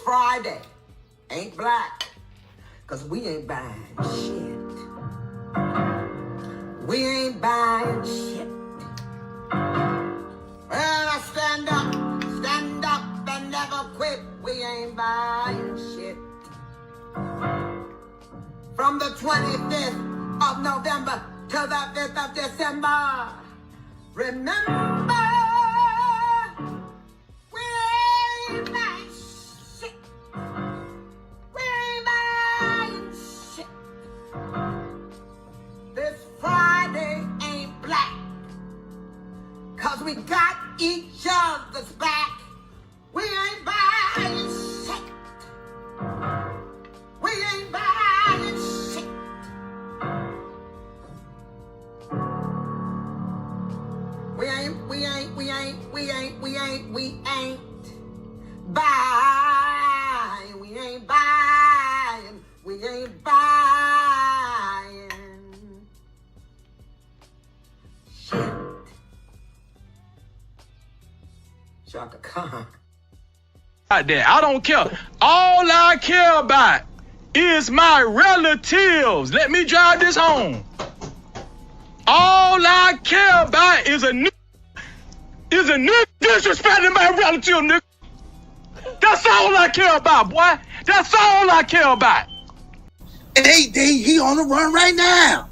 Friday ain't black, cause we ain't buying shit. We ain't buying shit. Well, I stand up and never quit. We ain't buying shit. From the 25th of November to the 5th of December, remember, we ain't buying shit. We ain't buying shit. This Friday ain't black, cause we got each other's back. We ain't buying shit. We ain't buying shit. We ain't buying. We ain't buying. We ain't buying shit. Chaka Khan. Out there, I don't care. All I care about is my relatives. Let me drive this home. All I care about is a new disrespecting my relative, nigga. That's all I care about, boy. That's all I care about. And he on the run right now.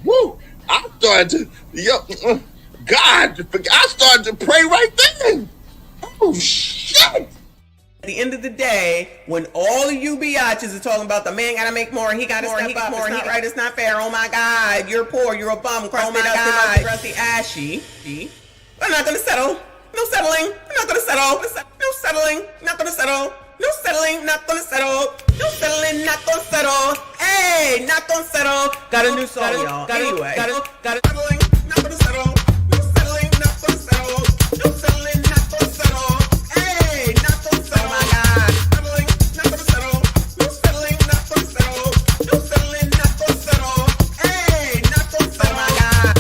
Woo! I started to, God, I started to pray right then. Oh shit! At the end of the day, when all of you biatches are talking about the man gotta make more, he gotta step up, more, it's not right, it's not fair, oh my God, you're poor, you're a bum, crusty, crusty, ashy. I'm not gonna settle. No settling. I'm not gonna settle. No settling. Not gonna settle. No settling. Not gonna settle. No settling. Not gonna settle. Hey, not gonna settle. Got a new song, y'all. Anyway, got it. Settling. Not gonna settle. No settling. Not gonna settle. No settling. Not gonna settle. Hey, not gonna settle. Oh my God. Settling. Not gonna settle. No settling. Not gonna settle. No settling. Not gonna settle. Hey, not gonna settle. Oh my God.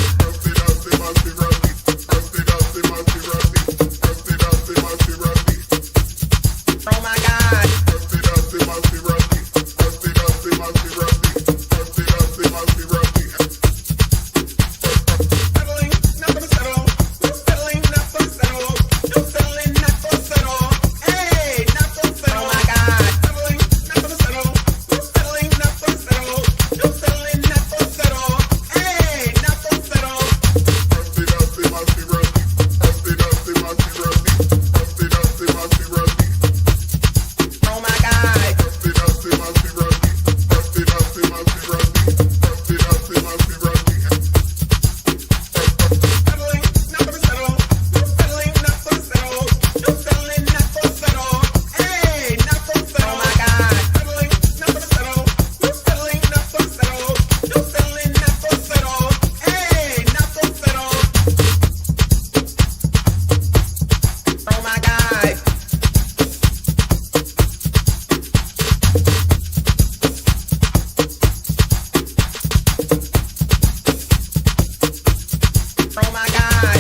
Oh my God. Settling, not gonna settle. No settling, not gonna settle. No settling, not gonna settle. Hey, not gonna settle. Oh my God. Settling, not gonna settle. No settling, not gonna settle. No settling, not gonna settle. Hey, not gonna settle. Oh my God. Settling, not gonna settle. No settling, not gonna settle. No settling, not gonna settle. Hey, not gonna settle. Oh my God. Settling, not gonna settle. No settling, not gonna settle. No settling, not gonna settle. Hey, not gonna settle. Oh my God. Oh my God.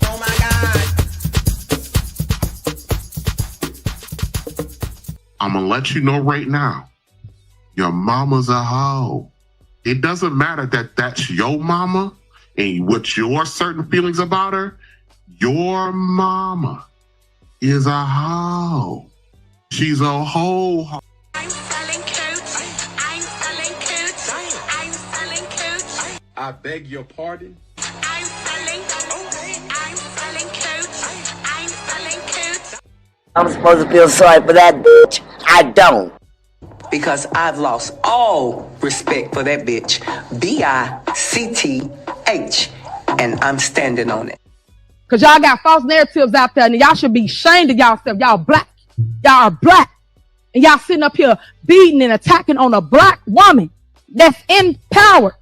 Oh my God. I'm gonna let you know right now, your mama's a hoe. It doesn't matter that that's your mama and what your certain feelings about her. Your mama is a hoe. She's a hoe. I'm selling coats. I'm selling coats. I'm selling coats. I beg your pardon. I'm selling. I'm selling coats. I'm selling coats. I'm supposed to feel sorry for that bitch. I don't. Because I've lost all respect for that bitch. B-I-C-T-H. And I'm standing on it. Cause y'all got false narratives out there and y'all should be ashamed of y'all stuff. Y'all black. Y'all are black. And y'all sitting up here beating and attacking on a black woman that's in power.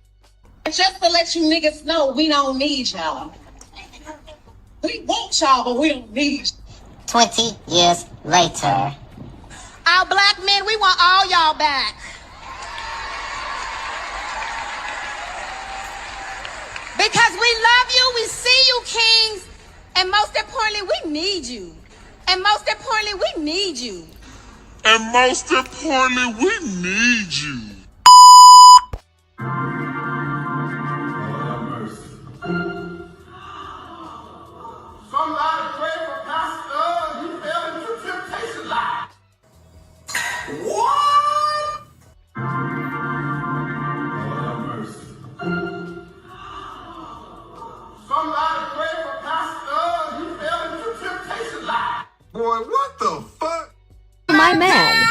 Just to let you niggas know, we don't need y'all. We want y'all, but we don't need you. 20 years later. Our black men, we want all y'all back. Because Because we love you, we see you, kings, and most importantly, we need you. And most importantly, we need you. And most importantly, we need you. Somebody pray for Pastor. He fell into temptation line. What? Somebody pray for Pastor. He fell into temptation line. Boy, what the fuck? My man.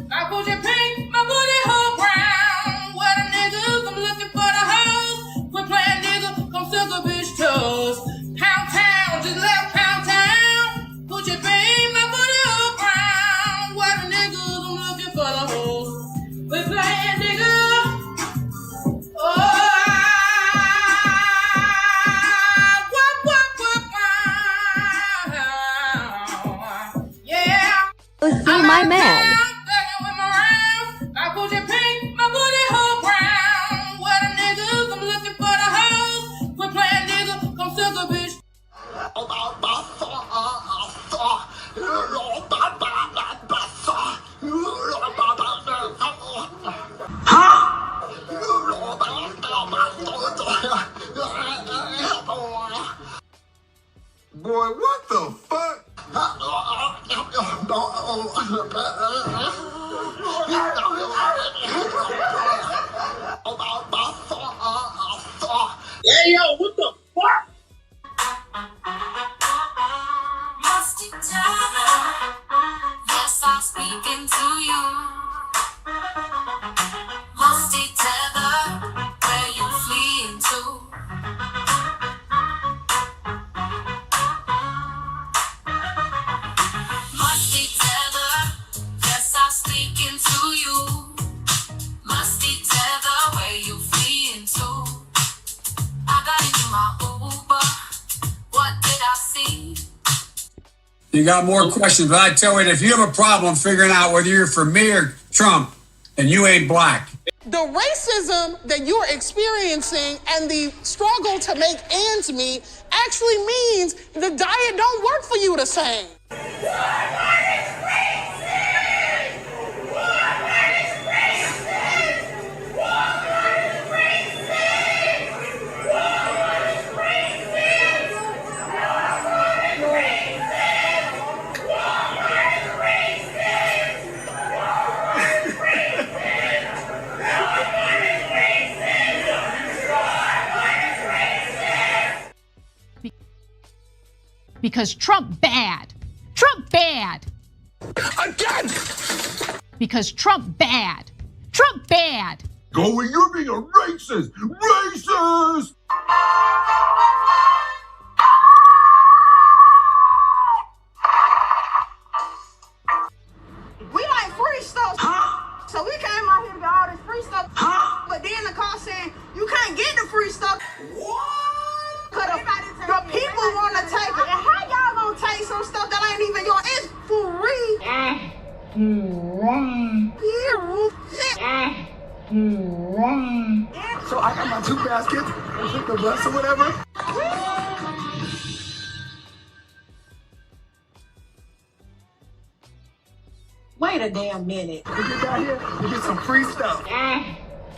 My booty pink, my booty whole brown. What a nigga, I'm looking for the hoes. Quit playing nigga, come suck a bitch toes. Pound town, just left pound town. Booty pink, my booty whole brown. What a nigga, I'm looking for the hoes. Quit playing nigga. See my man. My booty pink, my booty whole brown. What a nigga, I'm looking for the hoes. Quit playing nigga, come suck a bitch. Boy, what the fuck? Hey, yo, what the fuck? Musty Tyler, yes, I'm speaking to you. Musty Tether, where you fleeing to? Musty Tether, yes, I'm speaking to you. Musty Tether, where you fleeing to? I got into my Uber, what did I see? You got more questions, but I tell you, if you have a problem figuring out whether you're for me or Trump, then you ain't black. The racism that you're experiencing and the struggle to make ends meet actually means the diet don't work for you the same. Because Trump bad. Trump bad. Again! Because Trump bad. Trump bad. Go where you're being a racist! Racist! We like free stuff. So we came out here to get all this free stuff. But then the car saying, you can't get the free stuff. What? Cause the people want to take it. And how y'all gonna take some stuff that ain't even yours? It's free. So I got my 2 baskets and took the bus or whatever. Wait a damn minute. We get down here, we get some free stuff.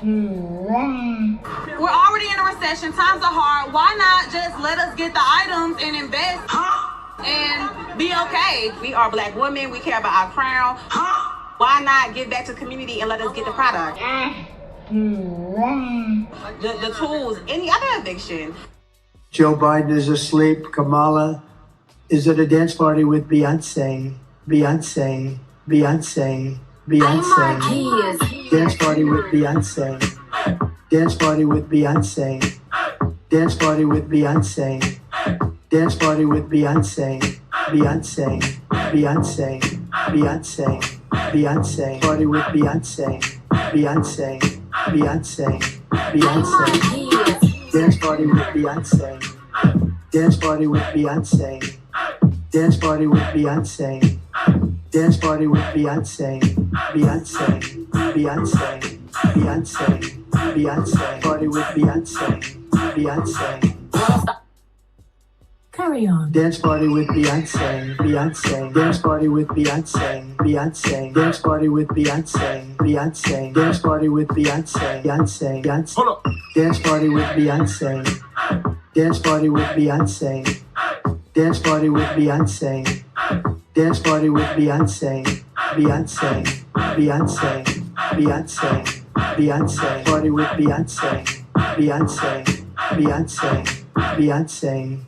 We're already in a recession. Times are hard. Why not just let us get the items and invest and be okay? We are black women. We care about our crown. Why not give back to the community and let us get the product? The tools, any other eviction. Joe Biden is asleep. Kamala is at a dance party with Beyonce. Beyonce. Beyonce. Beyonce. Dance party with Beyonce. Dance party with Beyonce. Dance party with Beyonce. Dance party with Beyonce. Beyonce. Beyonce. Beyonce. Beyonce. Party with Beyonce. Beyonce. Beyonce. Beyonce. Dance party with Beyonce. Dance party with Beyonce. Dance party with Beyonce. Dance party with Beyonce. Beyonce. Beyonce. Beyonce. Beyonce. Party with Beyonce. Beyonce. Carry on. Dance party with Beyonce, Beyonce. Dance party with Beyonce, Beyonce. Dance party with Beyonce, Beyonce. Dance party with Beyonce, Beyonce, Beyonce. Hold up. Dance party with Beyonce. Dance party with Beyonce. Dance party with Beyonce. Dance party with Beyonce, Beyonce, Beyonce, Beyonce, Beyonce. Party with Beyonce, Beyonce, Beyonce, Beyonce.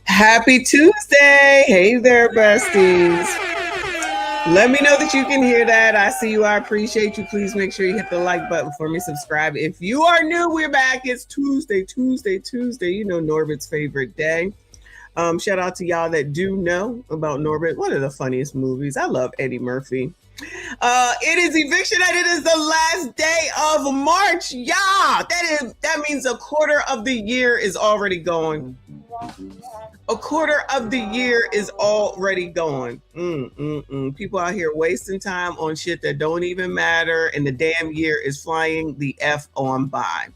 Happy Tuesday. Hey there, besties. Let me know that you can hear that. I see you. I appreciate you. Please make sure you hit the like button for me. Subscribe. If you are new, we're back. It's Tuesday. You know, Norbert's favorite day. Shout out to y'all that do know about Norbert. One of the funniest movies. I love Eddie Murphy. It is eviction and it is the last day of March. Yeah, that means a quarter of the year is already gone. A quarter of the year is already gone. People out here wasting time on shit that don't even matter, and the damn year is flying the F on by.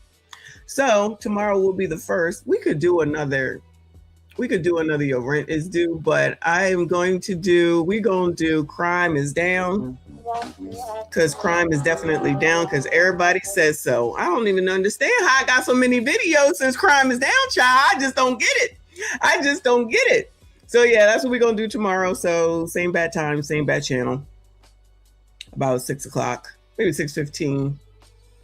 So tomorrow will be the first. We could do another Your Rent Is Due, but we're going to do Crime Is Down, because crime is definitely down, because everybody says so. I don't even understand how I got so many videos since crime is down, child. I just don't get it. So yeah, that's what we're going to do tomorrow. So same bad time, same bad channel, about 6 o'clock, maybe 6:15.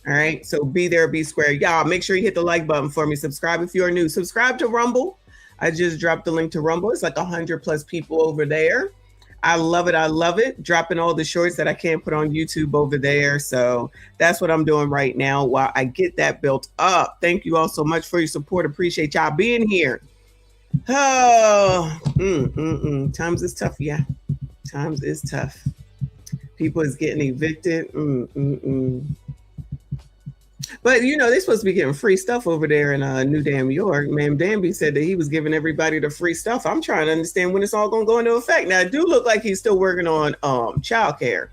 All right. So be there, be square. Y'all make sure you hit the like button for me. Subscribe if you are new. Subscribe to Rumble. I just dropped the link to Rumble. It's like 100+ people over there. I love it. Dropping all the shorts that I can't put on YouTube over there. So that's what I'm doing right now while I get that built up. Thank you all so much for your support. Appreciate y'all being here. Oh, times is tough. Yeah, times is tough. People is getting evicted. But you know, they're supposed to be getting free stuff over there in New Damn York. Man, Danby said that he was giving everybody the free stuff. I'm trying to understand when it's all going to go into effect. Now, it do look like he's still working on childcare.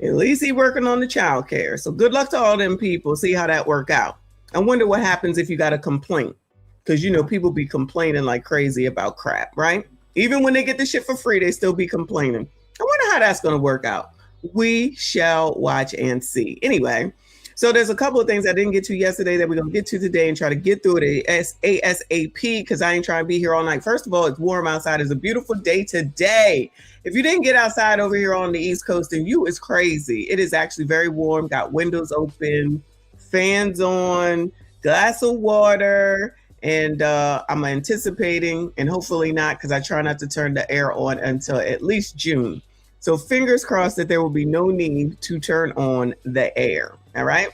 At least he's working on the childcare. So good luck to all them people. See how that work out. I wonder what happens if you got a complaint. Because, you know, people be complaining like crazy about crap, right? Even when they get the shit for free, they still be complaining. I wonder how that's going to work out. We shall watch and see. Anyway, so there's a couple of things I didn't get to yesterday that we're going to get to today and try to get through it ASAP, because I ain't trying to be here all night. First of all, it's warm outside. It's a beautiful day today. If you didn't get outside over here on the East Coast, then you is crazy. It is actually very warm. Got windows open, fans on, glass of water. And I'm anticipating, and hopefully not, because I try not to turn the air on until at least June. So fingers crossed that there will be no need to turn on the air. All right.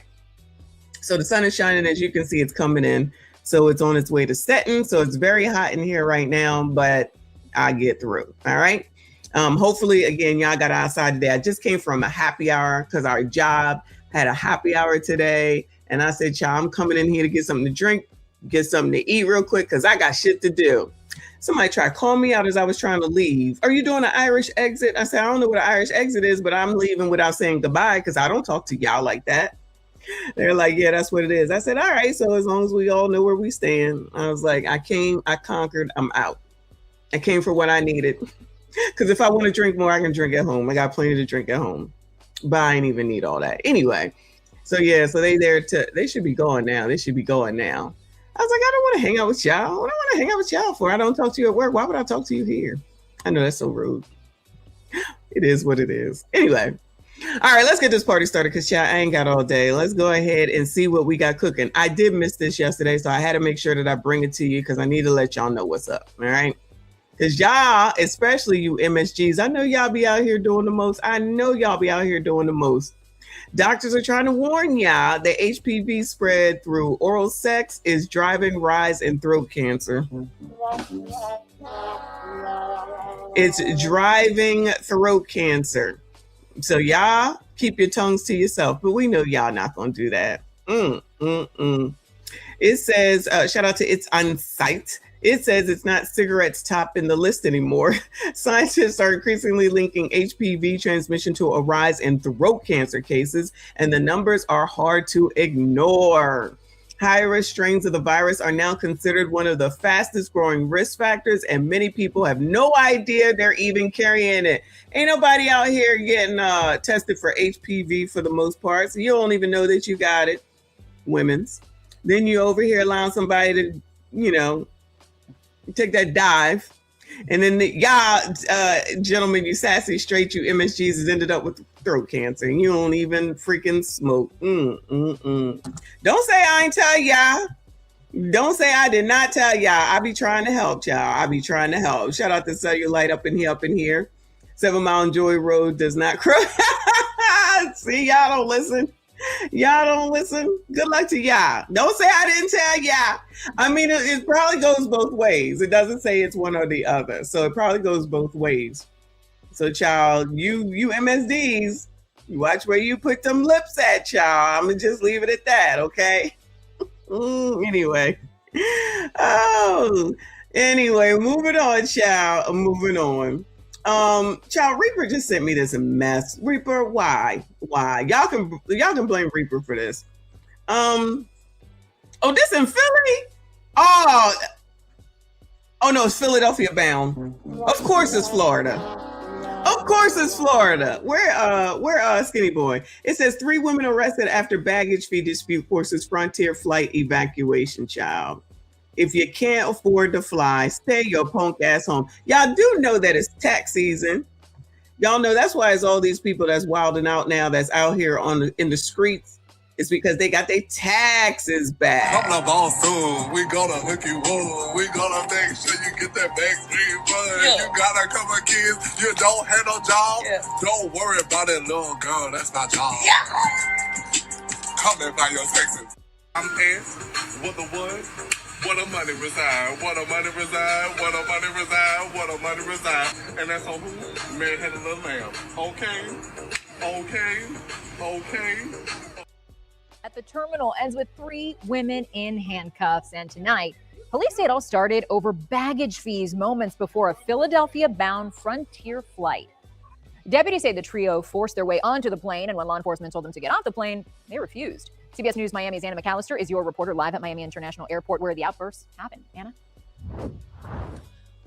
So the sun is shining, as you can see, it's coming in. So it's on its way to setting. So it's very hot in here right now, but I get through. All right. Hopefully, again, y'all got outside today. I just came from a happy hour because our job had a happy hour today. And I said, child, I'm coming in here to get something to drink, get something to eat real quick, because I got shit to do. Somebody tried to call me out as I was trying to leave. Are you doing an Irish exit? I said, I don't know what an Irish exit is, but I'm leaving without saying goodbye because I don't talk to y'all like that. They're like, yeah, that's what it is. I said, all right. So as long as we all know where we stand, I was like, I came, I conquered, I'm out. I came for what I needed. Because if I want to drink more, I can drink at home. I got plenty to drink at home. But I ain't even need all that. Anyway, so yeah, so they should be going now. They should be going now. I was like, I don't want to hang out with y'all. What do I want to hang out with y'all for? I don't talk to you at work. Why would I talk to you here? I know that's so rude. It is what it is. Anyway. All right, let's get this party started because y'all, I ain't got all day. Let's go ahead and see what we got cooking. I did miss this yesterday, so I had to make sure that I bring it to you because I need to let y'all know what's up. All right. Because y'all, especially you MSGs, I know y'all be out here doing the most. Doctors are trying to warn y'all that HPV spread through oral sex is driving rise in throat cancer. It's driving throat cancer. So y'all keep your tongues to yourself, but we know y'all not gonna do that. It says, shout out to It's On Site. It says it's not cigarettes topping the list anymore. Scientists are increasingly linking HPV transmission to a rise in throat cancer cases, and the numbers are hard to ignore. High-risk strains of the virus are now considered one of the fastest growing risk factors, and many people have no idea they're even carrying it. Ain't nobody out here getting tested for HPV for the most part, so you don't even know that you got it, women's. Then you over here allowing somebody to, you know, take that dive. And then y'all, gentlemen, you sassy straight, you MSGs has ended up with throat cancer. And you don't even freaking smoke. Don't say I ain't tell y'all. Don't say I did not tell y'all. I be trying to help y'all. I be trying to help. Shout out to Cellulite up in here. 7 Mile Joy Road does not cross. See, y'all don't listen. Y'all don't listen. Good luck to y'all. Don't say I didn't tell y'all. I mean, it probably goes both ways. It doesn't say it's one or the other. So it probably goes both ways. So, child, you MSDs, you watch where you put them lips at, child. I'm going to just leave it at that, okay? Anyway. Anyway, moving on, child. Moving on. Child, Reaper just sent me this mess. Reaper, why? Y'all can blame Reaper for this. Oh, this in Philly? Oh no, it's Philadelphia bound. Of course it's Florida. Of course it's Florida. Where Skinny Boy? It says 3 women arrested after baggage fee dispute forces Frontier flight evacuation, child. If you can't afford to fly, stay your punk ass home. Y'all do know that it's tax season. Y'all know that's why it's all these people that's wilding out now that's out here in the streets. It's because they got their taxes back. Couple of balls soon, we gonna hook you up. We gonna make sure you get that vaccine fund. Yeah. You got a couple of kids, you don't have no job. Yeah. Don't worry about it, little girl, that's my job. Yeah. Come and buy your taxes. I'm pants, what the what? What a money reside, what a money reside, what a money reside, what a money reside. And that's on who? Man-headed little lamb. Okay. At the terminal ends with 3 women in handcuffs. And tonight, police say it all started over baggage fees moments before a Philadelphia-bound Frontier flight. Deputies say the trio forced their way onto the plane, and when law enforcement told them to get off the plane, they refused. CBS News Miami's Anna McAllister is your reporter live at Miami International Airport, where the outbursts happened. Anna?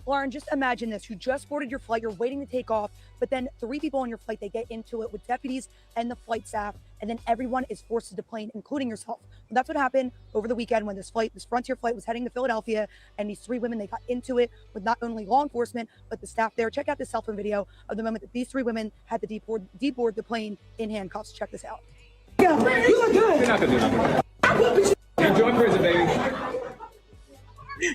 Lauren, just imagine this. You just boarded your flight, you're waiting to take off, but then 3 people on your flight, they get into it with deputies and the flight staff, and then everyone is forced to the plane, including yourself. And that's what happened over the weekend when this Frontier flight was heading to Philadelphia, and these 3 women, they got into it with not only law enforcement, but the staff there. Check out this cell phone video of the moment that these 3 women had to deboard the plane in handcuffs. Check this out. Yeah, you look good. You're not gonna do nothing. Enjoy prison, baby.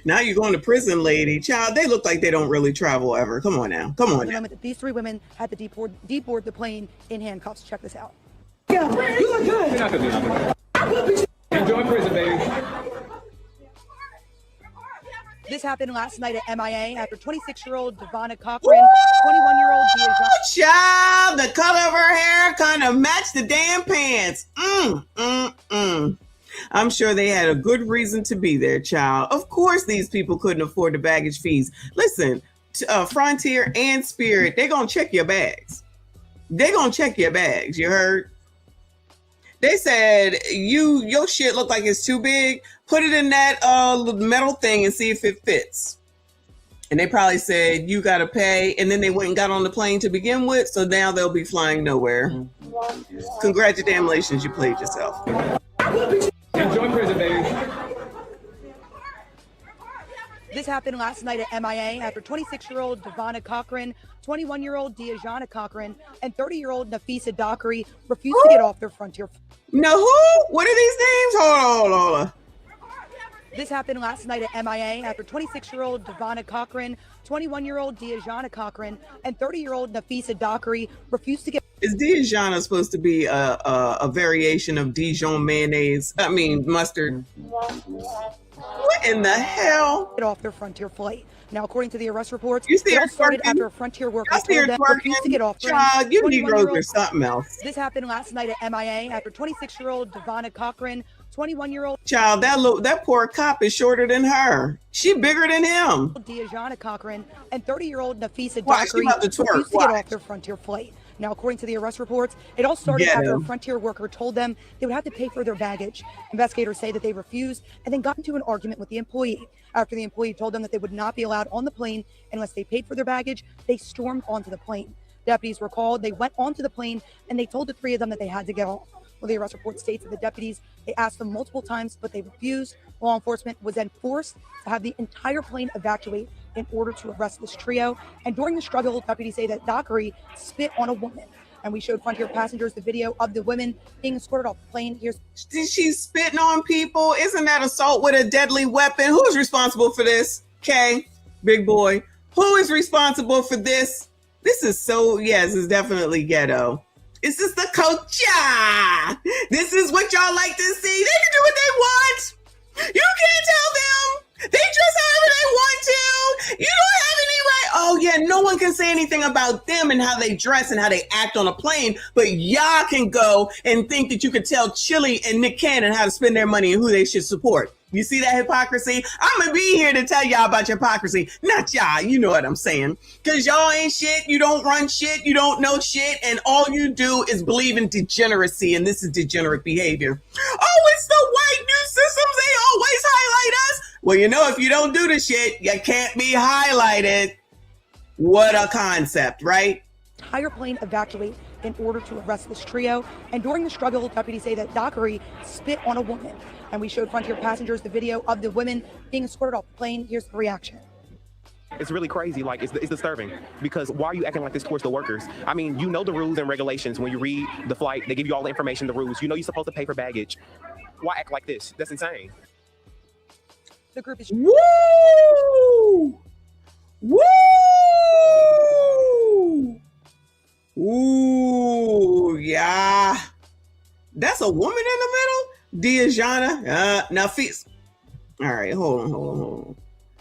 Now you're going to prison, lady. Child, they look like they don't really travel ever. Come on now. The moment that these 3 women had to deboard the plane in handcuffs. Check this out. Yeah, you look good. You're not gonna do nothing. Enjoy prison, baby. This happened last night at MIA after 26-year-old Devonna Cochran, 21-year-old Deja. Child, the color of her hair kind of matched the damn pants. I'm sure they had a good reason to be there, child. Of course, these people couldn't afford the baggage fees. Listen, Frontier and Spirit, they're going to check your bags. They're going to check your bags. You heard? They said, your shit look like it's too big. Put it in that metal thing and see if it fits. And they probably said, you got to pay. And then they went and got on the plane to begin with. So now they'll be flying nowhere. Congratulations, you played yourself. Enjoy prison, baby. This happened last night at MIA after 26-year-old Devonna Cochran, 21-year-old Deja Cochran, and 30-year-old Nafisa Dockery refused to get off their Frontier. No, who? What are these names? Hold on. This happened last night at MIA after 26-year-old Devonna Cochran, 21-year-old Deja Cochran, and 30-year-old Nafisa Dockery refused to get... Is Dijon supposed to be a variation of Dijon mayonnaise? I mean, mustard. What in the hell? Get off their Frontier flight. Now, according to the arrest reports, You see it her all started twerking? after a Frontier worker I see her told them refused to get off. twerking. Child, you 21-year-old Negroes are something else. This happened last night at MIA after 26-year-old Devonna Cochran, 21-year-old Child, that poor cop is shorter than her. She bigger than him. Diajana Cochran, and 30-year-old Nafisa Watch, she Dockery about to twerk. refused to get Watch. off their Frontier flight. Now, according to the arrest reports, it all started after a Ghetto. Frontier worker told them they would have to pay for their baggage. Investigators say that they refused and then got into an argument with the employee. After the employee told them that they would not be allowed on the plane unless they paid for their baggage, they stormed onto the plane. Deputies were called, they went onto the plane, and they told the three of them that they had to get off. Well, the arrest report states that the deputies, they asked them multiple times, but they refused. Law enforcement was then forced to have the entire plane evacuate in order to arrest this trio. And during the struggle, deputies say that Dockery spit on a woman. And we showed Frontier passengers the video of the women being escorted off the plane. Here's She's spitting on people. Isn't that assault with a deadly weapon? Who's responsible for this? Okay, big boy. Who is responsible for this? This is so, yes, it's definitely ghetto. Is this the culture? This is what y'all like to see. They can do what they want. You can't tell them. They dress however they want to. You don't have any right. Oh yeah, no one can say anything about them and how they dress and how they act on a plane, but y'all can go and think that you could tell Chili and Nick Cannon how to spend their money and who they should support. You see that hypocrisy? I'm gonna be here to tell y'all about your hypocrisy, not y'all. You know what I'm saying? Because y'all ain't shit. You don't run shit. You don't know shit. And all you do is believe in degeneracy. And this is degenerate behavior. Oh, it's the white new systems. They always highlight us. Well, you know, if you don't do the shit, you can't be highlighted. What a concept, right? entire plane evacuate in order to arrest this trio. And during the struggle, deputies say that Dockery spit on a woman. And we showed Frontier passengers the video of the women being escorted off the plane. Here's the reaction. It's really crazy. Like, it's disturbing, because why are you acting like this towards the workers? I mean, you know the rules and regulations. When you read the flight, they give you all the information, the rules. You know you're supposed to pay for baggage. Why act like this? That's insane. The group is... Woo! Woo! Ooh, yeah. That's a woman in the middle? Diajana? Nafis. All right, hold on.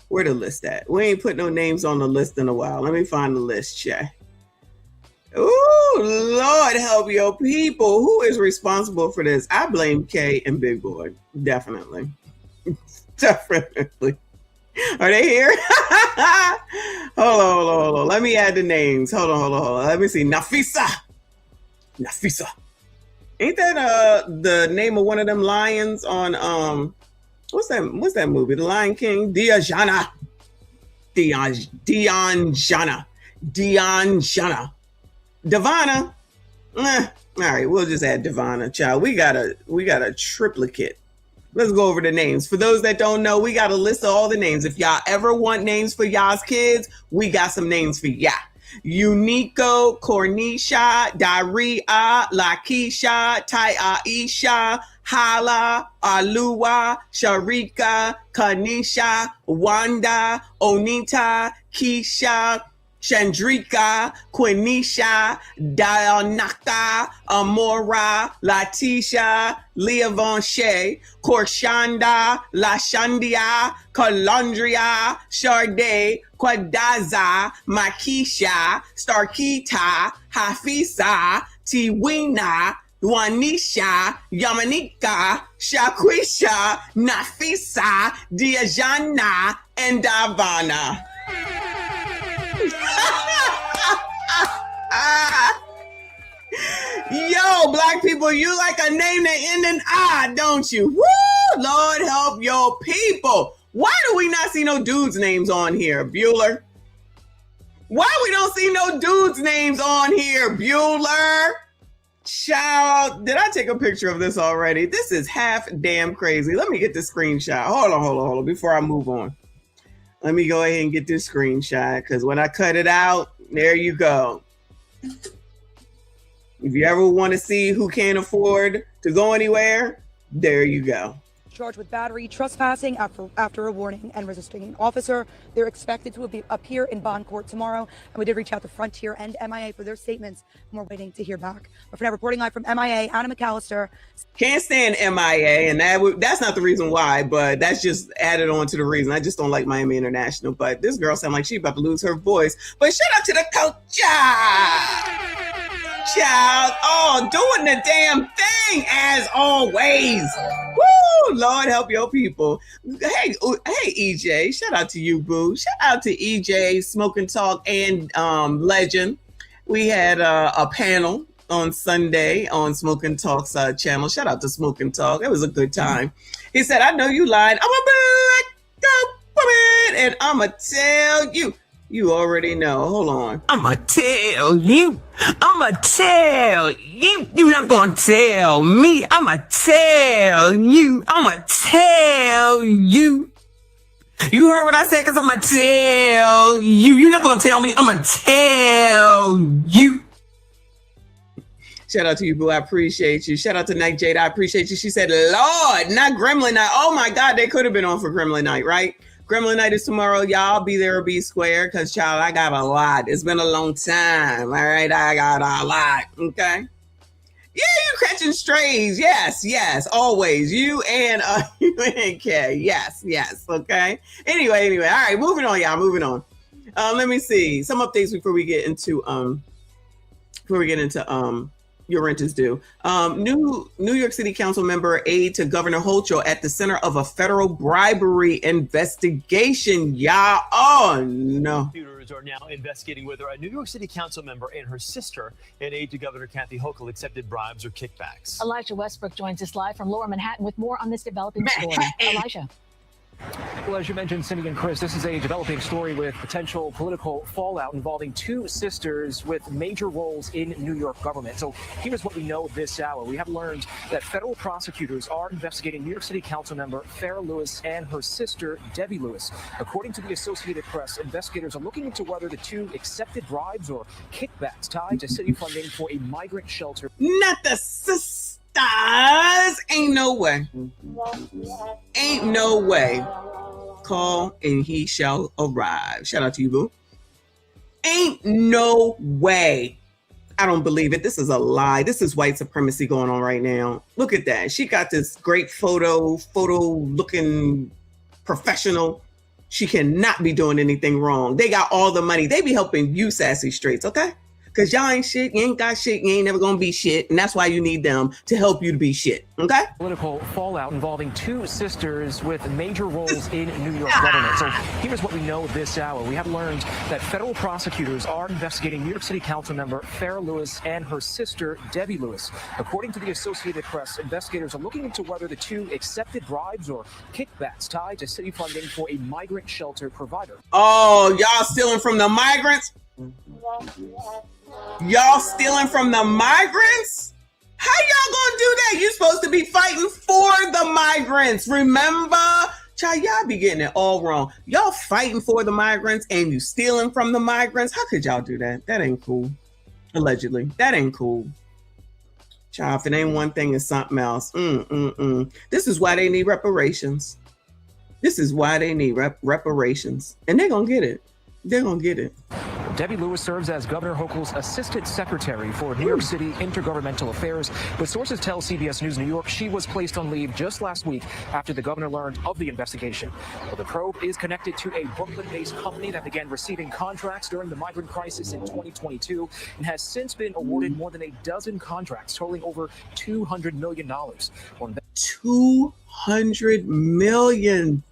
Where the list at? We ain't put no names on the list in a while. Let me find the list, Shay. Ooh, Lord help your people. Who is responsible for this? I blame Kay and Big Boy. Definitely. Definitely. Are they here? Hold on. Let me add the names. Hold on. Let me see. Nafisa. Ain't that the name of one of them lions on what's that movie? The Lion King? Dianjana. Devonna. All right, we'll just add Devonna, child. We got a triplicate. Let's go over the names. For those that don't know, we got a list of all the names. If y'all ever want names for y'all's kids, we got some names for y'all. Unico, Cornisha, Daria, Lakisha, Taiaisha, Hala, Alua, Sharika, Kanisha, Wanda, Onita, Keisha, Chandrika, Quenisha, Dionaka, Amora, Latisha, Leavonche, Korshanda, Lashandia, Calandria, Charday, Quadaza, Makisha, Starkita, Hafisa, Tiwina, Juanisha, Yamanika, Shaquisha, Nafisa, Diajana, and Davana. Yo, black people, you like a name that ends in I, don't you? Woo! Lord help your people. Why do we not see no dudes' names on here, Bueller? Why we don't see no dudes' names on here, Bueller? Child, did I take a picture of this already? This is half damn crazy. Let me get the screenshot. Hold on, before I move on. Let me go ahead and get this screenshot, because when I cut it out, there you go. If you ever want to see who can't afford to go anywhere, there you go. charged with battery, trespassing after a warning, and resisting an officer. They're expected to appear in bond court tomorrow, and we did reach out to Frontier and MIA for their statements, and we're waiting to hear back. But for now, reporting live from MIA, Anna McAllister. Can't stand MIA, and that's not the reason why, but that's just added on to the reason. I just don't like Miami International, but this girl sounds like she's about to lose her voice. But shout out to the culture! Child, doing the damn thing as always. Woo! Lord help your people. Hey, EJ, shout out to you, boo. Shout out to EJ, Smoke and Talk, and Legend. We had a panel on Sunday on Smoke and Talk's channel. Shout out to Smoke and Talk. It was a good time. He said, I know you lied. I'm a black woman, and I'ma tell you. You already know. Hold on. I'ma tell you. I'ma tell you. You're not gonna tell me. I'ma tell you. I'ma tell you. You heard what I said? Because I'ma tell you. You're not gonna tell me. I'ma tell you. Shout out to you, boo. I appreciate you. Shout out to Night Jade. I appreciate you. She said, Lord, not Gremlin Night. Oh my God, they could have been on for Gremlin Night, right? Gremlin Night is tomorrow. Y'all be there or be square, because, child, I got a lot. It's been a long time. All right, I got a lot. Okay. Yeah, you catching strays. Yes, always. You and Kay. Yes. Okay. Anyway. All right, moving on, y'all. Moving on. Let me see some updates before we get into your rent is due. New York City Council member aide to Governor Hochul at the center of a federal bribery investigation. Y'all, oh no. Prosecutors are now investigating whether a New York City Council member and her sister, an aide to Governor Kathy Hochul, accepted bribes or kickbacks. Elijah Westbrook joins us live from Lower Manhattan with more on this developing story. Elijah. Well, as you mentioned, Cindy and Chris, this is a developing story with potential political fallout involving two sisters with major roles in New York government. So here's what we know this hour. We have learned that federal prosecutors are investigating New York City Council member Farrah Lewis and her sister, Debbie Lewis. According to the Associated Press, investigators are looking into whether the two accepted bribes or kickbacks tied to city funding for a migrant shelter. Not the sisters. Ain't no way. Ain't no way. Call and he shall arrive. Shout out to you, boo. Ain't no way. I don't believe it. This is a lie. This is white supremacy going on right now. Look at that. She got this great photo looking professional. She cannot be doing anything wrong. They got all the money. They be helping you, sassy straights, okay? Because y'all ain't shit, you ain't got shit, you ain't never gonna be shit, and that's why you need them to help you to be shit, okay? Political fallout involving two sisters with major roles in New York government. So here's what we know this hour. We have learned that federal prosecutors are investigating New York City Council member Farrah Lewis and her sister, Debbie Lewis. According to the Associated Press, investigators are looking into whether the two accepted bribes or kickbacks tied to city funding for a migrant shelter provider. Oh, y'all stealing from the migrants? Y'all stealing from the migrants? How y'all gonna do that? You're supposed to be fighting for the migrants. Remember? Child, y'all be getting it all wrong. Y'all fighting for the migrants and you stealing from the migrants? How could y'all do that? That ain't cool. Allegedly. That ain't cool. Child, if it ain't one thing, it's something else. This is why they need reparations. This is why they need reparations. And they're gonna get it. They're gonna get it. Debbie Lewis serves as Governor Hochul's assistant secretary for New York City Intergovernmental Affairs, but sources tell CBS News New York she was placed on leave just last week after the governor learned of the investigation. Well, the probe is connected to a Brooklyn-based company that began receiving contracts during the migrant crisis in 2022 and has since been awarded more than a dozen contracts totaling over $200 million. $200 million?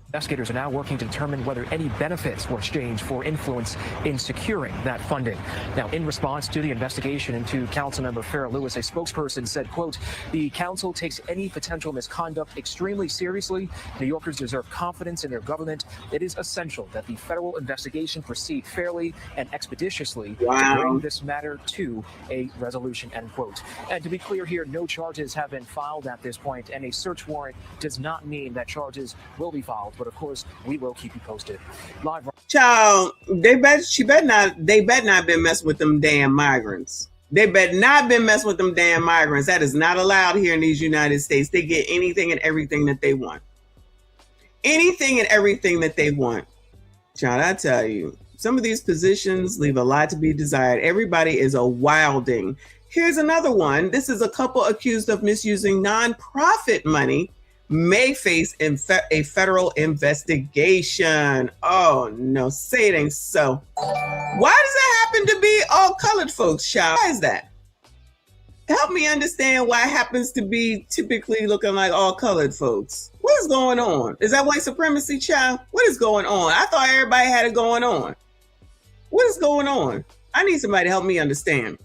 Investigators are now working to determine whether any benefits were exchanged for influence in securing that funding. Now, in response to the investigation into Councilmember Farrah Lewis, a spokesperson said, quote, "The council takes any potential misconduct extremely seriously. New Yorkers deserve confidence in their government. It is essential that the federal investigation proceed fairly and expeditiously to bring this matter to a resolution," end quote. And to be clear here, no charges have been filed at this point, and a search warrant does not mean that charges will be filed. But of course, we will keep you posted. Live. Child, they better not been messing with them damn migrants. They better not been messing with them damn migrants. That is not allowed here in these United States. They get anything and everything that they want. Anything and everything that they want. Child, I tell you, some of these positions leave a lot to be desired. Everybody is a wilding. Here's another one. This is a couple accused of misusing nonprofit money may face a federal investigation. Oh no, say it ain't so. Why does it happen to be all colored folks, child? Why is that? Help me understand why it happens to be typically looking like all colored folks. What is going on? Is that white supremacy, child? What is going on? I thought everybody had it going on. What is going on? I need somebody to help me understand.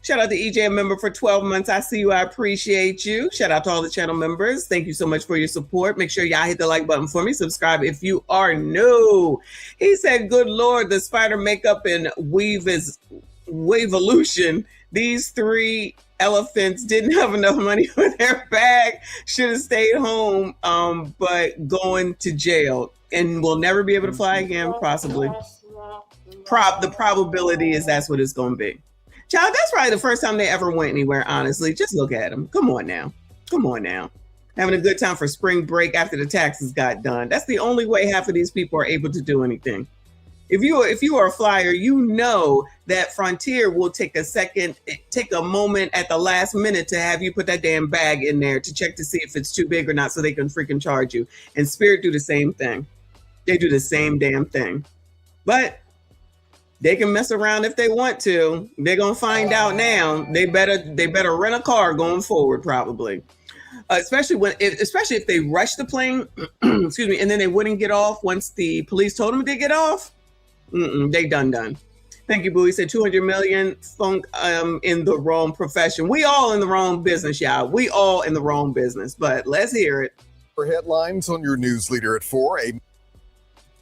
Shout out to EJ, member for 12 months. I see you. I appreciate you. Shout out to all the channel members. Thank you so much for your support. Make sure y'all hit the like button for me. Subscribe if you are new. He said, good Lord, the spider makeup and Wavevolution. These 3 elephants didn't have enough money for their bag. Should have stayed home, but going to jail and will never be able to fly again, possibly. The probability is that's what it's going to be. Child, that's probably the first time they ever went anywhere, honestly. Just look at them. Come on now. Come on now. Having a good time for spring break after the taxes got done. That's the only way half of these people are able to do anything. If you are a flyer, you know that Frontier will take a moment at the last minute to have you put that damn bag in there to check to see if it's too big or not so they can freaking charge you. And Spirit do the same thing. They do the same damn thing. But they can mess around if they want to. They're gonna find out now. They better rent a car going forward, probably. Especially if they rush the plane, excuse me, and then they wouldn't get off once the police told them to get off. They done. Thank you, Boo. He said 200 million funk in the wrong profession. We all in the wrong business, y'all. We all in the wrong business. But let's hear it. For headlines on your news leader at 4, a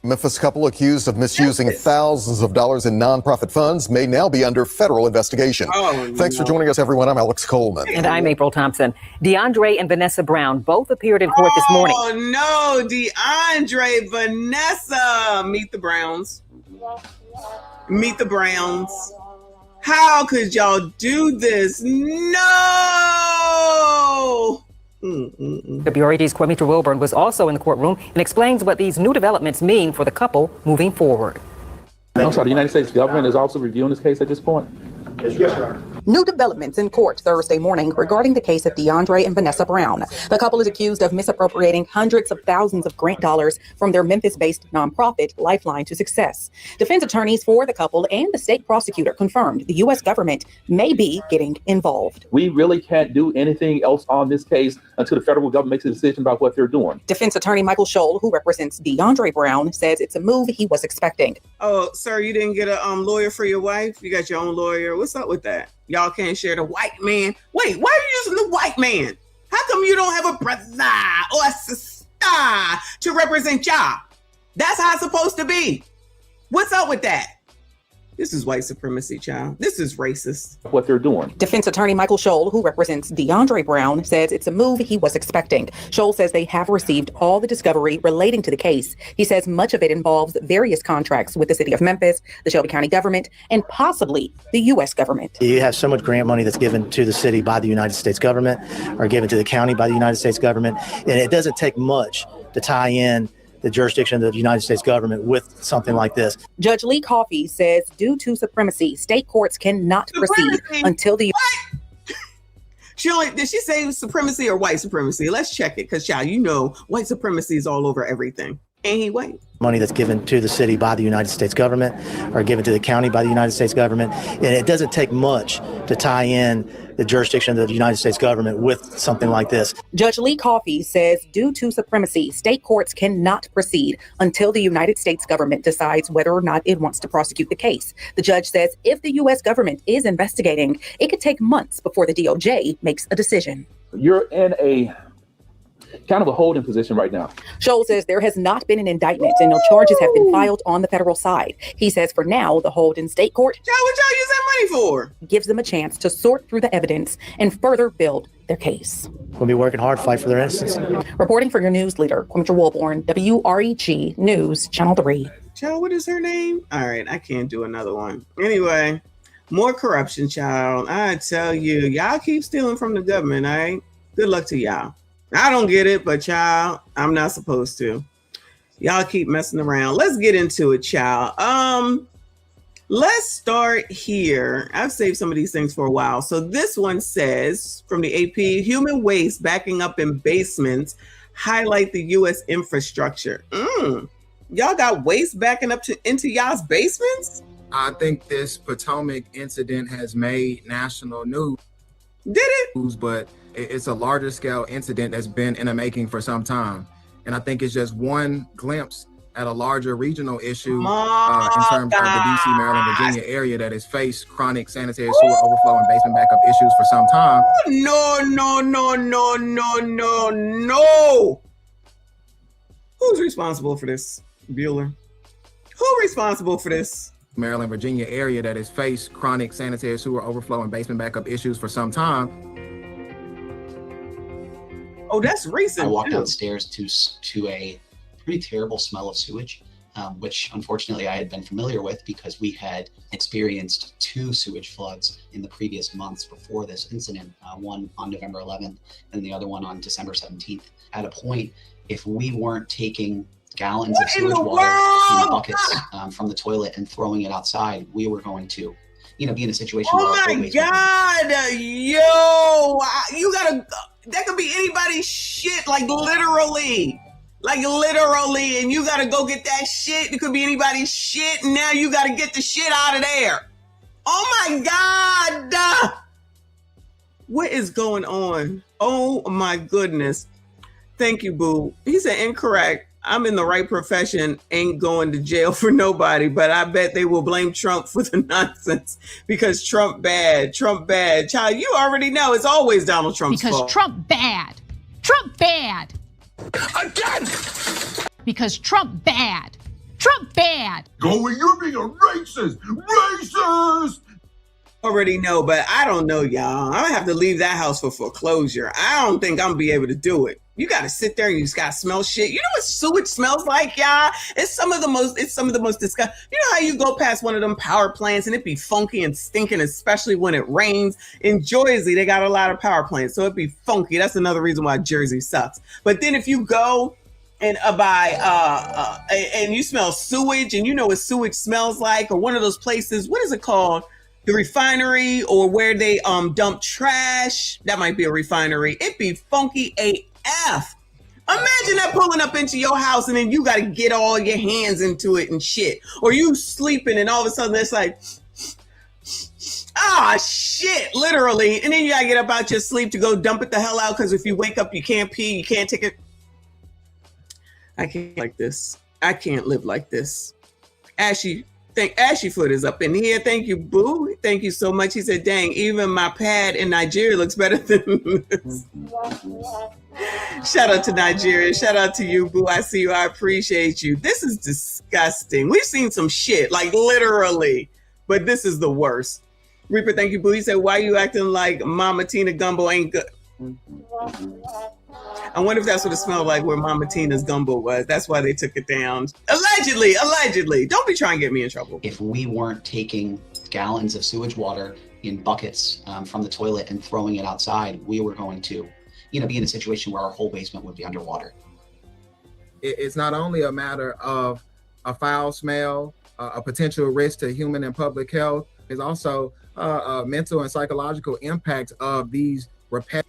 Memphis couple accused of misusing thousands of dollars in nonprofit funds may now be under federal investigation. Thanks for joining us, everyone. I'm Alex Coleman. And I'm April Thompson. DeAndre and Vanessa Brown both appeared in court this morning. Oh, no, DeAndre, Vanessa. Meet the Browns. Meet the Browns. How could y'all do this? No! WRED's Kwamitra Wilburn was also in the courtroom and explains what these new developments mean for the couple moving forward. I'm sorry, the United States government is also reviewing this case at this point? Yes, Your Honor. New developments in court Thursday morning regarding the case of DeAndre and Vanessa Brown. The couple is accused of misappropriating hundreds of thousands of grant dollars from their Memphis-based nonprofit Lifeline to Success. Defense attorneys for the couple and the state prosecutor confirmed the U.S. government may be getting involved. We really can't do anything else on this case until the federal government makes a decision about what they're doing. Defense attorney Michael Scholl, who represents DeAndre Brown, says it's a move he was expecting. Oh, sir, you didn't get a lawyer for your wife? You got your own lawyer? What's up with that? Y'all can't share the white man. Wait, why are you using the white man? How come you don't have a brother or a sister to represent y'all? That's how it's supposed to be. What's up with that? This is white supremacy, child. This is racist. What they're doing. Defense attorney Michael Scholl, who represents DeAndre Brown, says it's a move he was expecting. Scholl says they have received all the discovery relating to the case. He says much of it involves various contracts with the city of Memphis, the Shelby County government, and possibly the U.S. government. You have so much grant money that's given to the city by the United States government or given to the county by the United States government. And it doesn't take much to tie in the jurisdiction of the United States government with something like this. Judge Lee Coffey says due to supremacy, state courts cannot proceed until the... Did she say supremacy or white supremacy? Let's check it, because child, you know white supremacy is all over everything. And he white. Money that's given to the city by the United States government or given to the county by the United States government. And it doesn't take much to tie in the jurisdiction of the United States government with something like this. Judge Lee Coffey says due to supremacy, state courts cannot proceed until the United States government decides whether or not it wants to prosecute the case. The judge says if the U.S. government is investigating, it could take months before the DOJ makes a decision. You're in a kind of a holding position right now. Scholl says there has not been an indictment and no charges have been filed on the federal side. He says for now, the hold in state court, what y'all use that money for? Gives them a chance to sort through the evidence and further build their case. We'll be working hard to fight for their innocence. Reporting for your news leader, Kwamitra Wilburn, WREG News, Channel 3. Child, what is her name? All right, I can't do another one. Anyway, More corruption, child. I tell you, y'all keep stealing from the government, all right? Good luck to y'all. I don't get it, but child, I'm not supposed to. Y'all keep messing around. Let's get into it, child. Let's start here. I've saved some of these things for a while. So this one says from the AP, human waste backing up in basements highlight the U.S. infrastructure. Y'all got waste backing up into y'all's basements? I think this Potomac incident has made national news. Did it? But it's a larger scale incident that's been in the making for some time. And I think it's just one glimpse at a larger regional issue in terms of the DC, Maryland, Virginia area that has faced chronic sanitary sewer overflow and basement backup issues for some time. No. Who's responsible for this, Bueller? Who's responsible for this? Maryland, Virginia area that has faced chronic sanitary sewer overflow and basement backup issues for some time. Oh, that's recent. I walked downstairs to a pretty terrible smell of sewage, which unfortunately I had been familiar with because we had experienced 2 sewage floods in the previous months before this incident, one on November 11th and the other one on December 17th. At a point, if we weren't taking gallons of sewage water in buckets from the toilet and throwing it outside, we were going to, be in a situation where oh my God, yo, you gotta, that could be anybody's shit, like literally, and you gotta go get that shit. It could be anybody's shit, and now you gotta get the shit out of there. Oh my God. What is going on? Oh my goodness. Thank you, boo. He said incorrect. I'm in the right profession, ain't going to jail for nobody, but I bet they will blame Trump for the nonsense because Trump bad. Child, you already know it's always Donald Trump's fault. Because Trump bad. Again! Because Trump bad. Going, you're being a racist! Already know, but I don't know, y'all. I'm gonna have to leave that house for foreclosure. I don't think I'm gonna be able to do it. You gotta sit there and you just gotta smell shit. You know what sewage smells like, y'all? It's some of the most disgusting. You know how you go past one of them power plants and it be funky and stinking, especially when it rains? In Jersey, they got a lot of power plants, so it be funky. That's another reason why Jersey sucks. But then if you go and and you smell sewage and you know what sewage smells like, or one of those places, what is it called? The refinery, or where they dump trash. That might be a refinery. It be funky AF. Imagine that pulling up into your house and then you got to get all your hands into it and shit. Or you sleeping and all of a sudden it's like, shit, literally. And then you got to get up out your sleep to go dump it the hell out, because if you wake up, you can't pee, you can't take it. I can't like this. I can't live like this. Ashy Foot is up in here. Thank you, boo. Thank you so much. He said, dang, even my pad in Nigeria looks better than this. Shout out to Nigeria. Shout out to you, boo. I see you. I appreciate you. This is disgusting. We've seen some shit, like literally, but this is the worst. Reaper, thank you, boo. He said, why you acting like Mama Tina gumbo ain't good? I wonder if that's what it smelled like where Mama Tina's gumbo was. That's why they took it down. Allegedly. Don't be trying to get me in trouble. If we weren't taking gallons of sewage water in buckets from the toilet and throwing it outside, we were going to, be in a situation where our whole basement would be underwater. It's not only a matter of a foul smell, a potential risk to human and public health. It's also a mental and psychological impact of these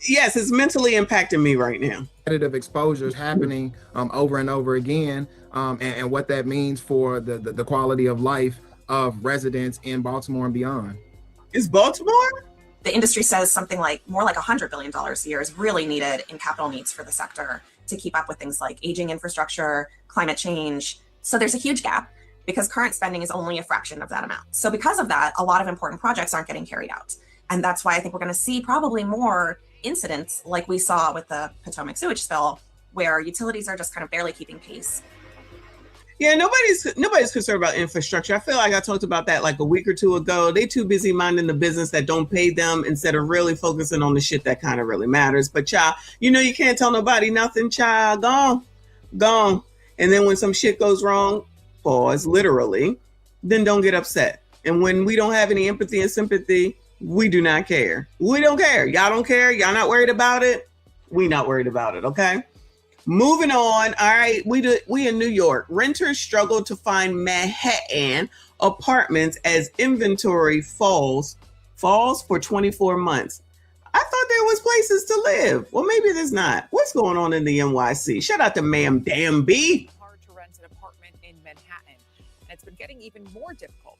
Yes, it's mentally impacting me right now. Repetitive exposures happening over and over again, and what that means for the quality of life of residents in Baltimore and beyond. Is Baltimore? The industry says something like more like $100 billion a year is really needed in capital needs for the sector to keep up with things like aging infrastructure, climate change. So there's a huge gap because current spending is only a fraction of that amount. So because of that, a lot of important projects aren't getting carried out. And that's why I think we're going to see probably more incidents like we saw with the Potomac sewage spill, where utilities are just kind of barely keeping pace. Yeah, nobody's concerned about infrastructure. I feel like I talked about that like a week or two ago. They too busy minding the business that don't pay them instead of really focusing on the shit that kind of really matters. But child, you can't tell nobody nothing, child. Gone. And then when some shit goes wrong, pause, literally, then don't get upset. And when we don't have any empathy and sympathy, we do not care. We don't care. Y'all don't care. Y'all not worried about it. We not worried about it. Okay. Moving on. All right. We in New York. Renters struggle to find Manhattan apartments as inventory falls for 24 months. I thought there was places to live. Well, maybe there's not. What's going on in the NYC? Shout out to Ma'am Danby. Hard to rent an apartment in Manhattan, and it's been getting even more difficult.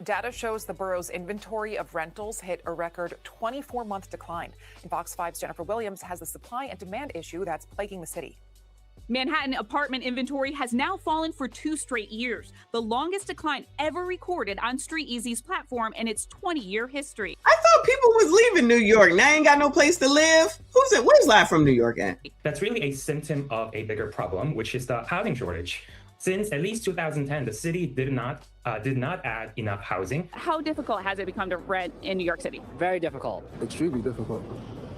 Data shows the borough's inventory of rentals hit a record 24-month decline. And Fox 5's Jennifer Williams has the supply and demand issue that's plaguing the city. Manhattan apartment inventory has now fallen for 2 straight years, the longest decline ever recorded on StreetEasy's platform in its 20-year history. I thought people was leaving New York. Now ain't got no place to live. Where's live from New York at? That's really a symptom of a bigger problem, which is the housing shortage. Since at least 2010, the city did not add enough housing. How difficult has it become to rent in New York City? Very difficult. Extremely difficult.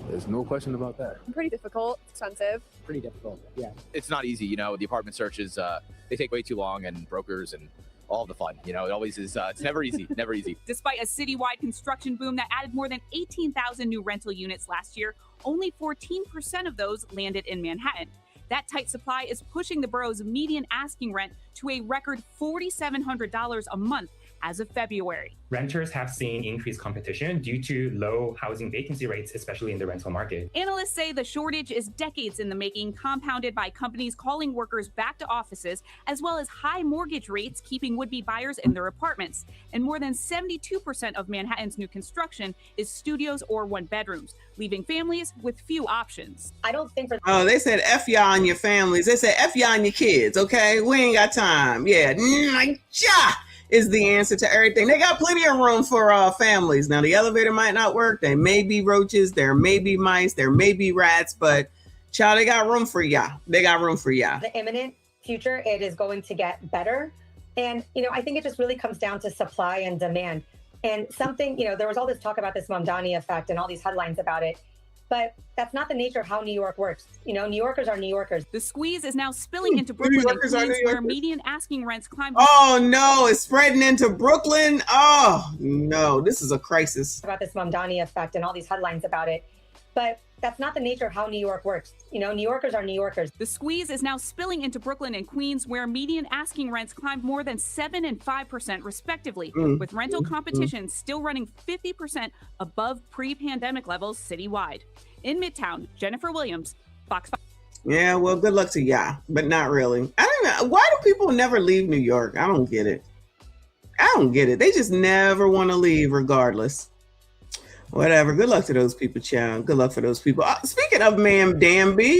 There's no question about that. Pretty difficult, expensive. Pretty difficult, yeah. It's not easy, you know, the apartment searches, they take way too long, and brokers and all the fun, you know, it always is, it's never easy, never easy. Despite a citywide construction boom that added more than 18,000 new rental units last year, only 14% of those landed in Manhattan. That tight supply is pushing the borough's median asking rent to a record $4,700 a month as of February. Renters have seen increased competition due to low housing vacancy rates, especially in the rental market. Analysts say the shortage is decades in the making, compounded by companies calling workers back to offices, as well as high mortgage rates keeping would-be buyers in their apartments. And more than 72% of Manhattan's new construction is studios or one-bedrooms, leaving families with few options. I don't think for... Oh, they said F y'all and your families. They said F y'all and your kids, okay? We ain't got time. Yeah, is the answer to everything. They got plenty of room for families. Now, the elevator might not work. There may be roaches. There may be mice. There may be rats. But, child, they got room for y'all. They got room for y'all. The imminent future, it is going to get better. And, you know, I think it just really comes down to supply and demand. And something, you know, there was all this talk about this Mamdani effect and all these headlines about it. But that's not the nature of how New York works. You know, New Yorkers are New Yorkers. The squeeze is now spilling into Brooklyn and Queens, where median asking rents climbed. Oh, no, it's spreading into Brooklyn. Oh, no, this is a crisis. About this Mamdani effect and all these headlines about it. But that's not the nature of how New York works. You know, New Yorkers are New Yorkers. The squeeze is now spilling into Brooklyn and Queens, where median asking rents climbed more than 7% and 5% respectively, with rental competition still running 50% above pre-pandemic levels citywide. In Midtown, Jennifer Williams, Fox 5. Yeah, well, good luck to y'all, but not really. I don't know. Why do people never leave New York? I don't get it. I don't get it. They just never want to leave regardless. Whatever. Good luck to those people, child. Good luck for those people. Speaking of Ma'am Danby,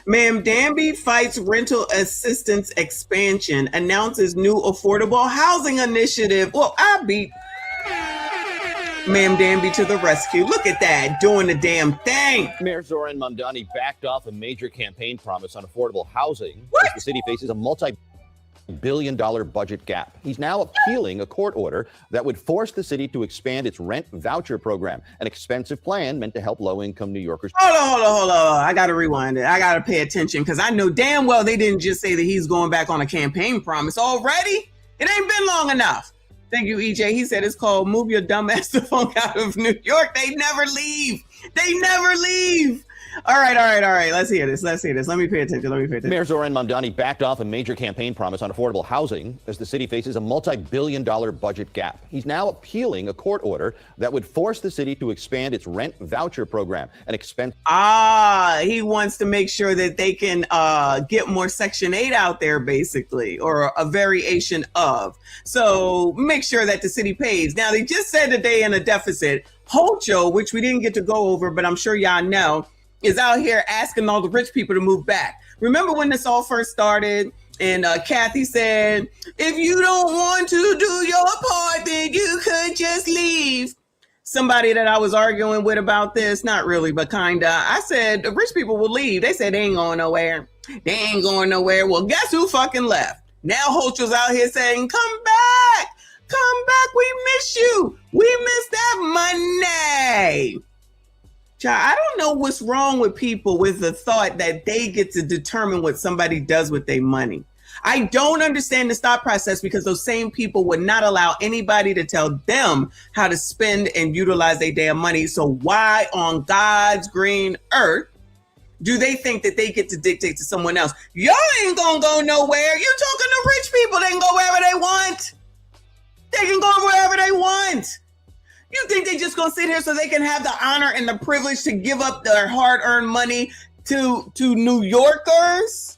Ma'am Danby fights rental assistance expansion, announces new affordable housing initiative. Well, I beat Ma'am Danby to the rescue. Look at that, doing the damn thing. Mayor Zoran Mamdani backed off a major campaign promise on affordable housing as the city faces a multi-billion-dollar budget gap. He's now appealing a court order that would force the city to expand its rent voucher program, an expensive plan meant to help low-income New Yorkers. Hold on. I got to rewind it. I got to pay attention because I know damn well they didn't just say that he's going back on a campaign promise already. It ain't been long enough. Thank you, EJ. He said it's called Move Your Dumb Ass the Funk Out of New York. They never leave. They never leave. All right. Let's hear this. Let me pay attention. Mayor Zoran Mamdani backed off a major campaign promise on affordable housing as the city faces a multi-billion-dollar budget gap. He's now appealing a court order that would force the city to expand its rent voucher program, an expense. He wants to make sure that they can get more Section 8 out there, basically, or a variation of. So make sure that the city pays. Now, they just said that they in a deficit. Hocho, which we didn't get to go over, but I'm sure y'all know, is out here asking all the rich people to move back. Remember when this all first started and Kathy said, if you don't want to do your part, then you could just leave. Somebody that I was arguing with about this, not really, but kinda, I said, the rich people will leave. They said they ain't going nowhere. Well, guess who fucking left? Now Hocho's out here saying, come back, we miss you. We miss that money. Child, I don't know what's wrong with people with the thought that they get to determine what somebody does with their money. I don't understand this thought process because those same people would not allow anybody to tell them how to spend and utilize their damn money. So why on God's green earth do they think that they get to dictate to someone else? Y'all ain't gonna go nowhere. You're talking to rich people. They can go wherever they want. They can go wherever they want. You think they just gonna sit here so they can have the honor and the privilege to give up their hard-earned money to New Yorkers?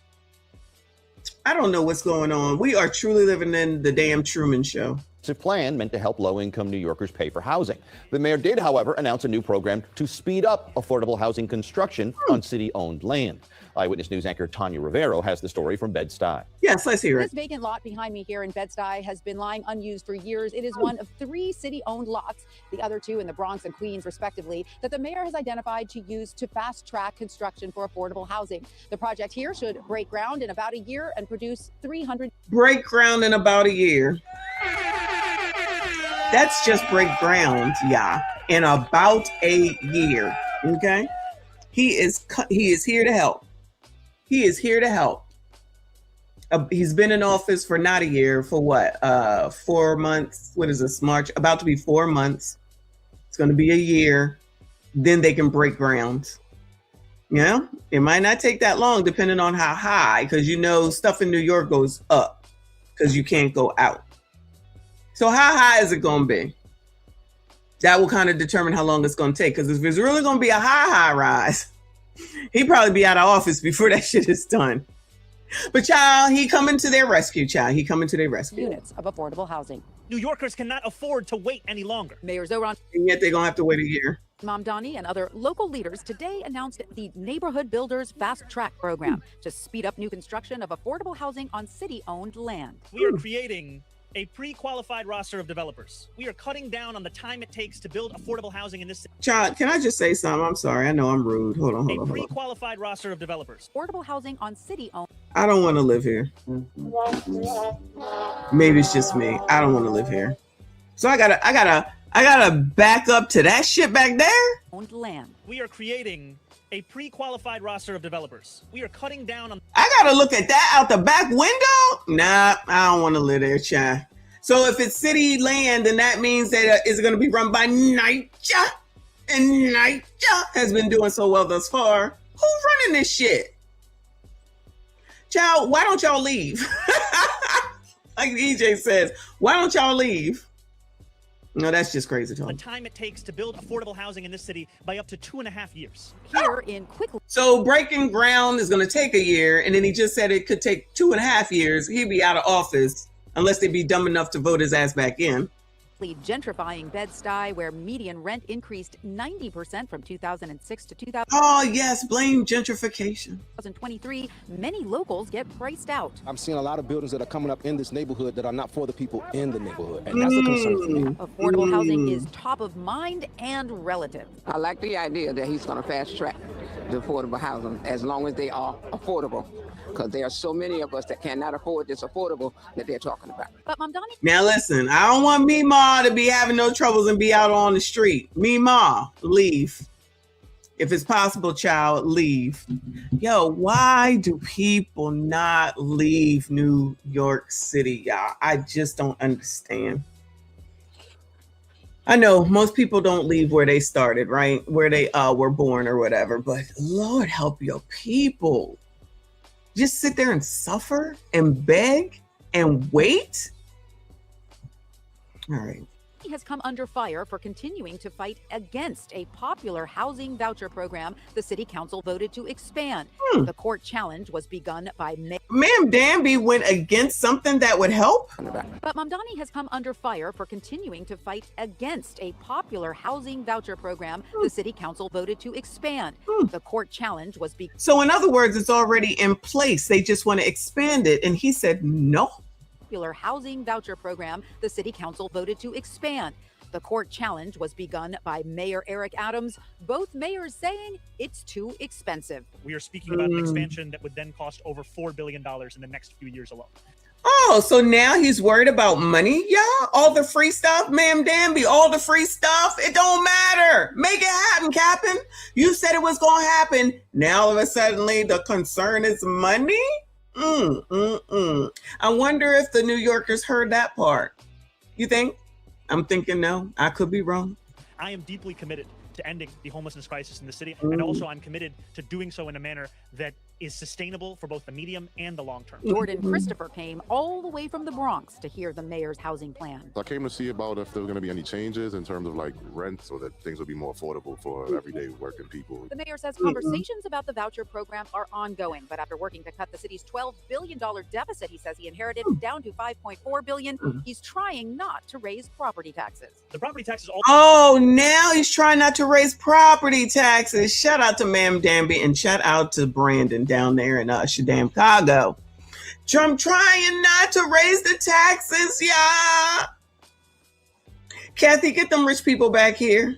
I don't know what's going on. We are truly living in the damn Truman Show. It's a plan meant to help low-income New Yorkers pay for housing. The mayor did, however, announce a new program to speed up affordable housing construction on city-owned land. Eyewitness News anchor Tanya Rivero has the story from Bed-Stuy. Yes, let's hear it. This vacant lot behind me here in Bed-Stuy has been lying unused for years. It is one of 3 city-owned lots, the other 2 in the Bronx and Queens, respectively, that the mayor has identified to use to fast-track construction for affordable housing. The project here should break ground in about a year and produce 300. Break ground in about a year. That's just break ground, yeah, in about a year. Okay, he is here to help. He is here to help. He's been in office for not a year, for what? 4 months. What is this? March? About to be 4 months. It's going to be a year. Then they can break ground. Yeah, it might not take that long, depending on how high, because you know stuff in New York goes up because you can't go out. So how high is it going to be? That will kind of determine how long it's going to take. Because if it's really going to be a high rise, he'd probably be out of office before that shit is done. But child, he coming to their rescue, child. He coming to their rescue. Units of affordable housing. New Yorkers cannot afford to wait any longer. Mayor Zoran. And yet they're going to have to wait a year. Mamdani and other local leaders today announced the Neighborhood Builders Fast Track program to speed up new construction of affordable housing on city-owned land. We are creating a pre-qualified roster of developers. We are cutting down on the time it takes to build affordable housing in this city. Child, can I just say something? I'm sorry. I know I'm rude. Hold on. A pre-qualified roster of developers. Affordable housing on city-owned. I don't want to live here. Maybe it's just me. I don't want to live here. So I gotta back up to that shit back there. Owned land. We are creating a pre-qualified roster of developers. We are cutting down on. I gotta look at that out the back window. Nah, I don't want to live there, child. So if it's city land, then that means that it's going to be run by NYCHA, and NYCHA has been doing so well thus far. Who's running this shit? Child, why don't y'all leave? Like EJ says, why don't y'all leave? No, that's just crazy talk. The time it takes to build affordable housing in this city by up to 2.5 years. Here in quickly. So breaking ground is going to take a year, and then he just said it could take 2.5 years. He'd be out of office unless they be dumb enough to vote his ass back in. Gentrifying Bed-Stuy, where median rent increased 90% from 2006 to 2000. Oh yes, blame gentrification. 2023, many locals get priced out. I'm seeing a lot of buildings that are coming up in this neighborhood that are not for the people in the neighborhood, and that's a concern for me. Affordable housing is top of mind and relative. I like the idea that he's going to fast track the affordable housing as long as they are affordable, because there are so many of us that cannot afford this affordable that they're talking about. But Mamdani. Now listen, I don't want Mima to be having no troubles and be out on the street. Mima, leave. If it's possible, child, leave. Yo, why do people not leave New York City, y'all? I just don't understand. I know most people don't leave where they started, right? Where they were born or whatever, but Lord help your people. Just sit there and suffer and beg and wait? All right. He has come under fire for continuing to fight against a popular housing voucher program the city council voted to expand. The court challenge was begun by Ma'am Danby went against something that would help? But Mamdani has come under fire for continuing to fight against a popular housing voucher program the city council voted to expand. The court challenge was So in other words, it's already in place. They just want to expand it. And he said no. Popular housing voucher program the city council voted to expand. The court challenge was begun by Mayor Eric Adams, both mayors saying it's too expensive. We are speaking about an expansion that would then cost over $4 billion in the next few years alone. Oh, so now he's worried about money, y'all? All the free stuff, ma'am Danby, all the free stuff, it don't matter. Make it happen, Captain. You said it was going to happen. Now all of a sudden the concern is money? I wonder if the New Yorkers heard that part. You think? I'm thinking no. I could be wrong. I am deeply committed to ending the homelessness crisis in the city. And also I'm committed to doing so in a manner that is sustainable for both the medium and the long term. Jordan Christopher came all the way from the Bronx to hear the mayor's housing plan. I came to see about if there were going to be any changes in terms of like rent so that things would be more affordable for everyday working people. The mayor says conversations about the voucher program are ongoing, but after working to cut the city's $12 billion deficit he says he inherited down to $5.4 billion, he's trying not to raise property taxes. The property taxes all Oh, now he's trying not to raise property taxes. Shout out to Ma'am Danby and shout out to Brandon down there in Chicago. Trump trying not to raise the taxes, yeah. Kathy, get them rich people back here.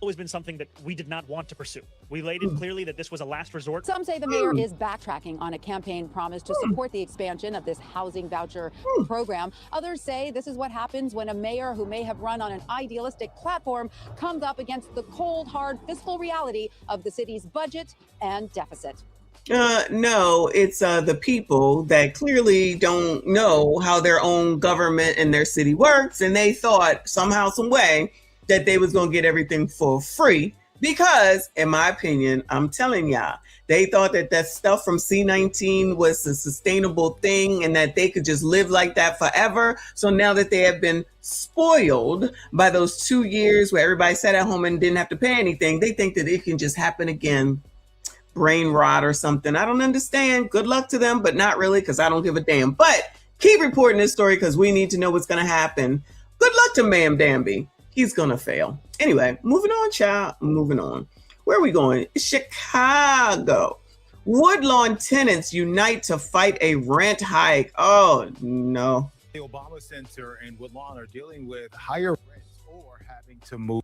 always been something that we did not want to pursue. We laid it clearly that this was a last resort. Some say the mayor is backtracking on a campaign promise to support the expansion of this housing voucher program. Others say this is what happens when a mayor who may have run on an idealistic platform comes up against the cold, hard fiscal reality of the city's budget and deficit. No, it's the people that clearly don't know how their own government and their city works, and they thought somehow, some way that they was gonna get everything for free because, in my opinion, I'm telling y'all, they thought that that stuff from C-19 was a sustainable thing and that they could just live like that forever. So now that they have been spoiled by those 2 years where everybody sat at home and didn't have to pay anything, they think that it can just happen again. Brain rot or something. I don't understand. Good luck to them, but not really, because I don't give a damn. But keep reporting this story because we need to know what's going to happen. Good luck to Ma'am Danby. He's going to fail. Anyway, moving on, child. Moving on. Where are we going? Chicago. Woodlawn tenants unite to fight a rent hike. Oh, no. The Obama Center and Woodlawn are dealing with higher rents or having to move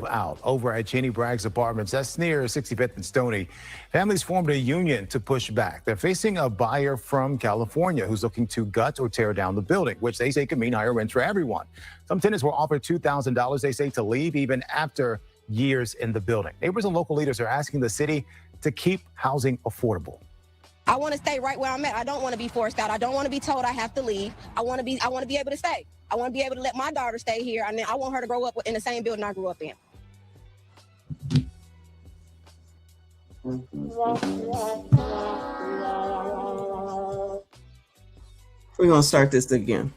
out. Over at Jenny Bragg's apartments, that's near 65th and Stony, families formed a union to push back. They're facing a buyer from California who's looking to gut or tear down the building, which they say could mean higher rents for everyone. Some tenants were offered $2,000, they say, to leave even after years in the building. Neighbors and local leaders are asking the city to keep housing affordable. I want to stay right where I'm at. I don't want to be forced out. I don't want to be told I have to leave. I want to be able to stay. I want to be able to let my daughter stay here, and then I want her to grow up in the same building I grew up in. We're going to start this again.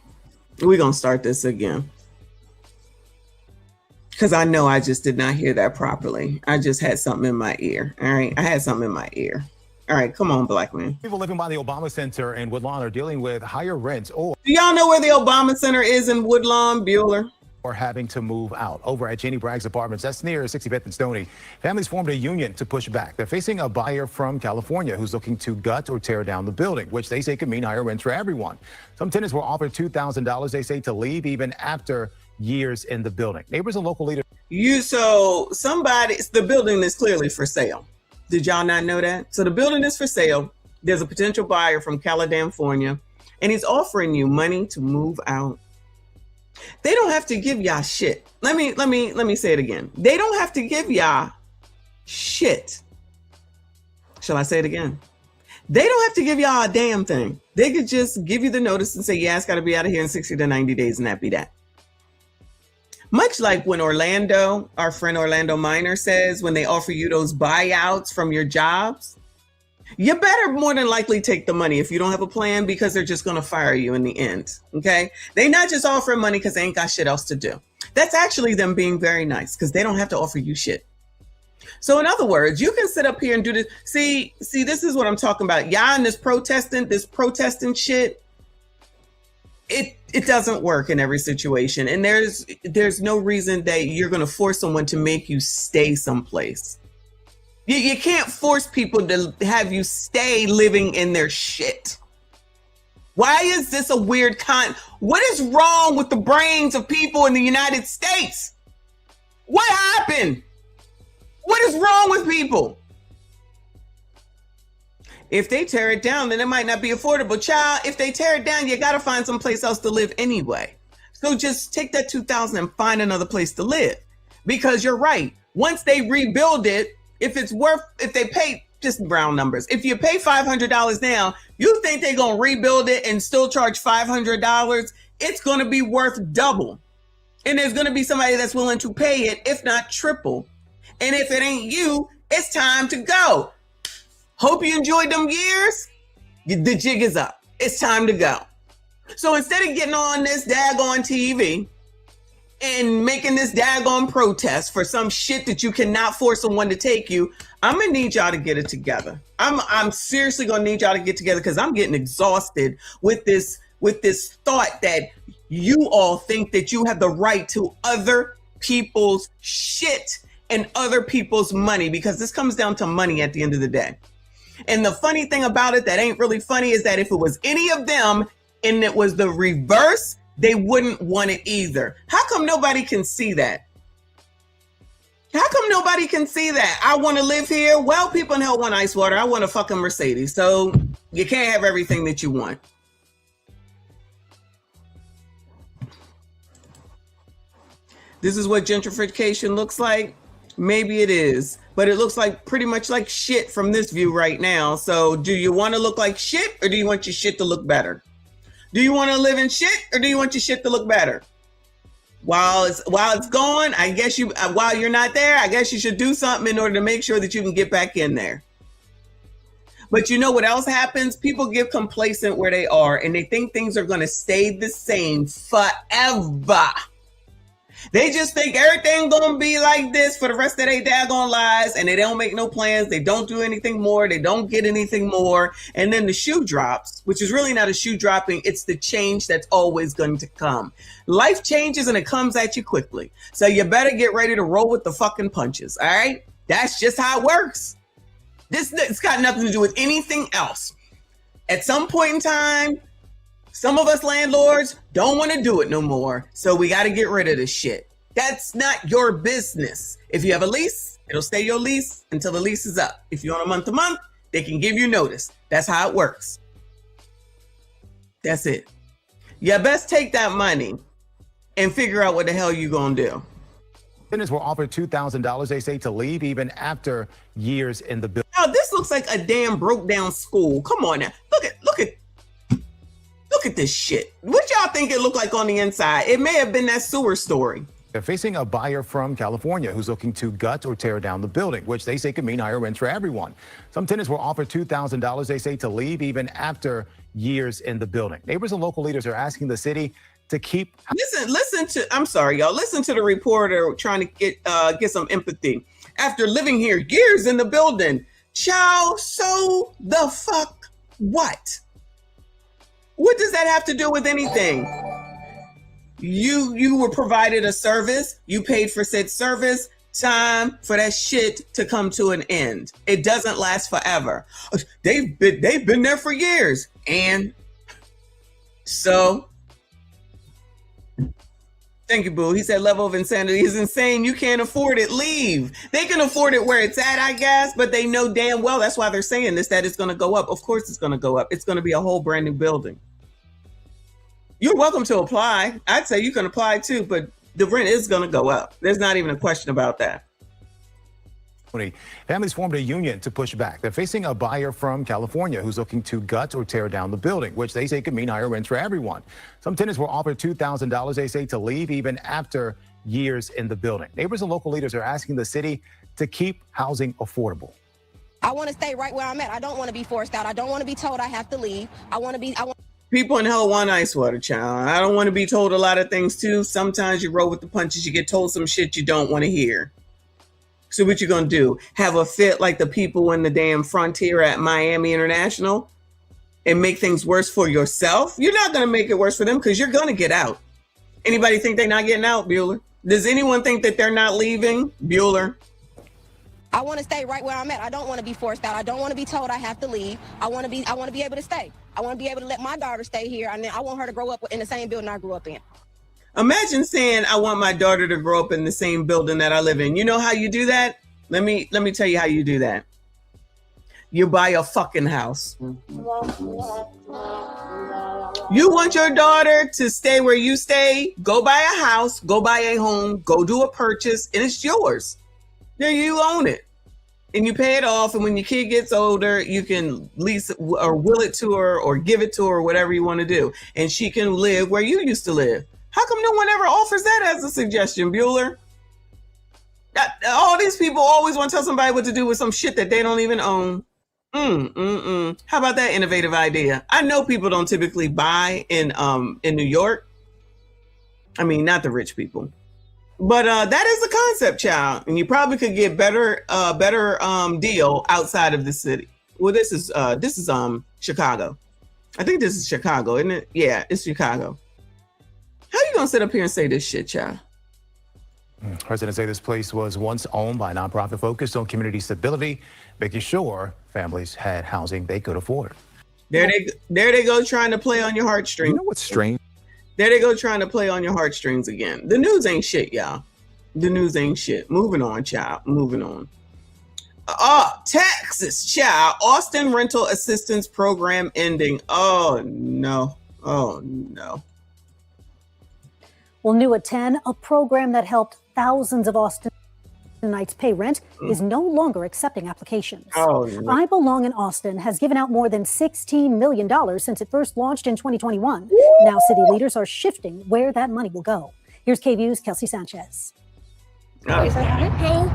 Because I know I just did not hear that properly. I just had something in my ear. All right. I had something in my ear. All right, come on, black man. People living by the Obama Center and Woodlawn are dealing with higher rents or... Do y'all know where the Obama Center is in Woodlawn, Bueller? Or having to move out. Over at Jenny Bragg's apartments, that's near 65th and Stony, families formed a union to push back. They're facing a buyer from California who's looking to gut or tear down the building, which they say could mean higher rents for everyone. Some tenants were offered $2,000, they say, to leave even after years in the building. Neighbors and local leaders... The building is clearly for sale. Did y'all not know that? So the building is for sale. There's a potential buyer from California, and he's offering you money to move out. They don't have to give y'all shit. Let me say it again. They don't have to give y'all shit. Shall I say it again? They don't have to give y'all a damn thing. They could just give you the notice and say, yeah, it's got to be out of here in 60 to 90 days, and that be that. Much like when Orlando, our friend Orlando Minor says, when they offer you those buyouts from your jobs, you better more than likely take the money if you don't have a plan, because they're just going to fire you in the end. Okay. They not just offering money because they ain't got shit else to do. That's actually them being very nice because they don't have to offer you shit. So in other words, you can sit up here and do this. See, this is what I'm talking about. Y'all and this protesting shit. It doesn't work in every situation. And there's no reason that you're going to force someone to make you stay someplace. You can't force people to have you stay living in their shit. Why is this a weird what is wrong with the brains of people in the United States? What happened? What is wrong with people? If they tear it down, then it might not be affordable. Child, if they tear it down, you got to find someplace else to live anyway. So just take that $2,000 and find another place to live. Because you're right. Once they rebuild it, if they pay just round numbers. If you pay $500 now, you think they're going to rebuild it and still charge $500? It's going to be worth double. And there's going to be somebody that's willing to pay it, if not triple. And if it ain't you, it's time to go. Hope you enjoyed them years. The jig is up. It's time to go. So instead of getting on this daggone TV and making this daggone protest for some shit that you cannot force someone to take you, I'm gonna need y'all to get it together. I'm seriously gonna need y'all to get together because I'm getting exhausted with this thought that you all think that you have the right to other people's shit and other people's money, because this comes down to money at the end of the day. And the funny thing about it that ain't really funny is that if it was any of them and it was the reverse, they wouldn't want it either. How come nobody can see that? How come nobody can see that? I want to live here. Well, people in hell want ice water. I want a fucking Mercedes. So you can't have everything that you want. This is what gentrification looks like. Maybe it is, but it looks like pretty much like shit from this view right now. So do you want to look like shit, or do you want your shit to look better? Do you want to live in shit, or do you want your shit to look better? While it's gone, I guess while you're not there, I guess you should do something in order to make sure that you can get back in there. But you know what else happens? People get complacent where they are, and they think things are going to stay the same forever. They just think everything gonna be like this for the rest of their daggone lives, and they don't make no plans. They don't do anything more. They don't get anything more. And then the shoe drops, which is really not a shoe dropping. It's the change that's always going to come. Life changes and it comes at you quickly. So you better get ready to roll with the fucking punches. All right. That's just how it works. It's got nothing to do with anything else. At some point in time, some of us landlords don't want to do it no more. So we got to get rid of this shit. That's not your business. If you have a lease, it'll stay your lease until the lease is up. If you're on a month to month, they can give you notice. That's how it works. That's it. You best take that money and figure out what the hell you're going to do. Tenants were offered $2,000, they say, to leave even after years in the building. Now, this looks like a damn broke down school. Come on now. Look at this shit. What y'all think it looked like on the inside? It may have been that sewer story. They're facing a buyer from California who's looking to gut or tear down the building, which they say could mean higher rents for everyone. Some tenants were offered $2,000, they say, to leave even after years in the building. Neighbors and local leaders are asking the city to keep. Listen to, I'm sorry, y'all. Listen to the reporter trying to get some empathy. After living here years in the building, child, so the fuck what? What does that have to do with anything? You were provided a service. You paid for said service. Time for that shit to come to an end. It doesn't last forever. They've been there for years. And so, thank you, boo. He said level of insanity is insane. You can't afford it. Leave. They can afford it where it's at, I guess, but they know damn well that's why they're saying this, that it's going to go up. Of course it's going to go up. It's going to be a whole brand new building. You're welcome to apply. I'd say you can apply too, but the rent is going to go up. There's not even a question about that. Families formed a union to push back. They're facing a buyer from California who's looking to gut or tear down the building, which they say could mean higher rents for everyone. Some tenants were offered $2,000, they say, to leave even after years in the building. Neighbors and local leaders are asking the city to keep housing affordable. I want to stay right where I'm at. I don't want to be forced out. I don't want to be told I have to leave. People in hell want ice water, child. I don't want to be told a lot of things too. Sometimes you roll with the punches. You get told some shit you don't want to hear. So what you gonna do? Have a fit like the people in the damn frontier at Miami International and make things worse for yourself? You're not gonna make it worse for them because you're gonna get out. Anybody think they're not getting out, Bueller? Does anyone think that they're not leaving, Bueller? I want to stay right where I'm at. I don't want to be forced out. I don't want to be told I have to leave. I want to be able to stay. I want to be able to let my daughter stay here, and then I want her to grow up in the same building I grew up in. Imagine saying, I want my daughter to grow up in the same building that I live in. You know how you do that? Let me tell you how you do that. You buy a fucking house. You want your daughter to stay where you stay? Go buy a house, go buy a home, go do a purchase, and it's yours. Then you own it. and you pay it off. And when your kid gets older, you can lease or will it to her or give it to her, whatever you want to do. And she can live where you used to live. How come no one ever offers that as a suggestion, Bueller? All these people always want to tell somebody what to do with some shit that they don't even own. How about that innovative idea? I know people don't typically buy in New York. I mean, not the rich people. But that is the concept, child. And you probably could get better deal outside of the city. Well, this is Chicago. I think this is Chicago, isn't it? Yeah, it's Chicago. How you gonna sit up here and say this shit, child? Residents say this place was once owned by a nonprofit focused on community stability, making sure families had housing they could afford. There they go trying to play on your heartstrings. You know what's strange? There they go trying to play on your heartstrings again. The news ain't shit, y'all. The news ain't shit. Moving on, child. Moving on. Texas, child. Austin Rental Assistance Program ending. Oh, no. Oh, no. Well, new at 10, a program that helped thousands of Austinites pay rent is no longer accepting applications. Oh, no. I Belong in Austin has given out more than $16 million since it first launched in 2021. Now city leaders are shifting where that money will go. Here's KVU's Kelsey Sanchez. Samantha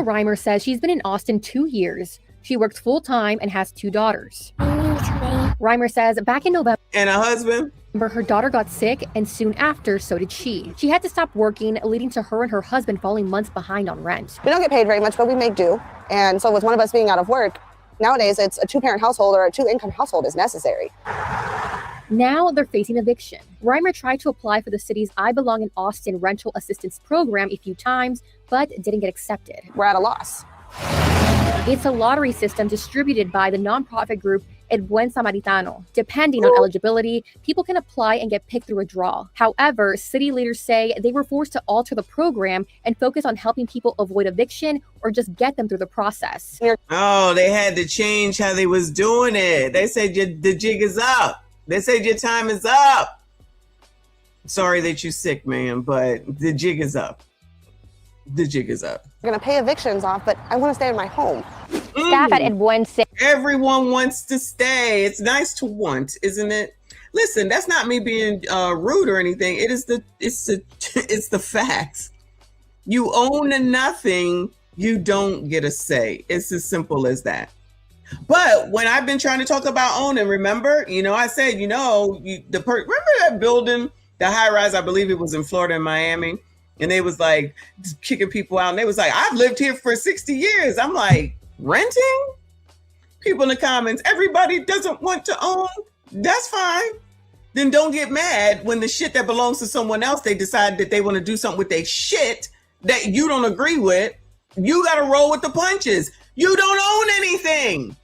Reimer says she's been in Austin 2 years. She works full-time and has 2 daughters. Reimer says back in November, and a husband, her daughter got sick, and soon after, so did she. She had to stop working, leading to her and her husband falling months behind on rent. We don't get paid very much, but we make do. And so with one of us being out of work, nowadays it's a 2-parent household or a 2-income household is necessary. Now they're facing eviction. Reimer tried to apply for the city's I Belong in Austin rental assistance program a few times, but didn't get accepted. We're at a loss. It's a lottery system distributed by the nonprofit group El Buen Samaritano. Depending on eligibility, people can apply and get picked through a draw. However, city leaders say they were forced to alter the program and focus on helping people avoid eviction or just get them through the process. Oh, they had to change how they was doing it. They said the jig is up. They said your time is up. Sorry that you're sick, man, but the jig is up. The jig is up. We're going to pay evictions off, but I want to stay in my home. Staff at El Buen say everyone wants to stay. It's nice to want, isn't it? Listen, that's not me being rude or anything. It's the facts. You own nothing, you don't get a say. It's as simple as that. But when I've been trying to talk about owning, remember, I said, remember that building, the high rise, I believe it was in Florida and Miami. And they was like kicking people out. And they was like, I've lived here for 60 years. I'm like, renting? People in the comments, everybody doesn't want to own. That's fine. Then don't get mad when the shit that belongs to someone else, they decide that they want to do something with their shit that you don't agree with. You got to roll with the punches. You don't own anything.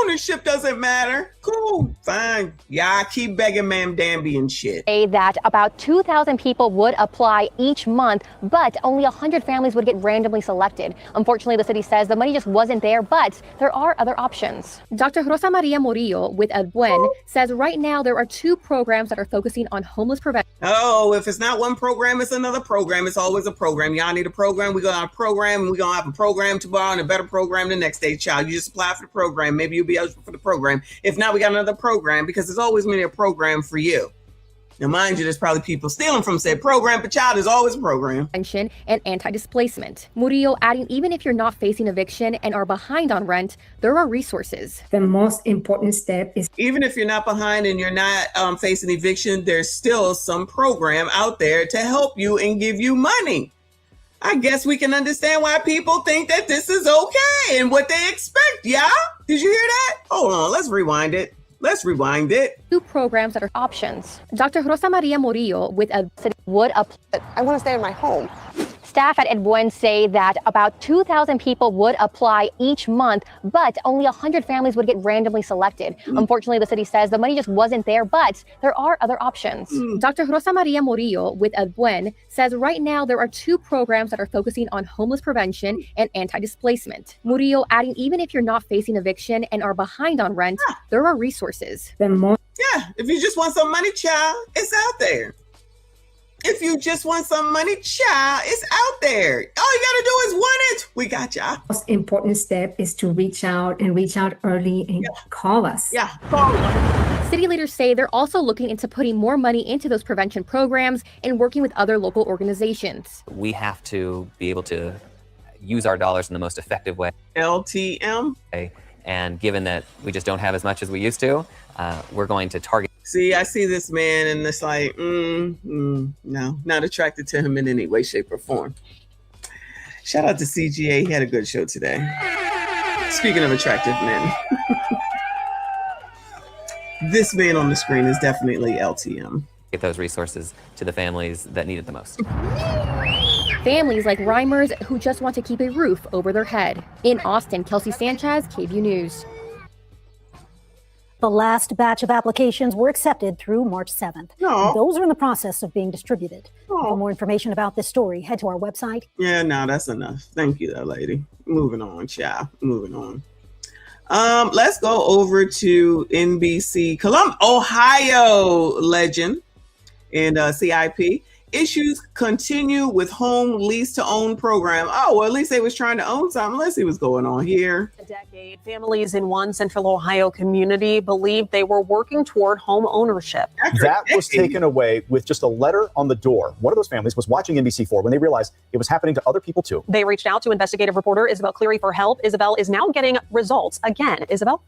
Ownership doesn't matter. Cool, fine. Yeah, keep begging Ma'am Danby and shit. Say that about 2,000 people would apply each month, but only 100 families would get randomly selected. Unfortunately, the city says the money just wasn't there, but there are other options. Dr. Rosa Maria Murillo with El Buen says right now there are 2 programs that are focusing on homeless prevention. Oh, if it's not one program, it's another program. It's always a program. Y'all need a program. We're going to have a program, and we're going to have a program tomorrow and a better program the next day, child. You just apply for the program. Maybe you'll be eligible for the program. If not, we got another program, because there's always been a program for you. Now, mind you, there's probably people stealing from said program, but child, there's always a program. And anti-displacement. Murillo adding, even if you're not facing eviction and are behind on rent, there are resources. The most important step is, even if you're not behind and you're not facing eviction, there's still some program out there to help you and give you money. I guess we can understand why people think that this is okay and what they expect. Yeah? Did you hear that? Hold on, let's rewind it. Let's rewind it. 2 programs that are options. Dr. Rosa Maria Murillo with El Buen would apply. I want to stay in my home. Staff at El Buen say that about 2,000 people would apply each month, but only 100 families would get randomly selected. Unfortunately, the city says the money just wasn't there, but there are other options. Dr. Rosa Maria Murillo with El Buen says right now there are 2 programs that are focusing on homeless prevention and anti-displacement. Murillo adding, even if you're not facing eviction and are behind on rent, there are resources. Yeah, if you just want some money, child, it's out there. If you just want some money, child, it's out there. All you gotta do is want it. We got y'all. Most important step is to reach out early and call us. Yeah, call us. City leaders say they're also looking into putting more money into those prevention programs and working with other local organizations. We have to be able to use our dollars in the most effective way. LTM. And given that we just don't have as much as we used to, we're going to target. See, I see this man and it's like, no, not attracted to him in any way, shape, or form. Shout out to CGA. He had a good show today. Speaking of attractive men, this man on the screen is definitely LTM. Get those resources to the families that need it the most. Families like Reimers who just want to keep a roof over their head. In Austin, Kelsey Sanchez, KVUE News. The last batch of applications were accepted through March 7th. No. Those are in the process of being distributed. For more information about this story, head to our website. Yeah, no, that's enough. Thank you, that lady. Moving on, child. Moving on. Let's go over to NBC Columbus, Ohio legend and CIP. Issues continue with home lease-to-own program. Oh, well, at least they was trying to own something. Let's see what's going on here. A decade, families in one central Ohio community believed they were working toward home ownership. That was taken away with just a letter on the door. One of those families was watching NBC4 when they realized it was happening to other people too. They reached out to investigative reporter Isabel Cleary for help. Isabel is now getting results again. Isabel?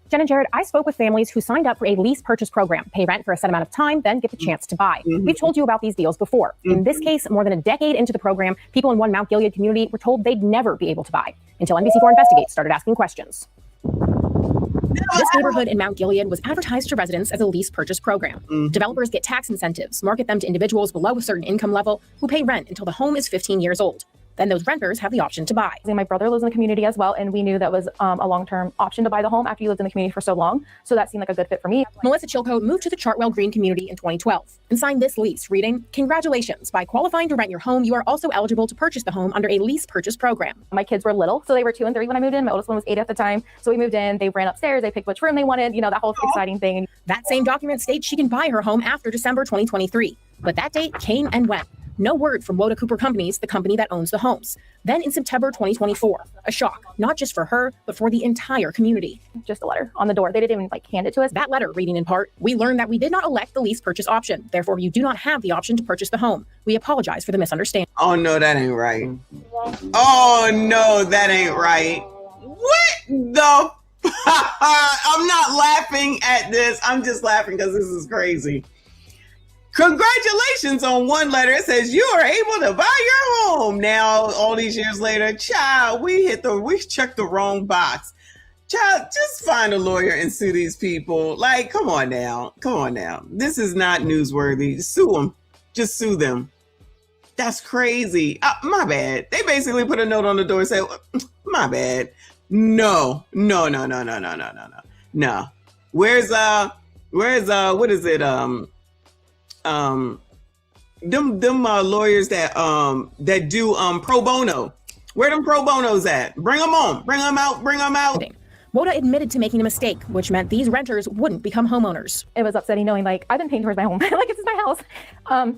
Jen and Jared, I spoke with families who signed up for a lease purchase program, pay rent for a set amount of time, then get the chance to buy. We've told you about these deals before. In this case, more than a decade into the program, people in one Mount Gilead community were told they'd never be able to buy until NBC4 Investigates started asking questions. This neighborhood in Mount Gilead was advertised to residents as a lease purchase program. Developers get tax incentives, market them to individuals below a certain income level who pay rent until the home is 15 years old. Then those renters have the option to buy. My brother lives in the community as well, and we knew that was a long-term option to buy the home after you lived in the community for so long. So that seemed like a good fit for me. Melissa Chilcote moved to the Chartwell Green community in 2012 and signed this lease reading, "Congratulations, by qualifying to rent your home, you are also eligible to purchase the home under a lease purchase program." My kids were little, so they were 2 and 3 when I moved in. My oldest one was 8 at the time. So we moved in, they ran upstairs, they picked which room they wanted, that whole exciting thing. That same document states she can buy her home after December 2023. But that date came and went. No word from Woda Cooper Companies, the company that owns the homes. Then in September 2024, a shock, not just for her, but for the entire community. Just a letter on the door. They didn't even hand it to us. That letter reading in part, "We learned that we did not elect the lease purchase option. Therefore, you do not have the option to purchase the home. We apologize for the misunderstanding." Oh, no, that ain't right. Oh, no, that ain't right. What the? I'm not laughing at this. I'm just laughing because this is crazy. Congratulations on one letter. It says you are able to buy your home. Now, all these years later, child, we checked the wrong box. Child, just find a lawyer and sue these people. Like, come on now. This is not newsworthy. Sue them. Just sue them. That's crazy. My bad. They basically put a note on the door and say, my bad. No. Where's what is it? Them lawyers that do pro bono. Where them pro bonos at? Bring them on. Bring them out. Woda admitted to making a mistake, which meant these renters wouldn't become homeowners. It was upsetting knowing I've been paying towards my home. This is my house.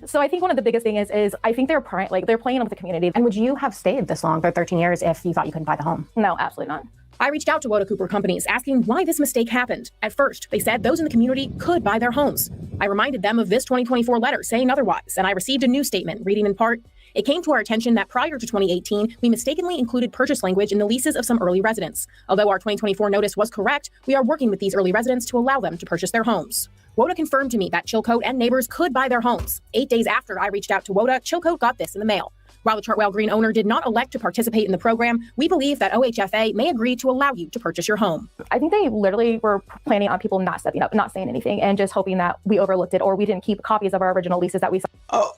So I think one of the biggest thing is I think they're playing with the community. And would you have stayed this long for 13 years if you thought you couldn't buy the home? No, absolutely not. I reached out to Woda Cooper Companies asking why this mistake happened. At first, they said those in the community could buy their homes. I reminded them of this 2024 letter saying otherwise, and I received a new statement reading in part, "It came to our attention that prior to 2018, we mistakenly included purchase language in the leases of some early residents. Although our 2024 notice was correct, we are working with these early residents to allow them to purchase their homes." Woda confirmed to me that Chilcote and neighbors could buy their homes. 8 days after I reached out to Woda, Chilcote got this in the mail. While the Chartwell Green owner did not elect to participate in the program, we believe that OHFA may agree to allow you to purchase your home. I think they literally were planning on people not stepping up, not saying anything, and just hoping that we overlooked it or we didn't keep copies of our original leases that we signed. Oh,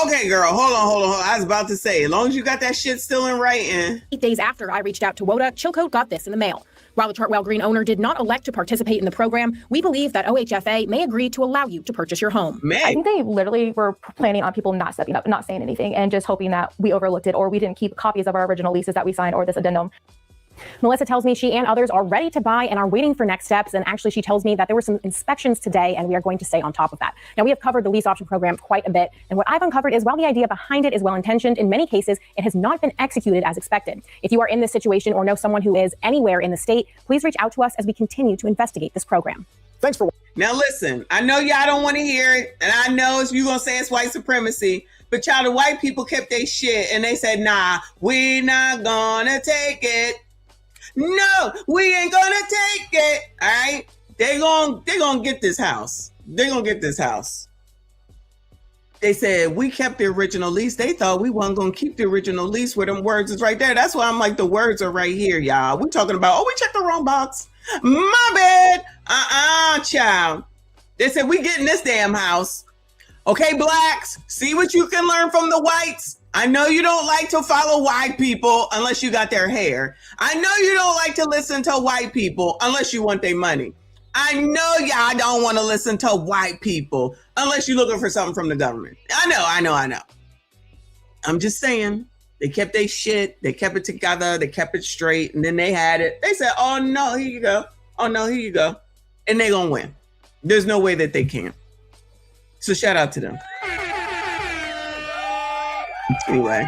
okay, girl. Hold on. I was about to say, as long as you got that shit still in writing. 8 days after I reached out to Woda, Chilcote got this in the mail. While the Chartwell Green owner did not elect to participate in the program, we believe that OHFA may agree to allow you to purchase your home. I think they literally were planning on people not stepping up, not saying anything, and just hoping that we overlooked it or we didn't keep copies of our original leases that we signed or this addendum. Melissa tells me she and others are ready to buy and are waiting for next steps. And actually, she tells me that there were some inspections today, and we are going to stay on top of that. Now, we have covered the lease option program quite a bit. And what I've uncovered is while the idea behind it is well-intentioned, in many cases, it has not been executed as expected. If you are in this situation or know someone who is anywhere in the state, please reach out to us as we continue to investigate this program. Thanks for Now listen, I know y'all don't want to hear it, and I know you're going to say it's white supremacy, but y'all, the white people kept their shit, and they said, nah, we not gonna take it. No, we ain't gonna take it. All right? They gonna get this house. They gonna get this house. They said, we kept the original lease. They thought we wasn't gonna keep the original lease where them words is right there. That's why I'm like, the words are right here, y'all. We talking about, we checked the wrong box. My bad. Child. They said, we getting this damn house. Okay, blacks, see what you can learn from the whites. I know you don't like to follow white people unless you got their hair. I know you don't like to listen to white people unless you want their money. I know y'all don't want to listen to white people unless you're looking for something from the government. I know. I'm just saying, they kept their shit, they kept it together, they kept it straight, and then they had it. They said, oh no, here you go. Oh no, here you go. And they gonna win. There's no way that they can't. So shout out to them. Anyway,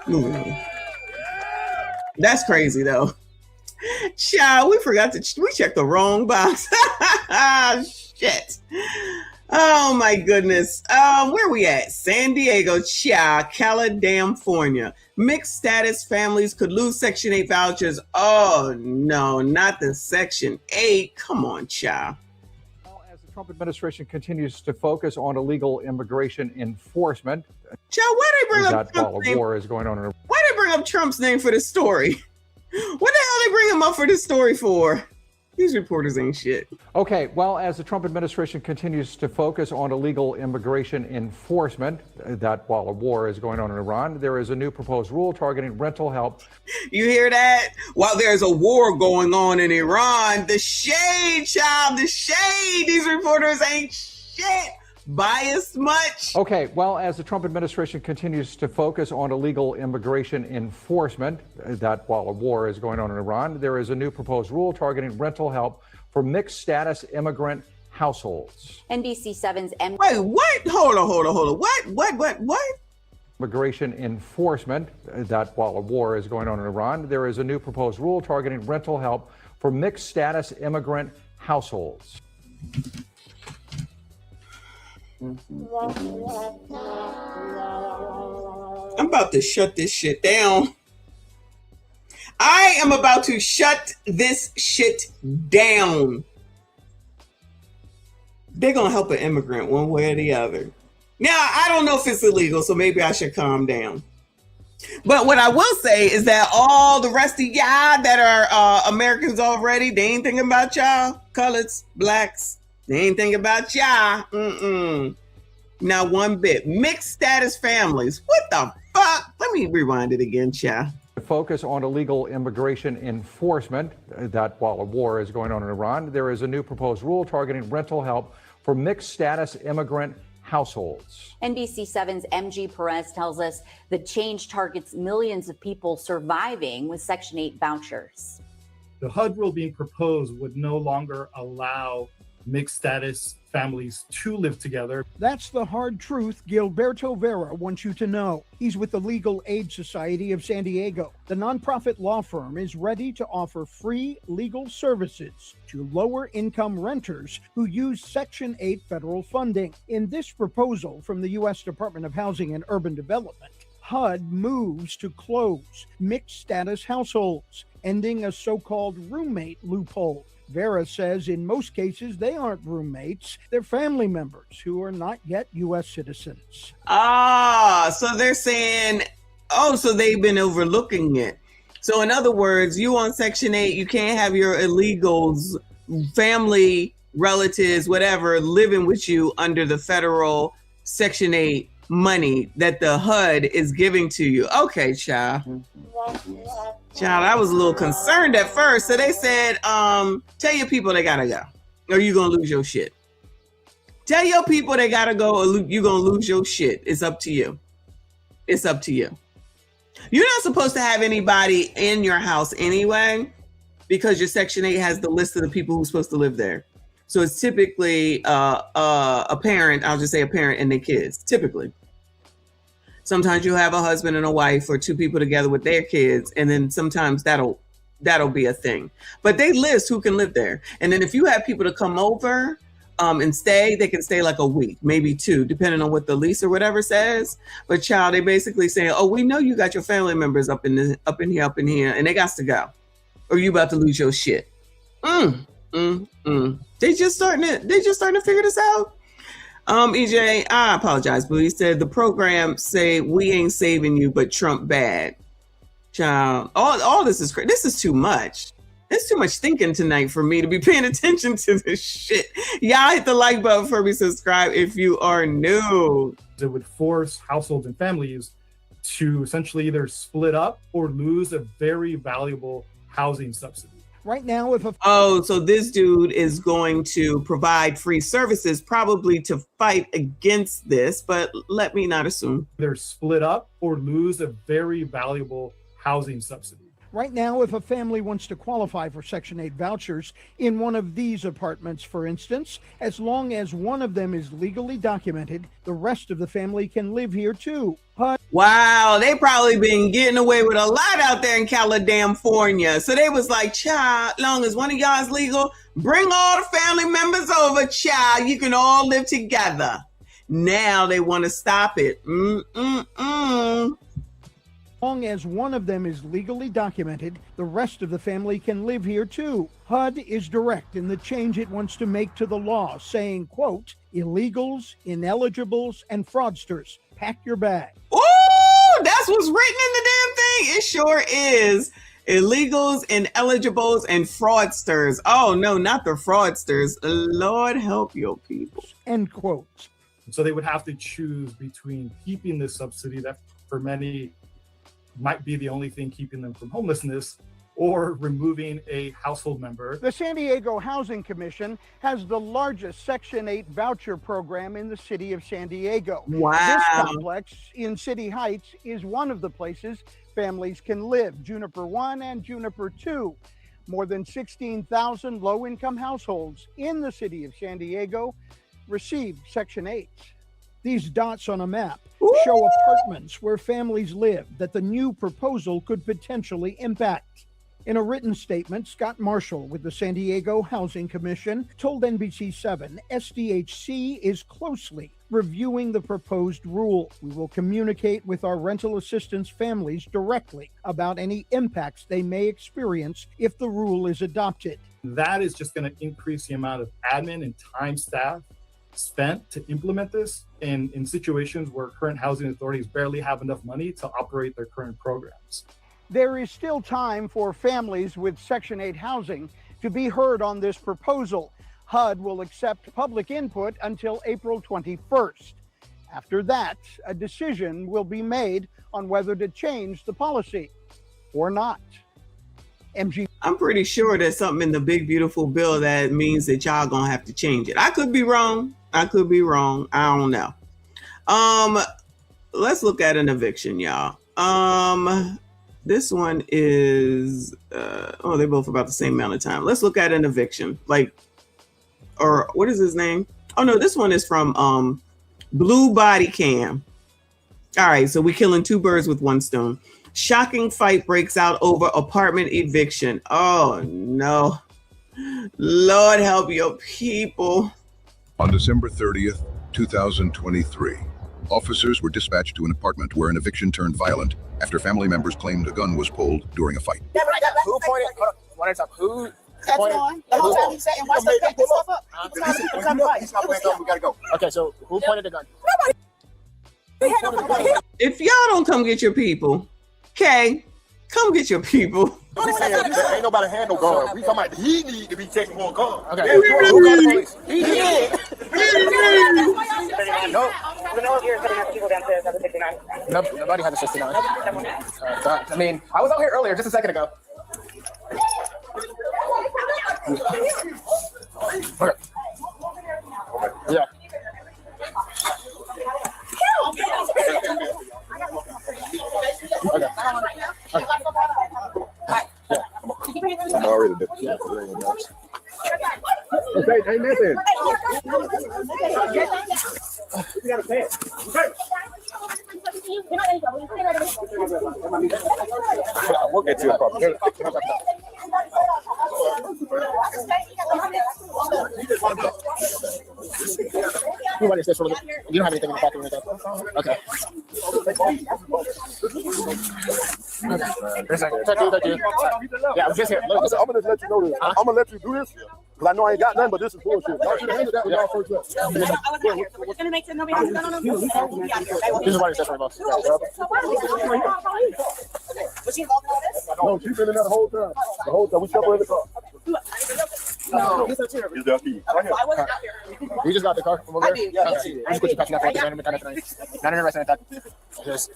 moving on. That's crazy though. Child, we checked the wrong box. Shit. Oh my goodness. Where we at? San Diego, child, California. Mixed status families could lose Section 8 vouchers. Oh no, not the Section 8. Come on, child. Trump administration continues to focus on illegal immigration enforcement. Child, why they bring up Trump's name? War is going on. Why they bring up Trump's name for this story? What the hell they bring him up for this story for? These reporters ain't shit. Okay, well, as the Trump administration continues to focus on illegal immigration enforcement, that while a war is going on in Iran, there is a new proposed rule targeting rental help. You hear that? While there's a war going on in Iran, the shade, child, the shade. These reporters ain't shit. Biased much? Okay, well, as the Trump administration continues to focus on illegal immigration enforcement, that while a war is going on in Iran, there is a new proposed rule targeting rental help for mixed status immigrant households. NBC7's Wait, what? Hold on. What? Immigration enforcement, that while a war is going on in Iran, there is a new proposed rule targeting rental help for mixed status immigrant households. I'm about to shut this shit down. I am about to shut this shit down. They're going to help an immigrant one way or the other. Now, I don't know if it's illegal, so maybe I should calm down. But what I will say is that all the rest of y'all that are Americans already, they ain't thinking about y'all, coloreds, blacks. They ain't thinking about y'all. Not one bit. Mixed status families. What the fuck? Let me rewind it again, child. Focus on illegal immigration enforcement, that while a war is going on in Iran, there is a new proposed rule targeting rental help for mixed status immigrant households. NBC7's MG Perez tells us the change targets millions of people surviving with Section 8 vouchers. The HUD rule being proposed would no longer allow mixed status families to live together. That's the hard truth Gilberto Vera wants you to know. He's with the Legal Aid Society of San Diego. The nonprofit law firm is ready to offer free legal services to lower-income renters who use Section 8 federal funding. In this proposal from the U.S. Department of Housing and Urban Development, HUD moves to close mixed-status households, ending a so-called roommate loophole. Vera says in most cases, they aren't roommates. They're family members who are not yet U.S. citizens. So they're saying, so they've been overlooking it. So in other words, you on Section 8, you can't have your illegals, family, relatives, whatever, living with you under the federal Section 8 money that the HUD is giving to you. Okay, child. Child, I was a little concerned at first. So they said, tell your people they gotta go, or you're gonna lose your shit. Tell your people they gotta go, or you're gonna lose your shit. It's up to you. It's up to you. You're not supposed to have anybody in your house anyway, because your Section 8 has the list of the people who's supposed to live there. So it's typically a parent, I'll just say a parent and their kids, typically. Sometimes you'll have a husband and a wife or two people together with their kids, and then sometimes that'll be a thing. But they list who can live there. And then if you have people to come over and stay, they can stay like a week, maybe 2, depending on what the lease or whatever says. But child, they basically say, oh, we know you got your family members up in here, and they got to go, or you about to lose your shit. They just starting to figure this out. EJ, I apologize, but he said the program say we ain't saving you, but Trump bad. Child, all this is crazy. This is too much. It's too much thinking tonight for me to be paying attention to this shit. Y'all hit the like button for me, subscribe if you are new. It would force households and families to essentially either split up or lose a very valuable housing subsidy. Right now, if so this dude is going to provide free services probably to fight against this, but let me not assume. Either split up or lose a very valuable housing subsidy. Right now, if a family wants to qualify for Section 8 vouchers in one of these apartments, for instance, as long as one of them is legally documented, the rest of the family can live here too. Wow, they probably been getting away with a lot out there in California. So they was like, child, long as one of y'all is legal, bring all the family members over, child. You can all live together. Now they want to stop it. As long as one of them is legally documented, the rest of the family can live here too. HUD is direct in the change it wants to make to the law, saying, quote, illegals, ineligibles, and fraudsters, pack your bag. Ooh, that's what's written in the damn thing. It sure is. Illegals, ineligibles, and fraudsters. Oh, no, not the fraudsters. Lord help your people. End quote. So they would have to choose between keeping this subsidy that for many might be the only thing keeping them from homelessness, or removing a household member. The San Diego Housing Commission has the largest Section 8 voucher program in the city of San Diego. Wow. This complex in City Heights is one of the places families can live, Juniper 1 and Juniper 2. More than 16,000 low-income households in the city of San Diego receive Section 8. These dots on a map show apartments where families live that the new proposal could potentially impact. In a written statement, Scott Marshall with the San Diego Housing Commission told NBC7 SDHC is closely reviewing the proposed rule. We will communicate with our rental assistance families directly about any impacts they may experience if the rule is adopted. That is just going to increase the amount of admin and time staff spent to implement this in situations where current housing authorities barely have enough money to operate their current programs. There is still time for families with Section 8 housing to be heard on this proposal. HUD will accept public input until April 21st. After that, a decision will be made on whether to change the policy or not. I'm pretty sure there's something in the big, beautiful bill that means that y'all gonna have to change it. I could be wrong. I don't know. Let's look at an eviction, y'all. This one is, they're both about the same amount of time. Let's look at an eviction, or what is his name? Oh no, this one is from Blue Body Cam. All right, so we're killing two birds with one stone. Shocking fight breaks out over apartment eviction. Oh no. Lord help your people. On December 30th, 2023, officers were dispatched to an apartment where an eviction turned violent after family members claimed a gun was pulled during a fight. Who pointed? One at a time. Who? That's on. The whole time he's saying, watch that back this stuff up. He's not back up. We gotta go. Okay, so who pointed the gun? If y'all don't come get your people, okay, come get your people. Ain't nobody handle guard. We talking about he need to be taking more guard. Okay. He did. No. Nobody had a 69. I mean, I was out here earlier, just a second ago. Okay. Yeah. Okay. I'm already did. Okay, ain't nothing. You gotta pay it. Okay. We'll get you a problem. You want this for a little bit? You don't have anything in the pocket or anything? Okay. Thank you. Yeah, I'm just here. Look, I'm gonna let you know this. I'm gonna let you do this because I know I ain't got nothing, but this is bullshit. I should have handled that with y'all first. This is why it's different, boss. Was she involved in all this? No, she's been in there the whole time. The whole time we kept her in the car. No. He's down here. Right here. I wasn't out there. You just got the car from over there? I did, yeah. Okay. You just put your passion out for the random kind of thing. Not interested in that. Just.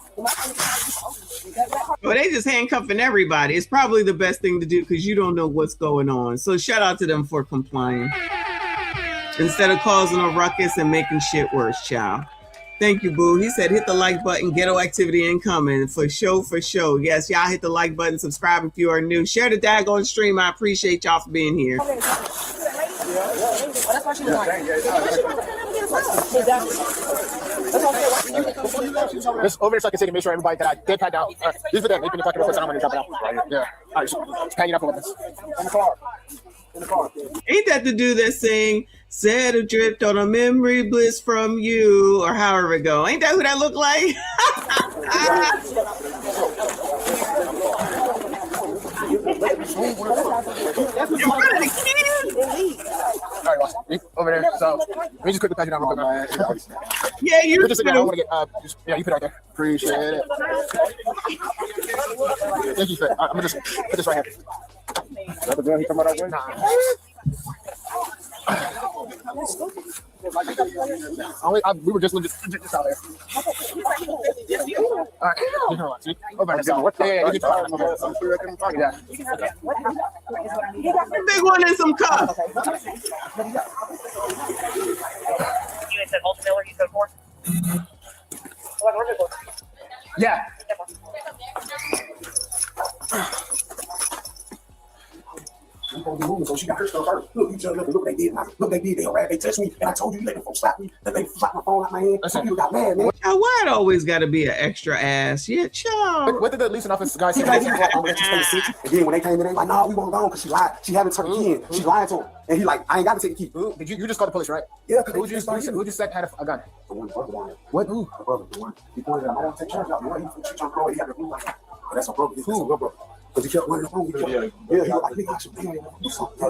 Well, they just handcuffing everybody. It's probably the best thing to do because you don't know what's going on. So shout out to them for complying instead of causing a ruckus and making shit worse, child. Thank you, boo. He said, hit the like button. Ghetto activity incoming. For show, for show. Yes, y'all hit the like button. Subscribe if you are new. Share the daggone stream. I appreciate y'all for being here. That's why she was lying. This over there so I can see to make sure everybody that they packed out. These are them. They've been talking about something. I'm going to drop it out. Yeah. All right. So, just hanging up for weapons. In the car. In the car. Ain't that the dude that sing, said a dripped on a memory bliss from you, or however it go? Ain't that who that look like? In front of the kids? All right, boss. Over there. So, let me just quickly pass you down real quick. Yeah, you're just I want to get, yeah, you put it right there. Appreciate it. Thank you, sir. I'm going to just put this right here. That the gun he come out that way? We were just legit out there. All right. See? Over there. Yeah. You can yeah. Big one and some cups. You said multi-miller, you said 4? Yeah. So she got her stuff first. Look, you just look what they did. Look, they did. They touched me, and I told you let them folks slap me. That they slapped my phone out my hand. Some people got mad, man. Now, why it always got to be an extra ass? Yeah, child. What did the leasing office guy say? And then when they came in, they like, "No, we won't go because she lied. She haven't turned the key in. She lied to him." And he like, "I ain't got to take the key." Did you just call the police, right? Yeah. Who you said had a gun? The one, the one. What? Who? The brother, the one. He pointed out, "I want to take charge of the one." He trying to throw it. He had the blue light. But that's a brother. That's a real brother. Because he kept running the phone. Yeah, he was like, "Nigga, I should be on you."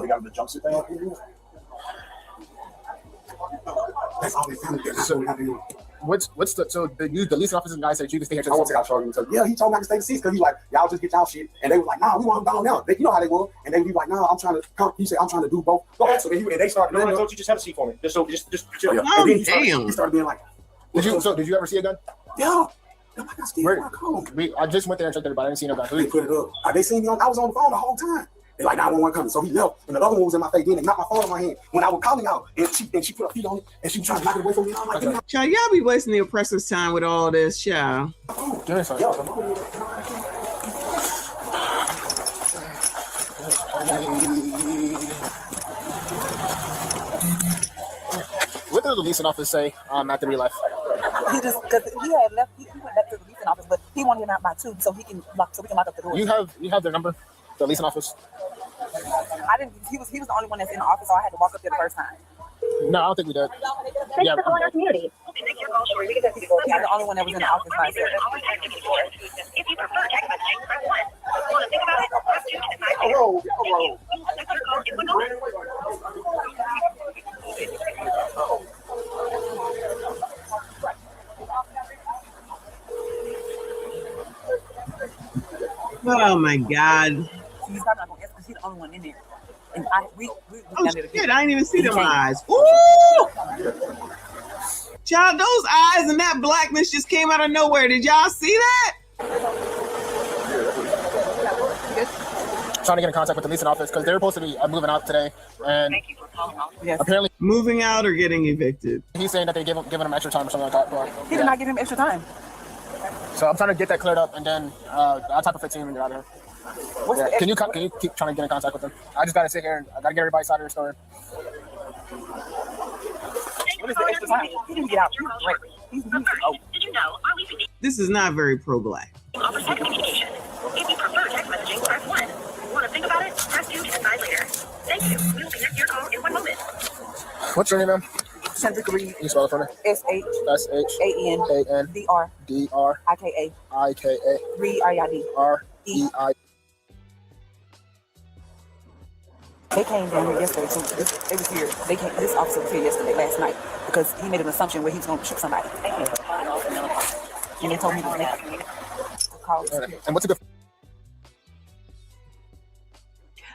They got the jumpsuit thing. That's all they found. What's the leasing officer guy said you can stay here? I want to take out charge. Yeah, he told me I can stay in the seats because he like, y'all just get y'all shit. And they was like, nah, we want him down now. You know how they were. And they be like, nah, I'm trying to come. He said, I'm trying to do both. Go ahead. So then they started. No, I told you just have a seat for me. Just chill. Oh, and then he started being like, did you ever see a gun? Yeah. I just went there and checked everybody. I didn't see no gun. They put it up. They seen me I was on the phone the whole time. They like, 911 coming. So he left. And the other one was in my face. Then they knocked my phone in my hand. When I was calling out, and she put her feet on it, and she was trying to knock it away from me. I'm like, child, y'all be wasting the oppressor's time with all this, child. What did the leasing office say after we left? He just because he had left. He went back to the leasing office, but he wanted him out by 2 so we can lock up the door. You have their number, the leasing office. I didn't. He was the only one that's in the office, so I had to walk up there the first time. No, I don't think we did. Thanks for calling our community. He's the only one that was in the office by himself. If you prefer text messaging, press 1. Want to think about it? Press 2 to decide. Oh my God. He's probably not going to ask because he's the only one in there. And we shit, I didn't even see them eyes. Ooh! Child, those eyes and that blackness just came out of nowhere. Did y'all see that? Trying to get in contact with the leasing office because they were supposed to be moving out today, and apparently moving out or getting evicted. He's saying that they giving him extra time or something like that. But, he did not give him extra time. So I'm trying to get that cleared up, and then I'll type a 15 and get out of here. Yeah. Can you keep trying to get in contact with them? I just gotta sit here and I gotta get everybody's side of the story. What is the extra time? He didn't get out. Did you know our leasing This is not very pro-black. offers text communication? If you prefer text messaging, press 1. Want to think about it? Press 2 to decide later. Thank you. We will connect your call in 1 moment. What's your name, ma'am? Kendrick Reed. Can you spell it for me? SHANDR IKA Reed REID. They came down here yesterday too. They was here. This officer was here yesterday, last night, because he made an assumption where he was going to shoot somebody. And they told me to call. And what's a good?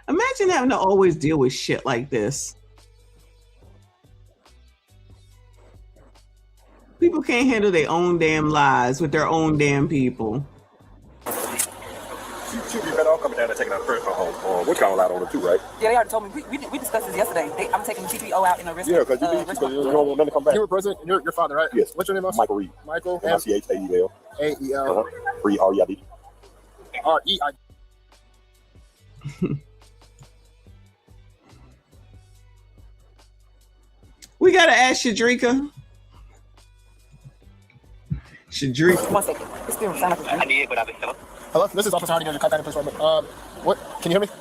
Imagine having to always deal with shit like this. People can't handle their own damn lives with their own damn people. She'd be better off coming down and taking out first home. We're calling out on it too, right? Yeah, they already told me. We discussed this yesterday. I'm taking TPO out in a risk. Yeah, because you don't want them to come back. You were president, and your father, right? Yes. What's your name? Michael Reed. Michael. MICHAEL. AEL. Reed REID. REID. We gotta ask Shadrika. Shadrika. 1 second. It's still sound like I did, but I've been still. Hello, this is Officer Hardy. Contact the police department. What? Can you hear me?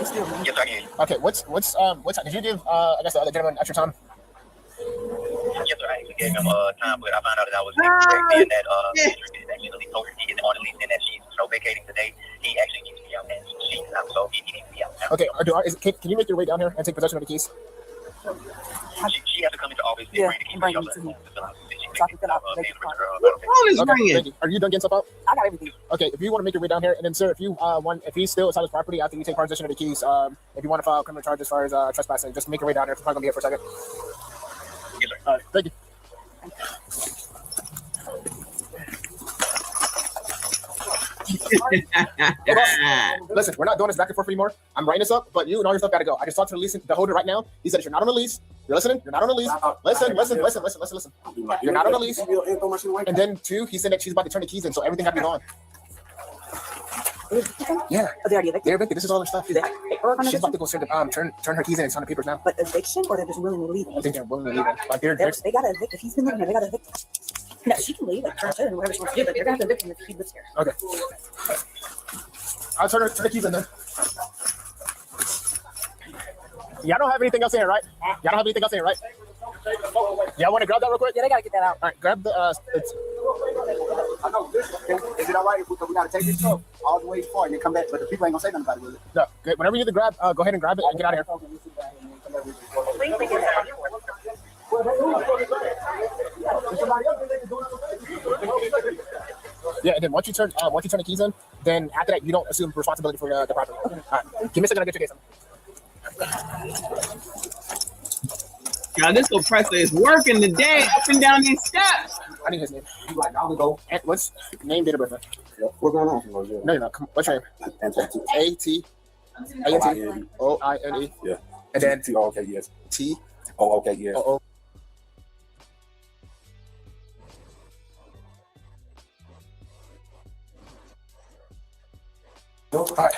It's still. Yes, I can. Okay. What's did you give I guess the other gentleman extra time? Yes, sir. I actually gave him time, but I found out that I was incorrect and that actually told her he is on the lease and that she's vacating today. He actually needs to be out, and she's out, so he needs to be out now. Okay. Can you make your way down here and take possession of the keys? She has to come into office and bring the keys. Bring them to me. So I can fill out the phone is ringing. Are you done getting stuff out? I got everything. Okay, if you want to make your way down here, and then sir, if he's still inside his property after you take possession of the keys, if you want to file criminal charges as far as trespassing, just make your way down here. We're probably gonna be here for a second. Yes, sir. All right, thank you. Listen, we're not doing this back and forth anymore. I'm writing this up, but you and all your stuff gotta go. I just talked to the holder right now. He said if you're not on the lease, you're listening. You're not on the lease. Listen. You're not on the lease. And then 2, he said that she's about to turn the keys in, so everything gotta be gone. Yeah, they're already evicted. They're evicted. This is all their stuff. She's about to go turn her keys in and sign the papers now. But eviction, or they're just willingly leaving? I think they're willingly leaving. Like they gotta evict. If he's been living here, they gotta evict. No, she can leave, like transfer and whatever she wants to do, but they're gonna have to evict him if he lives here. Okay. I'll turn the keys in then. Y'all don't have anything else in here, right? Y'all don't have anything else in here, right? Y'all want to grab that real quick? Yeah, they gotta get that out. All right, grab the. I know. Is it all right if we gotta take this truck all the way far and then come back? But the people ain't gonna say nothing about it, will it? No. Good. Whenever you need to grab, go ahead and grab it and get out of here. Yeah, and then once you turn the keys in, then after that you don't assume responsibility for the property. All right. Give me a second, I'll get your case. Now this oppressor is working today up and down these steps. I need his name. I'll go. What's name, date of birth? What's going on? No, you're not. What's your name? ATOINE. Yeah. And then TOOKES. TOOKES. All right.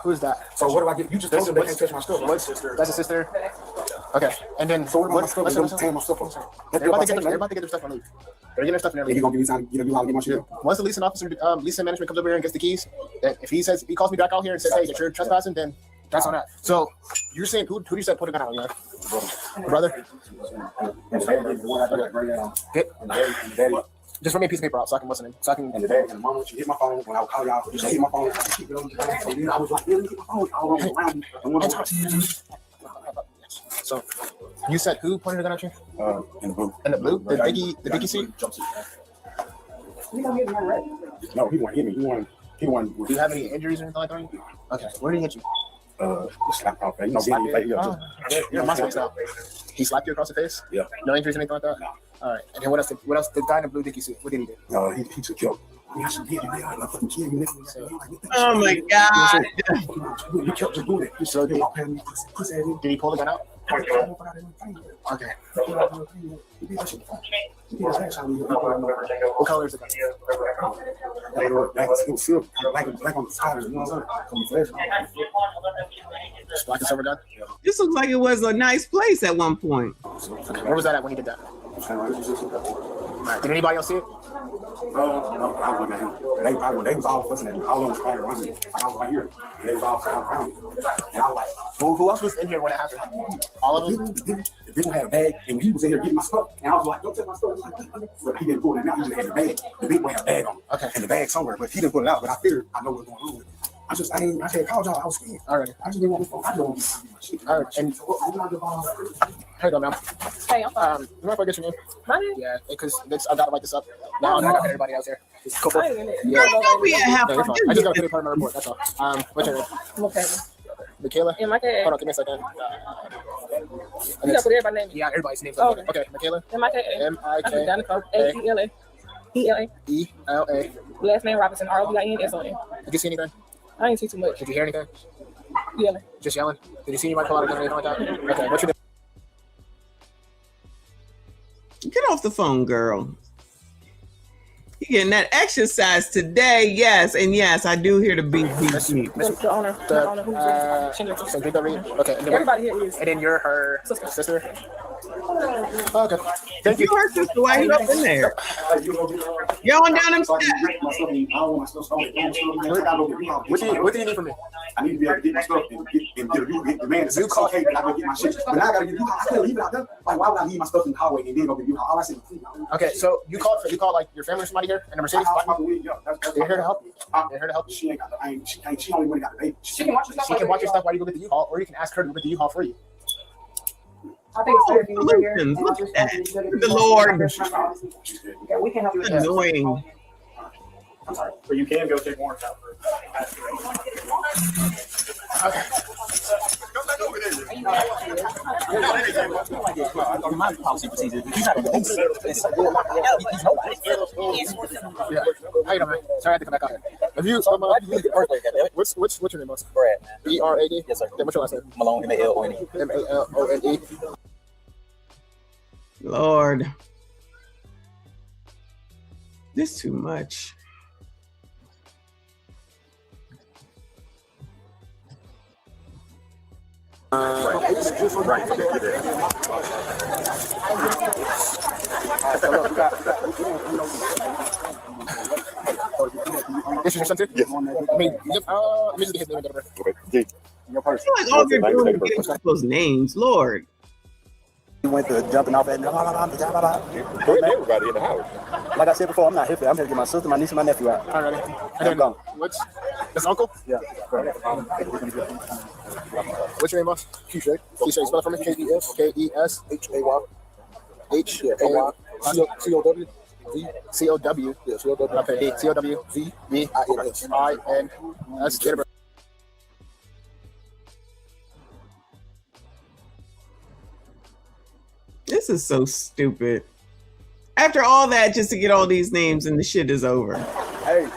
Who's that? So what do I get? You just told me they can't touch my stuff. What's sister? That's a sister. Okay. And then so what about my stuff? They're my stuff. They're about to get their stuff on leave. They're getting their stuff and everything. You gonna give me time to get my shit? Once the leasing officer, leasing management comes over here and gets the keys, if he calls me back out here and says, hey, you're trespassing, then that's on that. So you're saying who do you say put a gun out, man? Brother? Good. Just bring me a piece of paper out so I can listen. So I can. And the dad and the mama, she hit my phone when I would call y'all. She hit my phone. Keep it on the phone. So then I was like, yeah, hit my phone all around me. So you said who pointed a gun at you? In the blue. In the blue? The Dickie suit? No, he won't hit me. He won't. Do you have any injuries or anything like that? Okay. Where did he hit you? Slap off. You know, you're my face now. He slapped you across the face? Yeah. No injuries or anything like that? No. All right. And then what else? The guy in the blue Dickie suit. What did he do? He took your. Oh my God! He kept just doing it. Did he pull the gun out? Okay. What color is it? Black on the side, you know what I'm saying? Black and silver done? This looks like it was a nice place at one point. Okay, where was that at when he did that? Right. Did anybody else see it? No, I was looking at him. They was all fussing at me. All on the spider running. I was right here. And they was all around me. And I was like, who else was in here when it happened? All of them? The people had a bag, and he was in here getting my stuff. And I was like, don't take my stuff. But he didn't pull it out. He just had the bag. The people had a bag on him. Okay. And the bag somewhere, but he didn't pull it out. But I figured I know what's going on with it. I said, call y'all. I was scared. All right. I just didn't want to phone. I didn't want to my shit. All right. And here you go, ma'am. Hey, I'm fine. You mind if I get your name? My name? Yeah, because I gotta write this up. Now I got everybody else here. It's cool. Yeah. Don't be a half. No, I just gotta put it part of my report. That's all. What's your name? Okay. Michaela? Yeah, Michaela. Hold on, give me a second. You gotta put everybody's name. Yeah, everybody's names. Oh, okay, Michaela. M-I-K-A. M-I-K-A. Danica. A-E-L-A. E-L-A. E-L-A. Last name Robinson. R-O-B-I-N-S-O-N. Did you see anything? I didn't see too much. Did you hear anything? Yelling. Just yelling? Did you see anybody pull out a gun or anything like that? Okay, what's your name? Get off the phone, girl. You getting that exercise today? Yes, and yes, I do hear the beep, beep, beep. The owner. The owner who's So Green Reed? Okay. And then everybody here is. And then you're her sister? Okay. Thank you. You her sister, why you up in there? You're on down them steps. What do you need from me? I need to be able to get my stuff and get the man to say, okay, but I go get my shit. But now I gotta get you. I can't leave it out there. Like, why would I leave my stuff in the hallway and then go get you? All I said was, okay, so you called like your family or somebody here in the Mercedes? They're here to help you. They're here to help you. She ain't got the, she only got the baby. She can watch your stuff while you go get the U-Haul, or you can ask her to go get the U-Haul for you. I think it's fair if you're here. Look at that. The Lord. Yeah, we can help you. Annoying. I'm sorry. But you can go take warrants out for okay. My policy procedure. He's not a police. He's nobody. Yeah. How you doing, man? Sorry, I had to come back out here. Have you? What's your name, boss? Brad. B-R-A-D? Yes, sir. Yeah, what's your last name? Malone. M-A-L-O-N-E. M-A-L-O-N-E. Lord. This is too much. This is your son too? Yes. I mean, let me just get his name and get I feel like all they're doing is getting people's names. Lord. We went to jumping off at everybody in the house. Like I said before, I'm not here for that. I'm here to get my sister, my niece, and my nephew out. All right. And then, what's this uncle? Yeah. What's your name, boss? Keisha. Keisha, spell it for me. K-E-S. K-E-S-H-A-Y. H-A-Y. C-O-W. C-O-W. Yeah, C-O-W. Okay. C-O-W. V-I-N-S. I-N-S. This is so stupid. After all that, just to get all these names and the shit is over. Hey,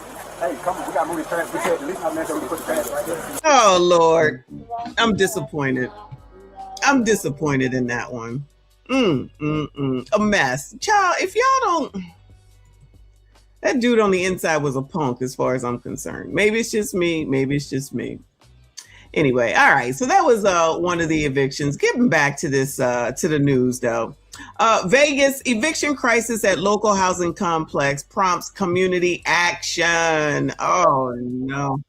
come on. We got to move this past. We can't, at least not make sure we put the past right there. Oh, Lord. I'm disappointed. I'm disappointed in that one. A mess. Child, if y'all don't... That dude on the inside was a punk as far as I'm concerned. Maybe it's just me. Maybe it's just me. Anyway, all right. So that was one of the evictions. Getting back to this, to the news though. Vegas eviction crisis at local housing complex prompts community action. Oh no.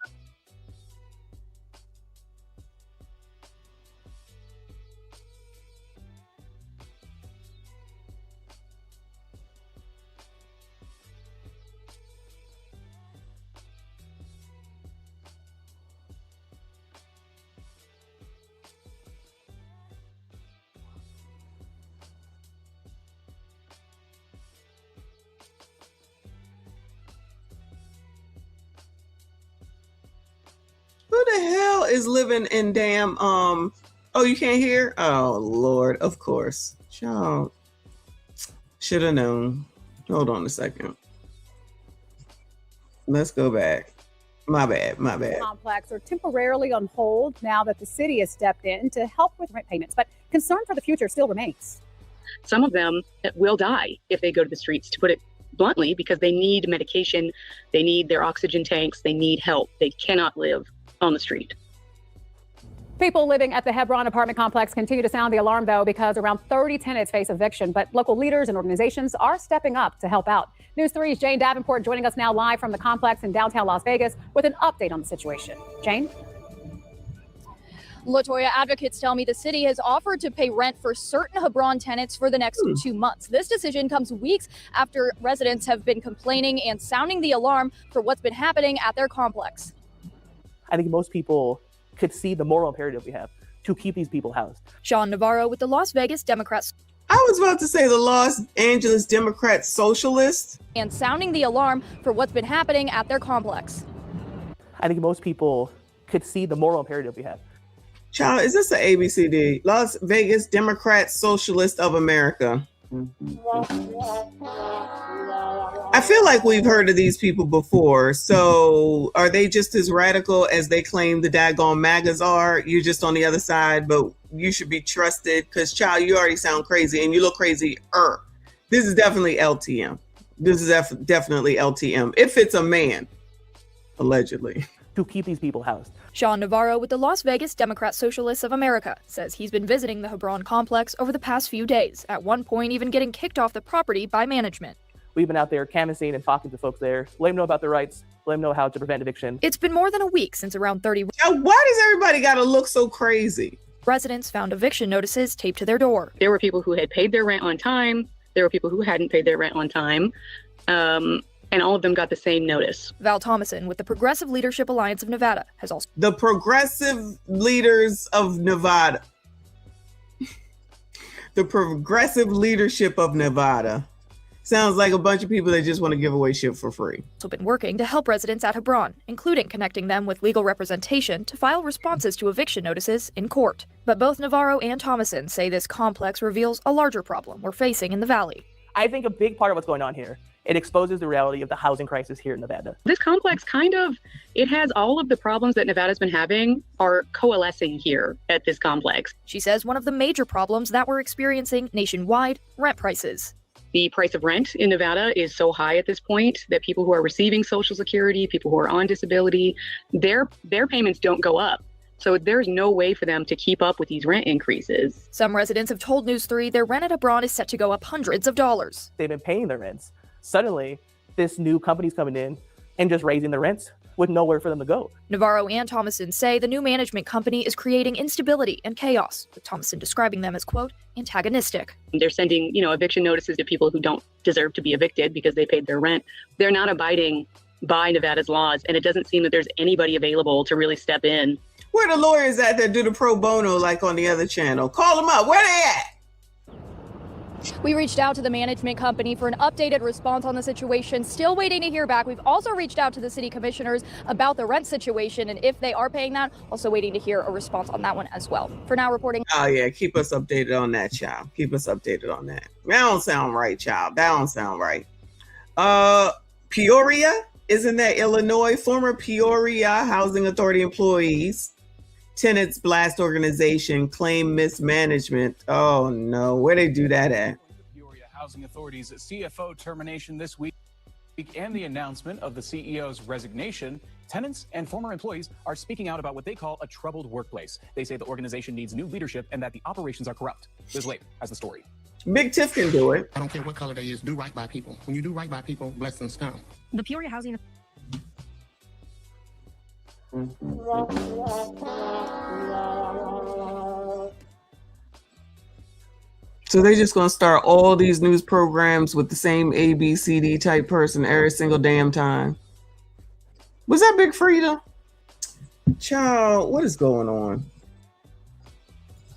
Who the hell is living in damn oh, you can't hear? Oh Lord, of course. Child. Should have known. Hold on a second. Let's go back. My bad. Complex are temporarily on hold now that the city has stepped in to help with rent payments, but concern for the future still remains. Some of them will die if they go to the streets, to put it bluntly, because they need medication, they need their oxygen tanks, they need help. They cannot live on the street. People living at the Hebron apartment complex continue to sound the alarm, though, because around 30 tenants face eviction, but local leaders and organizations are stepping up to help out. News 3's Jane Davenport joining us now live from the complex in downtown Las Vegas with an update on the situation. Jane? LaToya, advocates tell me the city has offered to pay rent for certain Hebron tenants for the next 2 months. This decision comes weeks after residents have been complaining and sounding the alarm for what's been happening at their complex. I think most people could see the moral imperative we have to keep these people housed. Sean Navarro with the Las Vegas Democrats. I was about to say the Los Angeles Democrat Socialists. And sounding the alarm for what's been happening at their complex. I think most people could see the moral imperative we have. Child, is this the ABCD? Las Vegas Democrat Socialist of America. I feel like we've heard of these people before. So are they just as radical as they claim the daggone MAGAs are? You're just on the other side, but you should be trusted because, child, you already sound crazy and you look crazy. This is definitely LTM. This is definitely LTM. If it's a man, allegedly. To keep these people housed. Sean Navarro with the Las Vegas Democrat Socialists of America says he's been visiting the Hebron complex over the past few days, at one point even getting kicked off the property by management. We've been out there canvassing and talking to folks there, let them know about their rights, let them know how to prevent eviction. It's been more than a week since around 30... Why does everybody gotta look so crazy? Residents found eviction notices taped to their door. There were people who had paid their rent on time. There were people who hadn't paid their rent on time. And all of them got the same notice. Val Thomason with the Progressive Leadership Alliance of Nevada has also... The Progressive Leaders of Nevada. The Progressive Leadership of Nevada. Sounds like a bunch of people that just want to give away shit for free. Also been working to help residents at Hebron, including connecting them with legal representation to file responses to eviction notices in court. But both Navarro and Thomason say this complex reveals a larger problem we're facing in the Valley. I think a big part of what's going on here, it exposes the reality of the housing crisis here in Nevada. This complex it has all of the problems that Nevada's been having are coalescing here at this complex. She says one of the major problems that we're experiencing nationwide, rent prices. The price of rent in Nevada is so high at this point that people who are receiving Social Security, people who are on disability, their payments don't go up. So there's no way for them to keep up with these rent increases. Some residents have told News 3 their rent at Hebron is set to go up hundreds of dollars. They've been paying their rents. Suddenly, this new company's coming in and just raising the rents with nowhere for them to go. Navarro and Thomason say the new management company is creating instability and chaos, with Thomason describing them as, quote, antagonistic. They're sending, eviction notices to people who don't deserve to be evicted because they paid their rent. They're not abiding by Nevada's laws, and it doesn't seem that there's anybody available to really step in. Where the lawyers at that do the pro bono like on the other channel? Call them up. Where they at? We reached out to the management company for an updated response on the situation. Still waiting to hear back. We've also reached out to the city commissioners about the rent situation and if they are paying that. Also waiting to hear a response on that one as well. For now, reporting. Oh, yeah. Keep us updated on that, child. Keep us updated on that. That don't sound right, child. That don't sound right. Peoria? Isn't that Illinois? Former Peoria Housing Authority employees. Tenants Blast organization claim mismanagement. Oh no, where they do that at? Peoria Housing Authority's CFO termination this week and the announcement of the CEO's resignation, tenants and former employees are speaking out about what they call a troubled workplace. They say the organization needs new leadership and that the operations are corrupt. Liz Lake has the story. Big Tiff can do it. I don't care what color they is, do right by people. When you do right by people, blessings come. The Peoria Housing So they're just gonna start all these news programs with the same ABCD type person every single damn time. Was that Big Frida? Child, what is going on?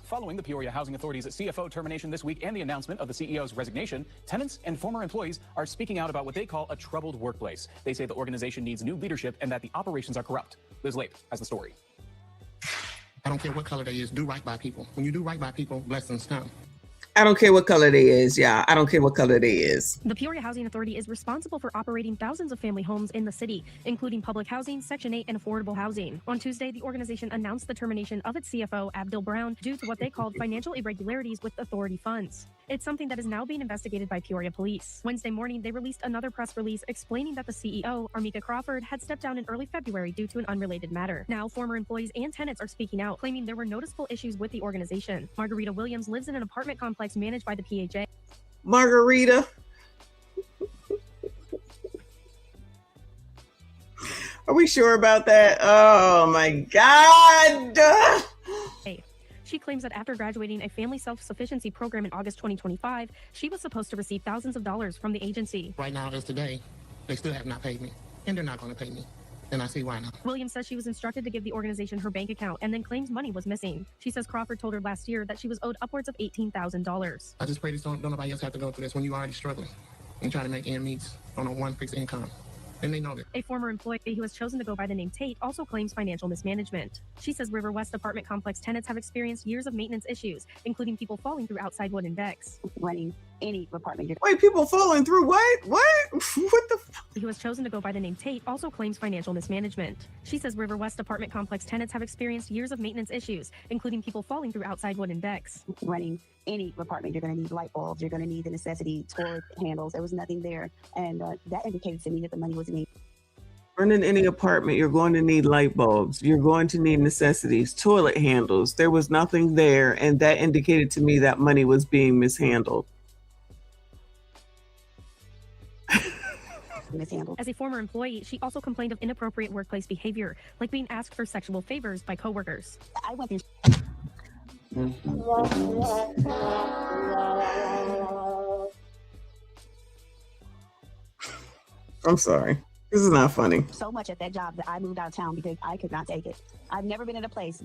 Following the Peoria Housing Authority's CFO termination this week and the announcement of the CEO's resignation, tenants and former employees are speaking out about what they call a troubled workplace. They say the organization needs new leadership and that the operations are corrupt. Liz Lake has the story. I don't care what color they is, do right by people. When you do right by people, blessings come. I don't care what color they is, yeah. I don't care what color they is. The Peoria Housing Authority is responsible for operating thousands of family homes in the city, including public housing, Section 8, and affordable housing. On Tuesday, the organization announced the termination of its CFO, Abdul Brown, due to what they called financial irregularities with authority funds. It's something that is now being investigated by Peoria Police. Wednesday morning, they released another press release explaining that the CEO, Armika Crawford, had stepped down in early February due to an unrelated matter. Now, former employees and tenants are speaking out, claiming there were noticeable issues with the organization. Margarita Williams lives in an apartment complex managed by the PHA. Margarita. Are we sure about that? Oh my God. She claims that after graduating a family self-sufficiency program in August 2025, she was supposed to receive thousands of dollars from the agency. Right now, as today, they still have not paid me, and they're not going to pay me. And I see why not. Williams says she was instructed to give the organization her bank account and then claims money was missing. She says Crawford told her last year that she was owed upwards of $18,000. I just pray this don't nobody else have to go through this when you're already struggling and trying to make ends meet on a one fixed income. And they know that. A former employee who has chosen to go by the name Tate also claims financial mismanagement. She says River West apartment complex tenants have experienced years of maintenance issues, including people falling through outside wooden decks. Running any apartment. Wait, people falling through what? What? What the? Who has chosen to go by the name Tate also claims financial mismanagement. She says River West apartment complex tenants have experienced years of maintenance issues, including people falling through outside wooden decks. Running any apartment, you're going to need light bulbs, you're going to need the necessity toilet handles. There was nothing there, and that indicated to me that the money was needed. Running any apartment, you're going to need light bulbs. You're going to need necessities, toilet handles. There was nothing there, and that indicated to me that money was being mishandled. Mishandled. As a former employee, she also complained of inappropriate workplace behavior, like being asked for sexual favors by coworkers. I went through. I'm sorry. This is not funny. So much at that job that I moved out of town because I could not take it. I've never been in a place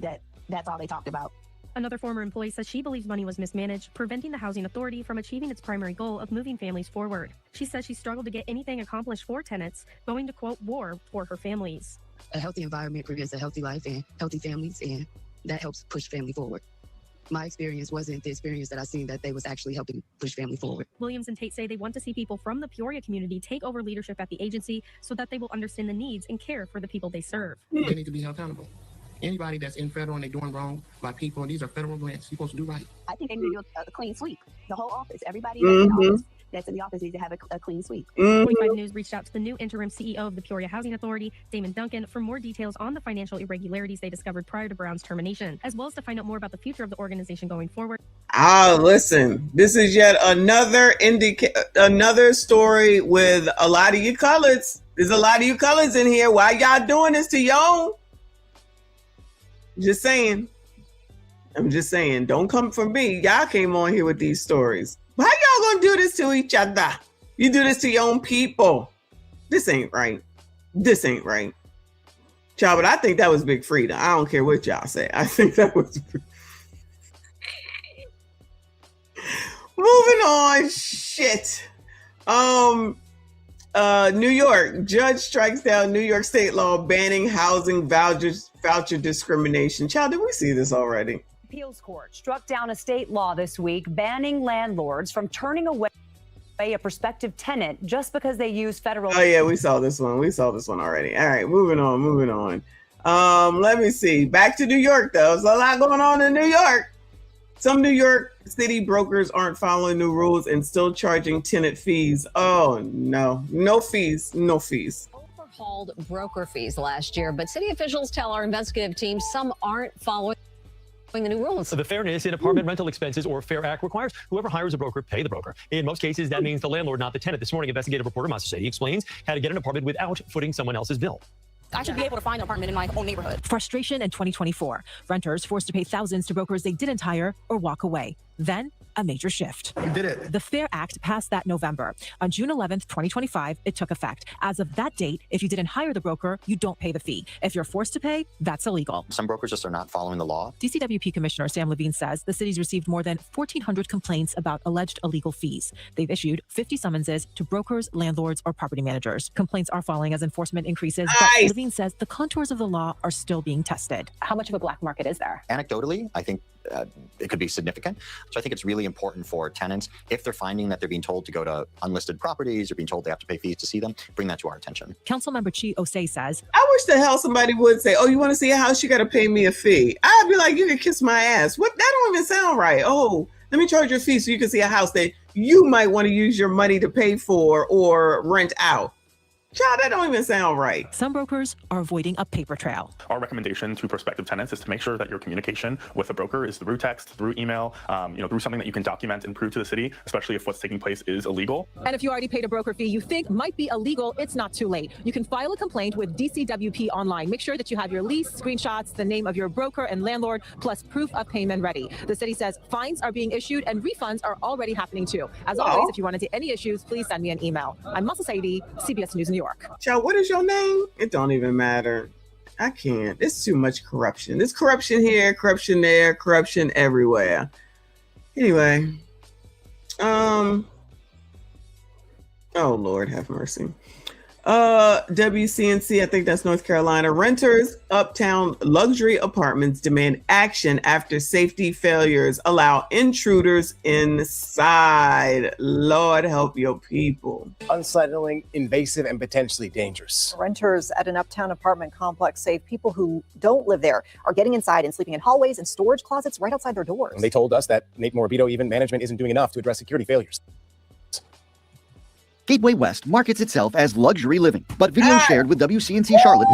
that's all they talked about. Another former employee says she believes money was mismanaged, preventing the housing authority from achieving its primary goal of moving families forward. She says she struggled to get anything accomplished for tenants, going to quote war for her families. A healthy environment prevents a healthy life and healthy families, and that helps push family forward. My experience wasn't the experience that I seen that they was actually helping push family forward. Williams and Tate say they want to see people from the Peoria community take over leadership at the agency so that they will understand the needs and care for the people they serve. They need to be held accountable. Anybody that's in federal and they're doing wrong by people, these are federal grants. You're supposed to do right. I think they need to do a clean sweep. The whole office, everybody that's in the office needs to have a clean sweep. 25 News reached out to the new interim CEO of the Peoria Housing Authority, Damon Duncan, for more details on the financial irregularities they discovered prior to Brown's termination, as well as to find out more about the future of the organization going forward. Listen, this is yet another story with a lot of you coloreds. There's a lot of you coloreds in here. Why y'all doing this to y'all? Just saying. I'm just saying, don't come for me. Y'all came on here with these stories. Why y'all gonna do this to each other? You do this to your own people. This ain't right. This ain't right. Child, but I think that was Big Frida. I don't care what y'all say. I think that was... Moving on. Shit. New York. Judge strikes down New York state law banning housing voucher discrimination. Child, did we see this already? Appeals court struck down a state law this week banning landlords from turning away a prospective tenant just because they use federal. Oh yeah, we saw this one. We saw this one already. All right, moving on. Let me see. Back to New York though. There's a lot going on in New York. Some New York City brokers aren't following new rules and still charging tenant fees. Oh no, no fees. Overhauled broker fees last year, but city officials tell our investigative team some aren't following the new rules. The fairness in apartment rental expenses or Fair Act requires whoever hires a broker pay the broker. In most cases, that means the landlord, not the tenant. This morning, investigative reporter Master Sadie explains how to get an apartment without footing someone else's bill. I should be able to find an apartment in my own neighborhood. Frustration in 2024. Renters forced to pay thousands to brokers they didn't hire or walk away. Then a major shift. We did it. The Fair Act passed that November. On June 11th, 2025, it took effect. As of that date, if you didn't hire the broker, you don't pay the fee. If you're forced to pay, that's illegal. Some brokers just are not following the law. DCWP Commissioner Sam Levine says the city's received more than 1,400 complaints about alleged illegal fees. They've issued 50 summonses to brokers, landlords, or property managers. Complaints are falling as enforcement increases, but Levine says the contours of the law are still being tested. How much of a black market is there? Anecdotally, I think it could be significant. So I think it's really important for tenants, if they're finding that they're being told to go to unlisted properties or being told they have to pay fees to see them, bring that to our attention. Councilmember Chi Osei says, I wish the hell somebody would say, oh, you want to see a house? You got to pay me a fee. I'd be like, you can kiss my ass. What? That don't even sound right. Oh, let me charge you a fee so you can see a house that you might want to use your money to pay for or rent out. Child, that don't even sound right. Some brokers are avoiding a paper trail. Our recommendation to prospective tenants is to make sure that your communication with a broker is through text, through email, through something that you can document and prove to the city, especially if what's taking place is illegal. And if you already paid a broker fee you think might be illegal, it's not too late. You can file a complaint with DCWP online. Make sure that you have your lease, screenshots, the name of your broker and landlord, plus proof of payment ready. The city says fines are being issued and refunds are already happening too. As always, if you run into any issues, please send me an email. I'm Masa Saidi, CBS News, New York. Child, what is your name? It don't even matter. I can't. It's too much corruption. There's corruption here, corruption there, corruption everywhere. Anyway, oh Lord have mercy. WCNC, I think that's North Carolina. Renters, uptown luxury apartments demand action after safety failures allow intruders inside. Lord help your people. Unsettling, invasive, and potentially dangerous. Renters at an uptown apartment complex say people who don't live there are getting inside and sleeping in hallways and storage closets right outside their doors. And they told us that Nate Morabito, even management, isn't doing enough to address security failures. Gateway West markets itself as luxury living, but videos shared with WCNC Charlotte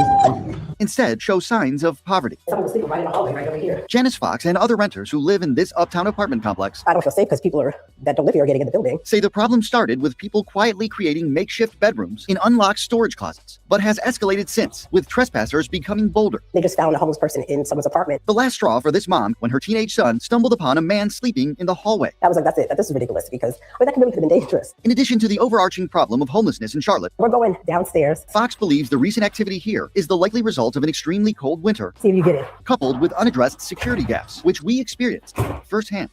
instead show signs of poverty. Someone was sleeping right in the hallway right over here. Janice Fox and other renters who live in this uptown apartment complex I don't feel safe because people that don't live here are getting in the building. say the problem started with people quietly creating makeshift bedrooms in unlocked storage closets, but has escalated since, with trespassers becoming bolder. They just found a homeless person in someone's apartment. The last straw for this mom when her teenage son stumbled upon a man sleeping in the hallway. I was like, that's it. This is ridiculous because that really could have been dangerous. In addition to the overarching problem of homelessness in Charlotte, We're going downstairs. Fox believes the recent activity here is the likely result of an extremely cold winter, See if you get it. coupled with unaddressed security gaps, which we experienced firsthand.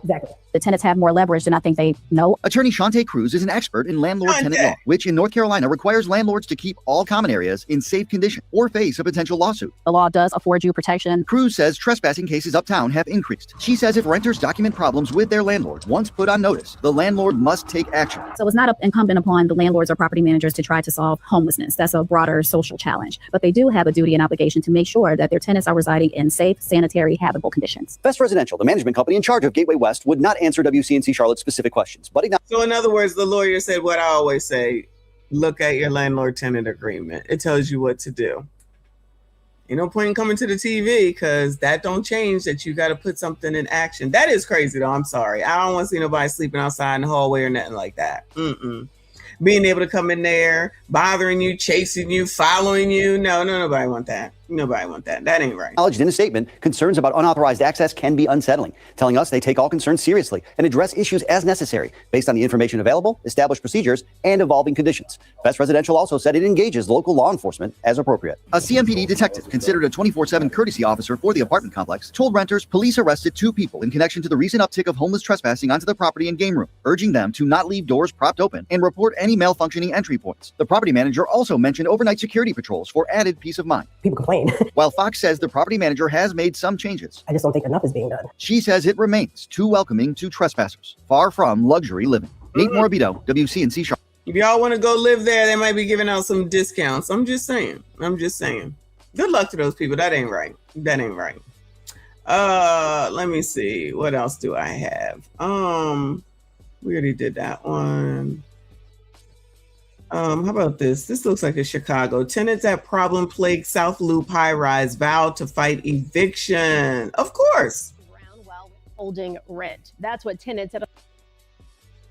Exactly. The tenants have more leverage than I think they know. Attorney Shantae Cruz is an expert in landlord-tenant law, which in North Carolina requires landlords to keep all common areas in safe condition or face a potential lawsuit. The law does afford you protection. Cruz says trespassing cases uptown have increased. She says if renters document problems with their landlord once put on notice, the landlord must take action. So it's not incumbent upon the landlords or property managers to try to solve homelessness. That's a broader social challenge. But they do have a duty and obligation to make sure that their tenants are residing in safe, sanitary, habitable conditions. Best Residential, the management company in charge of Gateway West, would not answer WCNC Charlotte's specific questions, but So in other words, the lawyer said what I always say, look at your landlord-tenant agreement. It tells you what to do. Ain't no point in coming to the TV because that don't change that you got to put something in action. That is crazy though. I'm sorry. I don't want to see nobody sleeping outside in the hallway or nothing like that. Being able to come in there, bothering you, chasing you, following you. No, nobody want that. Nobody want that. That ain't right. Acknowledged in a statement, concerns about unauthorized access can be unsettling, telling us they take all concerns seriously and address issues as necessary based on the information available, established procedures, and evolving conditions. Best Residential also said it engages local law enforcement as appropriate. A CMPD detective, considered a 24/7 courtesy officer for the apartment complex, told renters police arrested 2 people in connection to the recent uptick of homeless trespassing onto the property and game room, urging them to not leave doors propped open and report any malfunctioning entry points. The property manager also mentioned overnight security patrols for added peace of mind. People complain. While Fox says the property manager has made some changes, I just don't think enough is being done. she says it remains too welcoming to trespassers, far from luxury living. Nate Morabito, WCNC Charlotte. If y'all want to go live there, they might be giving out some discounts. I'm just saying. Good luck to those people. That ain't right. Let me see. What else do I have? We already did that one. How about this? This looks like a Chicago. Tenants at problem-plagued South Loop high-rise vowed to fight eviction. Of course. Holding rent. That's what tenants at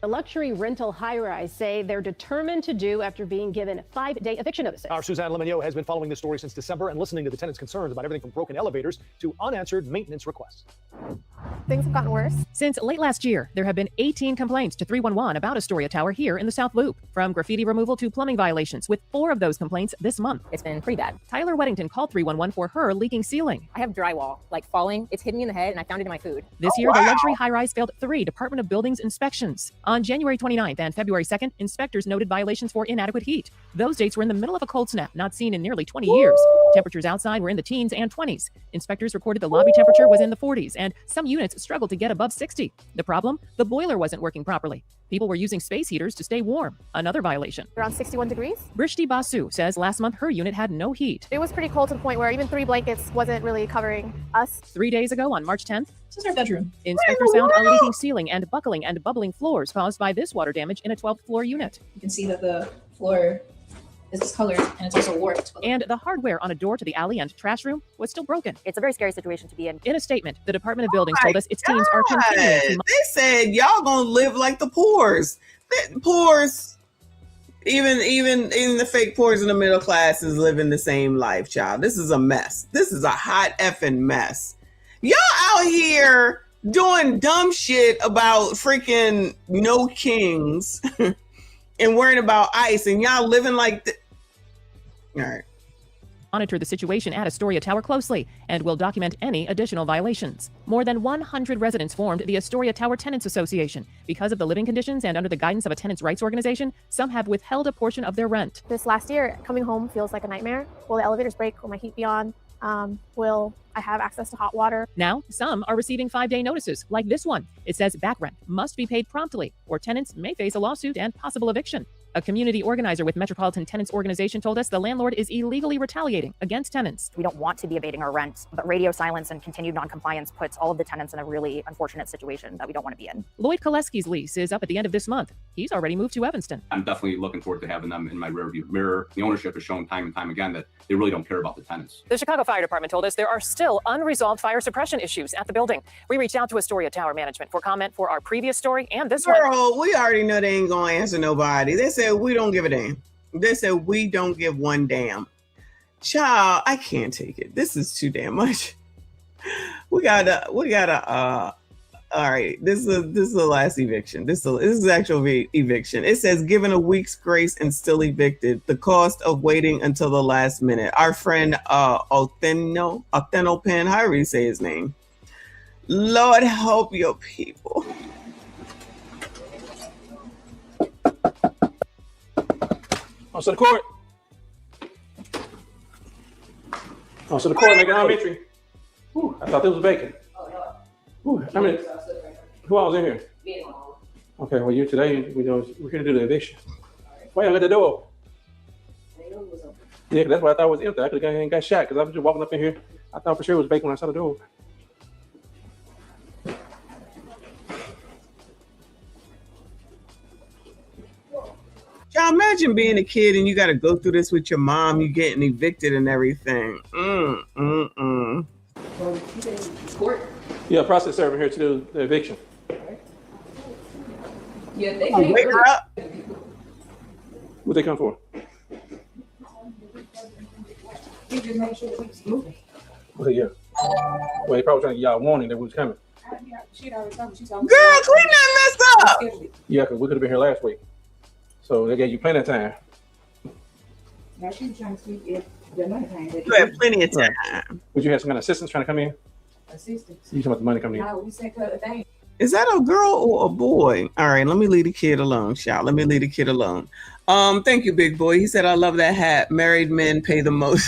a luxury rental high-rise say they're determined to do after being given 5-day eviction notices. Our Suzanne Lemonnier has been following this story since December and listening to the tenants' concerns about everything from broken elevators to unanswered maintenance requests. Things have gotten worse. Since late last year, there have been 18 complaints to 311 about Astoria Tower here in the South Loop, from graffiti removal to plumbing violations, with 4 of those complaints this month. It's been pretty bad. Tyler Weddington called 311 for her leaking ceiling. I have drywall, like falling. It's hitting me in the head, and I found it in my food. This year, the luxury high-rise failed 3 Department of Buildings inspections. On January 29th and February 2nd, inspectors noted violations for inadequate heat. Those dates were in the middle of a cold snap not seen in nearly 20 years. Temperatures outside were in the teens and 20s. Inspectors recorded the lobby temperature was in the 40s, and some units struggled to get above 60. The problem? The boiler wasn't working properly. People were using space heaters to stay warm. Another violation. Around 61 degrees. Brishti Basu says last month her unit had no heat. It was pretty cold to the point where even 3 blankets wasn't really covering us. 3 days ago on March 10th, This is our bedroom. inspectors found a leaking ceiling and buckling and bubbling floors caused by this water damage in a 12th floor unit. You can see that the floor is discolored and it's also warped. And the hardware on a door to the alley and trash room was still broken. It's a very scary situation to be in. In a statement, the Department of Buildings told us its teams are continuing to They said y'all gonna live like the poors. The poors, even the fake poors in the middle class is living the same life, child. This is a mess. This is a hot effing mess. Y'all out here doing dumb shit about freaking no kings and worrying about ICE, and y'all living like all right. monitor the situation at Astoria Tower closely and will document any additional violations. More than 100 residents formed the Astoria Tower Tenants Association. Because of the living conditions and under the guidance of a tenants' rights organization, some have withheld a portion of their rent. This last year, coming home feels like a nightmare. Will the elevators break? Will my heat be on? Will I have access to hot water? Now, some are receiving 5-day notices, like this one. It says back rent must be paid promptly, or tenants may face a lawsuit and possible eviction. A community organizer with Metropolitan Tenants Organization told us the landlord is illegally retaliating against tenants. We don't want to be abating our rent, but radio silence and continued noncompliance puts all of the tenants in a really unfortunate situation that we don't want to be in. Lloyd Koleski's lease is up at the end of this month. He's already moved to Evanston. I'm definitely looking forward to having them in my rearview mirror. The ownership has shown time and time again that they really don't care about the tenants. The Chicago Fire Department told us there are still unresolved fire suppression issues at the building. We reached out to Astoria Tower Management for comment for our previous story and this one. Girl, we already know they ain't gonna answer nobody. They said we don't give a damn. They said we don't give one damn. Child, I can't take it. This is too damn much. We gotta all right, this is the last eviction. This is actual eviction. It says given a week's grace and still evicted. The cost of waiting until the last minute. Our friend Otheno Penn, however you say his name. Lord help your people. On to the court. On to the court, make an elementary. Ooh, I thought this was vacant. Ooh, I mean, who else in here? Okay, well, you today, we're here to do the eviction. Why y'all let the door open? Yeah, that's what I thought was empty. I could have got shot because I was just walking up in here. I thought for sure it was vacant when I saw the door open. Y'all imagine being a kid and you got to go through this with your mom. You getting evicted and everything. Court? Yeah, process server here to do the eviction. Yeah, they Oh, wake her up. What they come for? He just made sure that we was moving. Well, yeah. Well, they probably trying to get y'all a warning that we was coming. She already told me. She told me. Girl, clean that mess up. Yeah, because we could have been here last week. So they gave you plenty of time. Now she was trying to see if the money came. You had plenty of time. Would you have some kind of assistance trying to come in? Assistance. You talking about the money coming in? No, we sent her a thing. Is that a girl or a boy? All right, let me leave the kid alone, child. Let me leave the kid alone. Thank you, big boy. He said, I love that hat. Married men pay the most.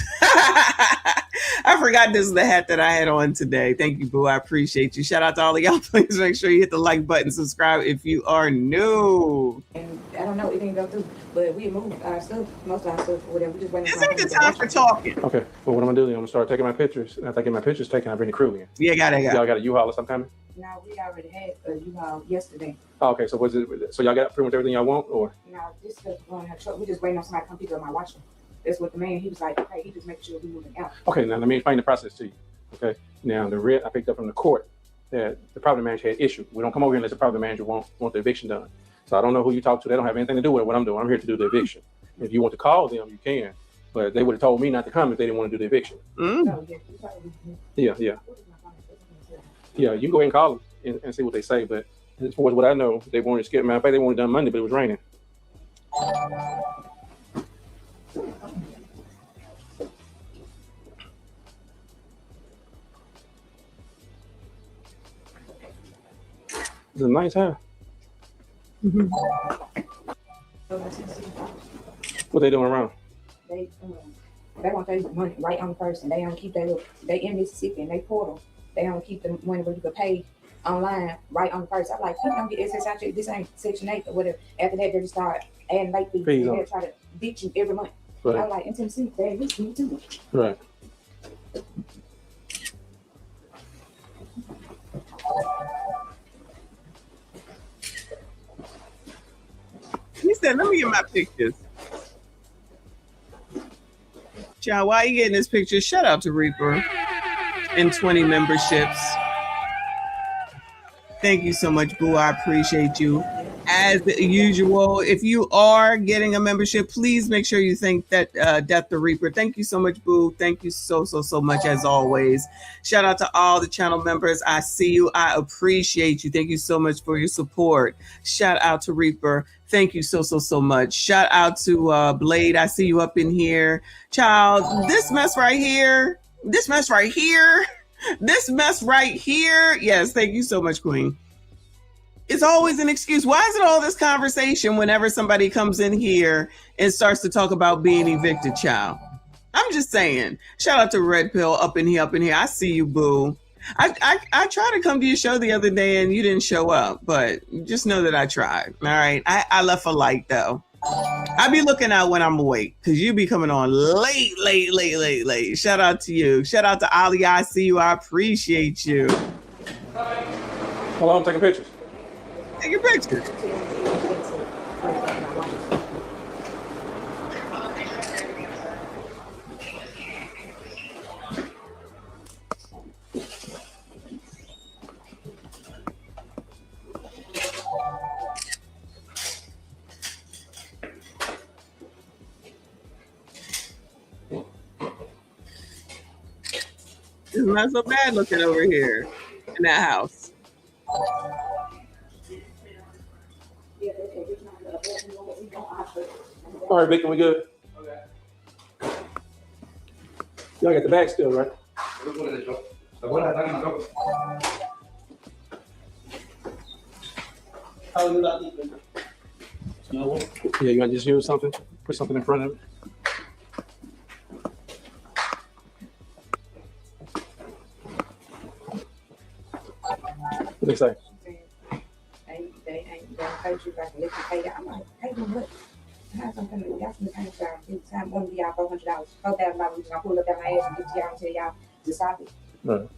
I forgot this is the hat that I had on today. Thank you, boo. I appreciate you. Shout out to all of y'all. Please make sure you hit the like button, subscribe if you are new. And I don't know, it didn't go through, but we moved our stuff, most of our stuff, or whatever. We just waiting. This ain't the time for talking. Okay, well, what I'm gonna do then, I'm gonna start taking my pictures. And after I get my pictures taken, I'll bring the crew in. Yeah, got it. Y'all got a U-Haul or something coming? No, we already had a U-Haul yesterday. Oh, okay, so was it? So y'all got pretty much everything y'all want, or? No, this stuff going in her truck. We just waiting on somebody to come pick up my washer. That's what the man, he was like, okay, he just making sure we moving out. Okay, now let me explain the process to you. Okay, now the writ I picked up from the court that the property manager had issued. We don't come over here unless the property manager want the eviction done. So I don't know who you talk to. They don't have anything to do with what I'm doing. I'm here to do the eviction. If you want to call them, you can. But they would have told me not to come if they didn't want to do the eviction. Oh, Yeah. Yeah, you can go ahead and call them and see what they say. But as far as what I know, they wanted to skip. Matter of fact, they wanted done Monday, but it was raining. It's a nice house. What they doing around? They want their money right on the person. They don't keep they in Mississippi and they portal. They don't keep the money where you can pay online right on the person. I'm like, you don't get SSI check. This ain't Section 8 or whatever. After that, they just start adding late fees. And they try to beat you every month. Right. I'm like, in Tennessee, they beat you too. Right. He said, let me get my pictures. Child, why are you getting this picture? Shout out to Reaper and 20 memberships. Thank you so much, Boo. I appreciate you. As usual, if you are getting a membership, please make sure you thank that Death the Reaper. Thank you so much, Boo. Thank you so much as always. Shout out to all the channel members. I see you. I appreciate you. Thank you so much for your support. Shout out to Reaper. Thank you so much. Shout out to Blade. I see you up in here. Child, this mess right here. This mess right here. This mess right here. Yes, thank you so much, Queen. It's always an excuse. Why is it all this conversation whenever somebody comes in here and starts to talk about being evicted, child? I'm just saying. Shout out to Red Pill up in here. I see you, Boo. I tried to come to your show the other day and you didn't show up, but just know that I tried. All right. I left a light though. I be looking out when I'm awake because you be coming on late. Shout out to you. Shout out to Ali. I see you. I appreciate you. Hold on, I'm taking pictures. Take your picture. It's not so bad looking over here in that house. All right, Vic, we good? Y'all got the bag still, right? Yeah, you want to just use something? Put something in front of it. What they say? They ain't gonna pay you back and let you pay that. I'm like, pay them what? I have something to do. Y'all can pay y'all. It's time one of y'all $400, $4,000. We're gonna pull up that my ass and get to y'all and tell y'all to stop it. Right.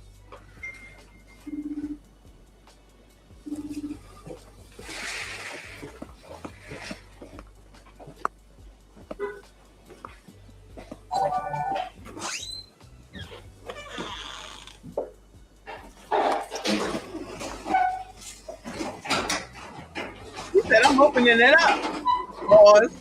He said, I'm opening it up. Pause.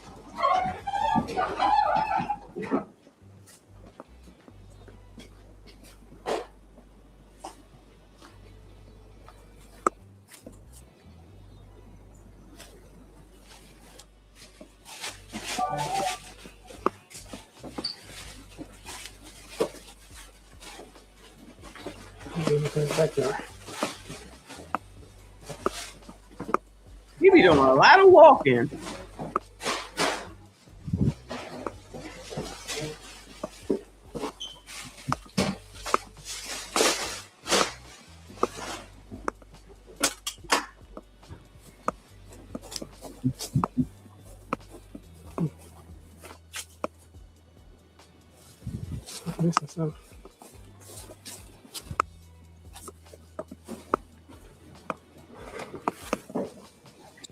You be doing a lot of walking.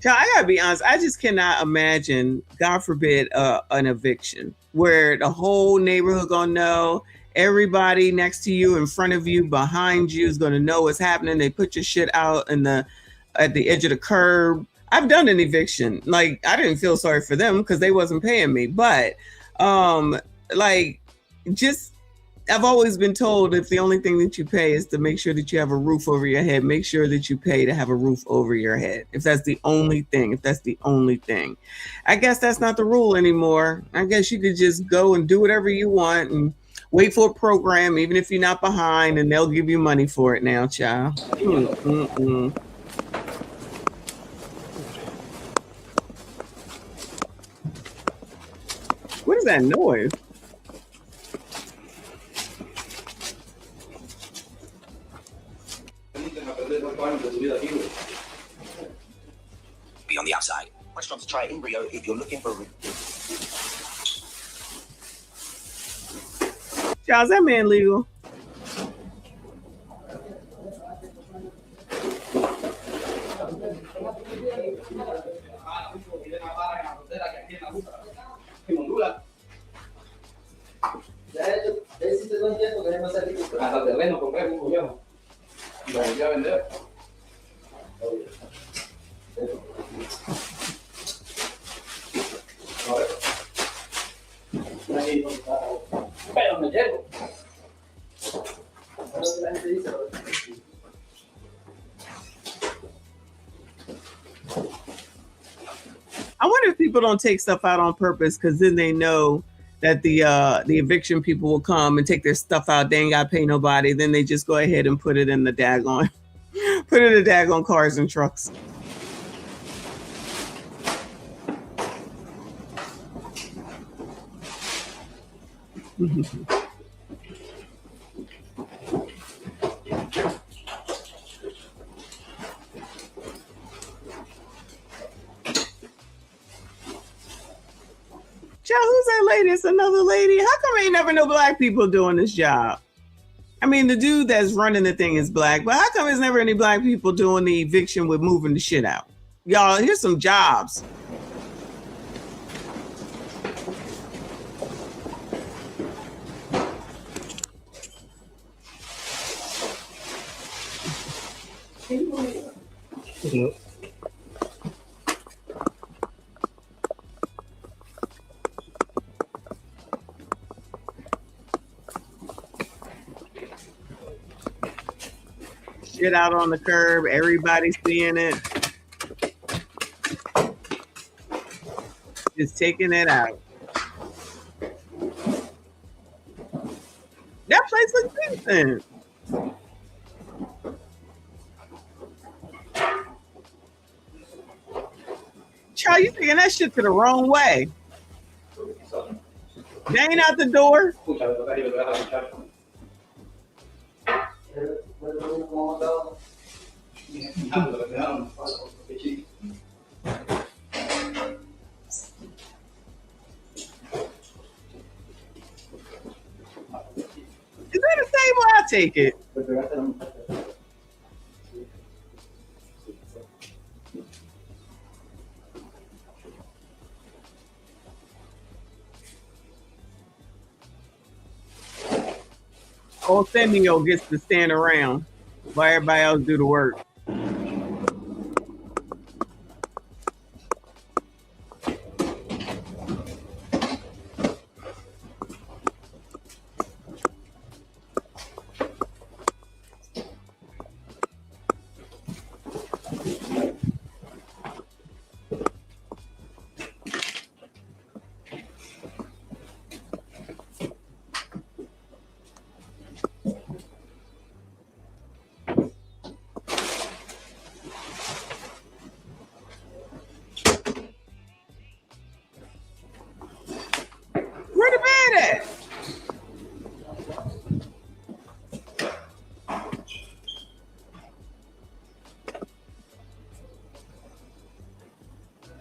I gotta be honest, I just cannot imagine, God forbid, an eviction where the whole neighborhood gonna know, everybody next to you, in front of you, behind you is gonna know what's happening. They put your shit out at the edge of the curb. I've done an eviction. Like, I didn't feel sorry for them because they wasn't paying me, but like, just I've always been told if the only thing that you pay is to make sure that you have a roof over your head, make sure that you pay to have a roof over your head. If that's the only thing, I guess that's not the rule anymore. I guess you could just go and do whatever you want and wait for a program, even if you're not behind, and they'll give you money for it now, child. What is that noise? Be on the outside. Restaurants try embryo if you're looking for Child, is that man legal? I wonder if people don't take stuff out on purpose because then they know that the eviction people will come and take their stuff out. They ain't got to pay nobody. Then they just go ahead and put it in the daggone, cars and trucks. Child, who's that lady? It's another lady. How come ain't never no black people doing this job? I mean, the dude that's running the thing is black, but how come there's never any black people doing the eviction with moving the shit out? Y'all, here's some jobs. Shit out on the curb, everybody's seeing it. Just taking it out. That place looks decent. Child, you taking that shit to the wrong way. They ain't out the door. Is that a table? I'll take it. Old Senio gets to stand around while everybody else do the work. Where the man at?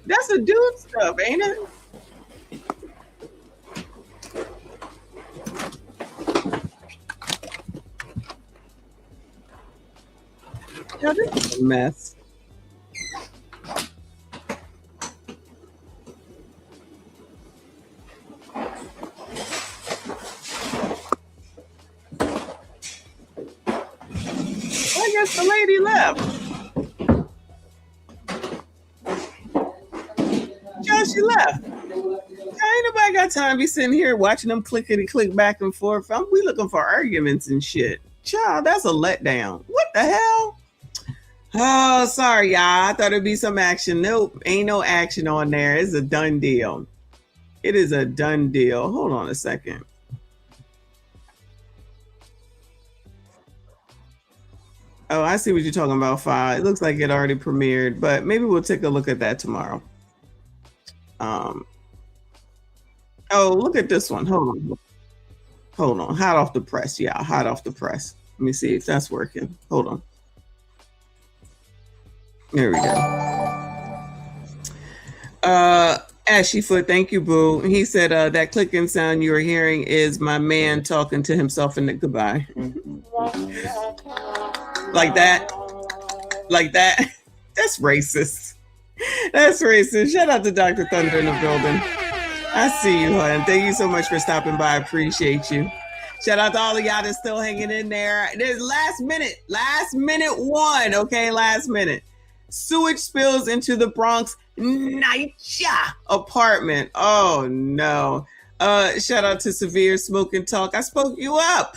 That's a dude stuff, ain't it? Yeah, this is a mess. I guess the lady left. Joe, she left. Ain't nobody ain't got time to be sitting here watching them clickety click back and forth. We looking for arguments and shit. Child, that's a letdown. What the hell? Oh, sorry, y'all. I thought it'd be some action. Nope, ain't no action on there. It's a done deal. It is a done deal. Hold on a second. Oh, I see what you're talking about, Fi. It looks like it already premiered, but maybe we'll take a look at that tomorrow. Oh, look at this one. Hold on. Hot off the press, y'all. Hot off the press. Let me see if that's working. Hold on. There we go. Ashy Foot, thank you, boo. He said that clicking sound you were hearing is my man talking to himself in the goodbye. Like that. That's racist. That's racist. Shout out to Dr. Thunder in the building. I see you, hon. Thank you so much for stopping by. I appreciate you. Shout out to all of y'all that's still hanging in there. There's last minute one, okay? Last minute. Sewage spills into the Bronx NYCHA apartment. Oh no. Shout out to Severe Smoke and Talk. I spoke you up.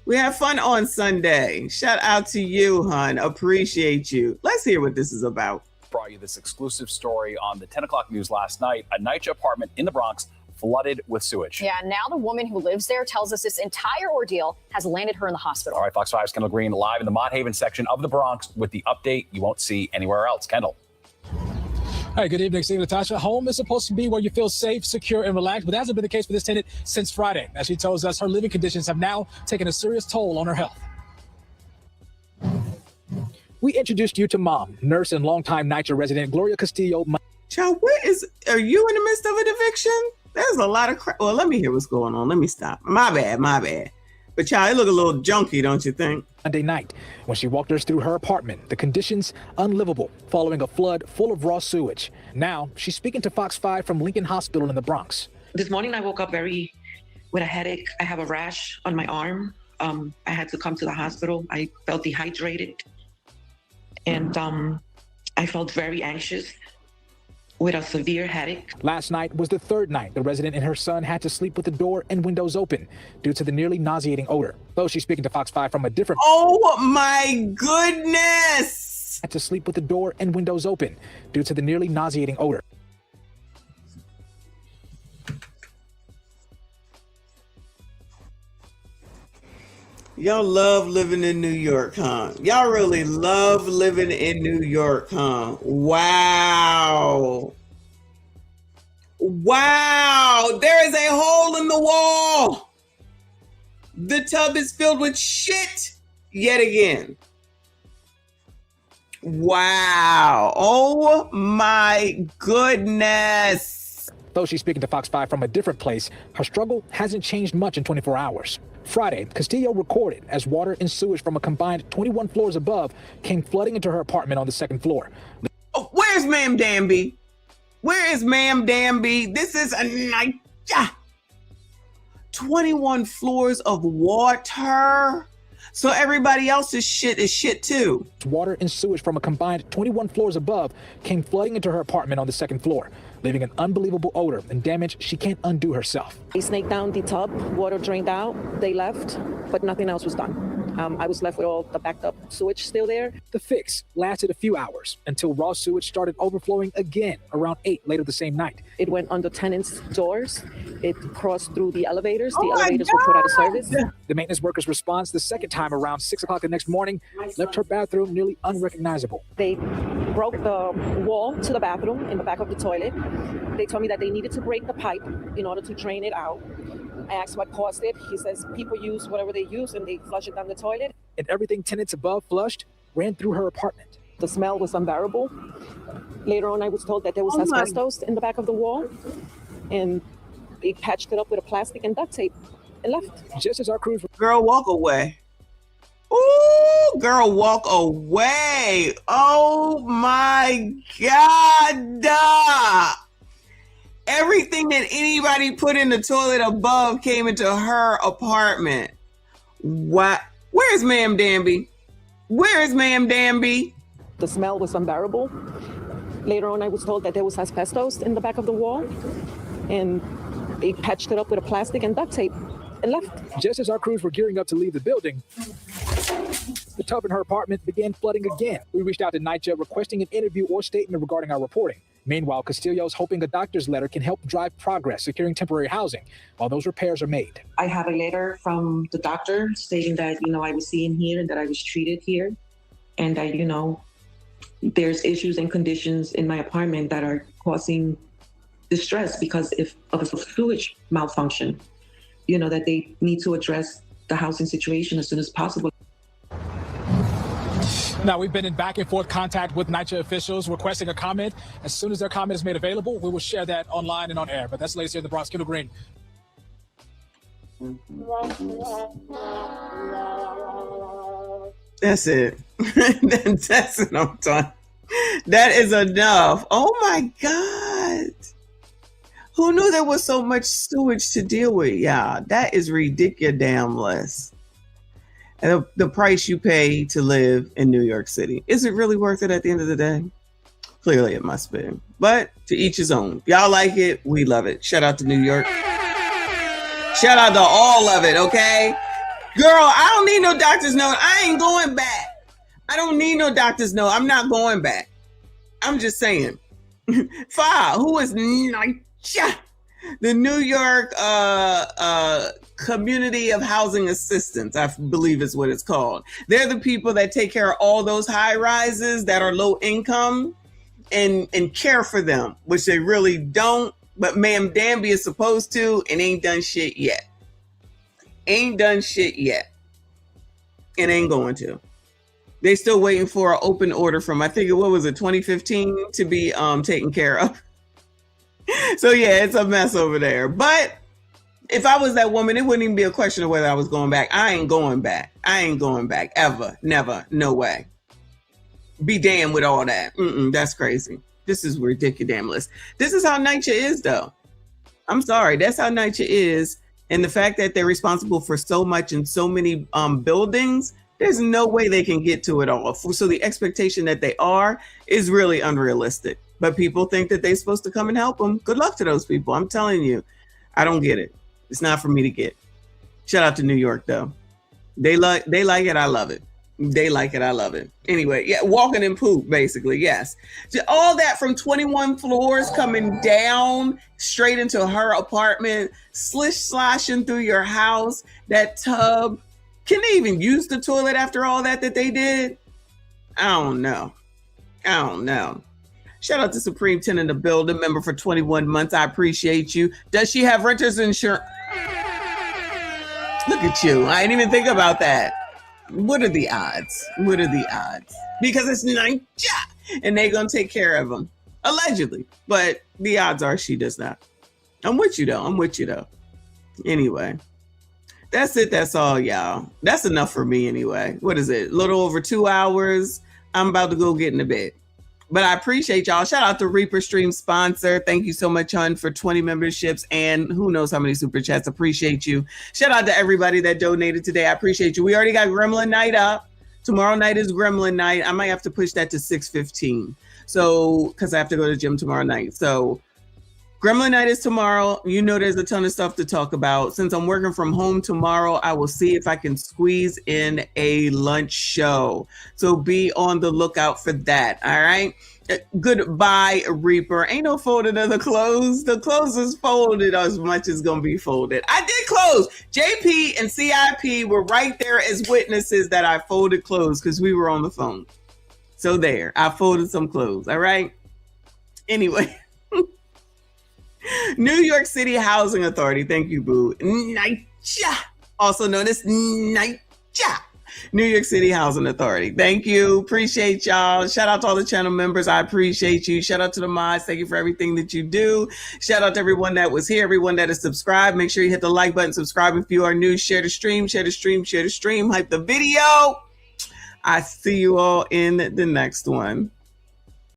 We have fun on Sunday. Shout out to you, hon. Appreciate you. Let's hear what this is about. Brought you this exclusive story on the 10 o'clock news last night. A NYCHA apartment in the Bronx flooded with sewage. Yeah, now the woman who lives there tells us this entire ordeal has landed her in the hospital. All right, Fox 5's Kendall Green live in the Mott Haven section of the Bronx with the update you won't see anywhere else. Kendall. Hi, good evening, Steve and Natasha. Home is supposed to be where you feel safe, secure, and relaxed, but that hasn't been the case for this tenant since Friday. As she tells us, her living conditions have now taken a serious toll on her health. We introduced you to mom, nurse, and longtime NYCHA resident Gloria Castillo. Child, are you in the midst of an eviction? There's a lot of crap. Well, let me hear what's going on. Let me stop. My bad. But child, it look a little junky, don't you think? Monday night, when she walked us through her apartment, the conditions unlivable following a flood full of raw sewage. Now, she's speaking to Fox 5 from Lincoln Hospital in the Bronx. This morning, I woke up with a headache. I have a rash on my arm. I had to come to the hospital. I felt dehydrated. And I felt very anxious with a severe headache. Last night was the third night the resident and her son had to sleep with the door and windows open due to the nearly nauseating odor. Though she's speaking to Fox 5 from a different... Oh my goodness! Had to sleep with the door and windows open due to the nearly nauseating odor. Y'all love living in New York, huh? Y'all really love living in New York, huh? Wow. Wow. There is a hole in the wall. The tub is filled with shit yet again. Wow. Oh my goodness. Though she's speaking to Fox 5 from a different place, her struggle hasn't changed much in 24 hours. Friday, Castillo recorded as water and sewage from a combined 21 floors above came flooding into her apartment on the second floor. Oh, where's Ma'am Danby? Where is Ma'am Danby? This is a night. 21 floors of water. So everybody else's shit is shit too. Water and sewage from a combined 21 floors above came flooding into her apartment on the second floor, leaving an unbelievable odor and damage she can't undo herself. They snaked down the tub, water drained out, they left, but nothing else was done. I was left with all the backed up sewage still there. The fix lasted a few hours until raw sewage started overflowing again around 8 later the same night. It went under tenants' doors. It crossed through the elevators. The elevators were put out of service. The maintenance workers' response the second time around 6 o'clock the next morning left her bathroom nearly unrecognizable. They broke the wall to the bathroom in the back of the toilet. They told me that they needed to break the pipe in order to drain it out. I asked what caused it. He says people use whatever they use and they flush it down the toilet. And everything tenants above flushed ran through her apartment. The smell was unbearable. Later on, I was told that there was asbestos in the back of the wall, and they patched it up with a plastic and duct tape and left. Just as our crews... Girl, walk away. Ooh, girl, walk away. Oh my God. Everything that anybody put in the toilet above came into her apartment. What? Where's Ma'am Danby? Where is Ma'am Danby? The smell was unbearable. Later on, I was told that there was asbestos in the back of the wall, and They patched it up with a plastic and duct tape and left. Just as our crews were gearing up to leave the building, the tub in her apartment began flooding again. We reached out to NYCHA requesting an interview or statement regarding our reporting. Meanwhile, Castillo's hoping a doctor's letter can help drive progress securing temporary housing while those repairs are made. I have a letter from the doctor stating that, I was seen here and that I was treated here. And that, there's issues and conditions in my apartment that are causing distress because of a sewage malfunction, that they need to address the housing situation as soon as possible. Now, we've been in back and forth contact with NYCHA officials requesting a comment. As soon as their comment is made available, we will share that online and on air. But that's the latest here in the Bronx. Kendall Green. That's it. That's it. I'm done. That is enough. Oh my God. Who knew there was so much sewage to deal with? Yeah, that is ridiculous. And the price you pay to live in New York City. Is it really worth it at the end of the day? Clearly it must be. But to each his own. Y'all like it, we love it. Shout out to New York. Shout out to all of it, okay? Girl, I don't need no doctor's note. I ain't going back. I don't need no doctor's note. I'm not going back. I'm just saying. Who is NYCHA? The New York Community of Housing Assistance, I believe is what it's called. They're the people that take care of all those high rises that are low income and care for them, which they really don't. But Ma'am Danby is supposed to and ain't done shit yet. Ain't done shit yet. And ain't going to. They still waiting for an open order from, I think, what was it, 2015 to be taken care of. So yeah, it's a mess over there. But if I was that woman, it wouldn't even be a question of whether I was going back. I ain't going back. I ain't going back ever. Never. No way. Be damned with all that. That's crazy. This is ridiculous. This is how NYCHA is, though. I'm sorry. That's how NYCHA is. And the fact that they're responsible for so much in so many buildings, there's no way they can get to it all. So the expectation that they are is really unrealistic. But people think that they're supposed to come and help them. Good luck to those people. I'm telling you, I don't get it. It's not for me to get. Shout out to New York, though. They like it. I love it. They like it. I love it. Anyway, yeah, walking in poop, basically. Yes. So all that from 21 floors coming down straight into her apartment, sloshing through your house, that tub. Can they even use the toilet after all that they did? I don't know. Shout out to Supreme Tenant, a building member for 21 months. I appreciate you. Does she have renter's insurance? Look at you. I didn't even think about that. What are the odds? Because it's NYCHA and they're going to take care of them. Allegedly. But the odds are she does not. I'm with you though. Anyway. That's it. That's all, y'all. That's enough for me anyway. What is it? A little over 2 hours. I'm about to go get in the bed. But I appreciate y'all. Shout out to Reaper Stream sponsor. Thank you so much, hon, for 20 memberships and who knows how many super chats. Appreciate you. Shout out to everybody that donated today. I appreciate you. We already got Gremlin Night up. Tomorrow night is Gremlin Night. I might have to push that to 6:15. So, because I have to go to the gym tomorrow night. So, Gremlin Night is tomorrow. You know there's a ton of stuff to talk about. Since I'm working from home tomorrow, I will see if I can squeeze in a lunch show. So be on the lookout for that, all right? Goodbye, Reaper. Ain't no folding of the clothes. The clothes is folded as much as going to be folded. I did clothes. JP and CIP were right there as witnesses that I folded clothes because we were on the phone. So there, I folded some clothes, all right? Anyway. New York City Housing Authority. Thank you, boo. NYCHA, also known as NYCHA. New York City Housing Authority. Thank you. Appreciate y'all. Shout out to all the channel members. I appreciate you. Shout out to the mods. Thank you for everything that you do. Shout out to everyone that was here, everyone that is subscribed. Make sure you hit the like button, subscribe if you are new. Share the stream, hype the video. I see you all in the next one.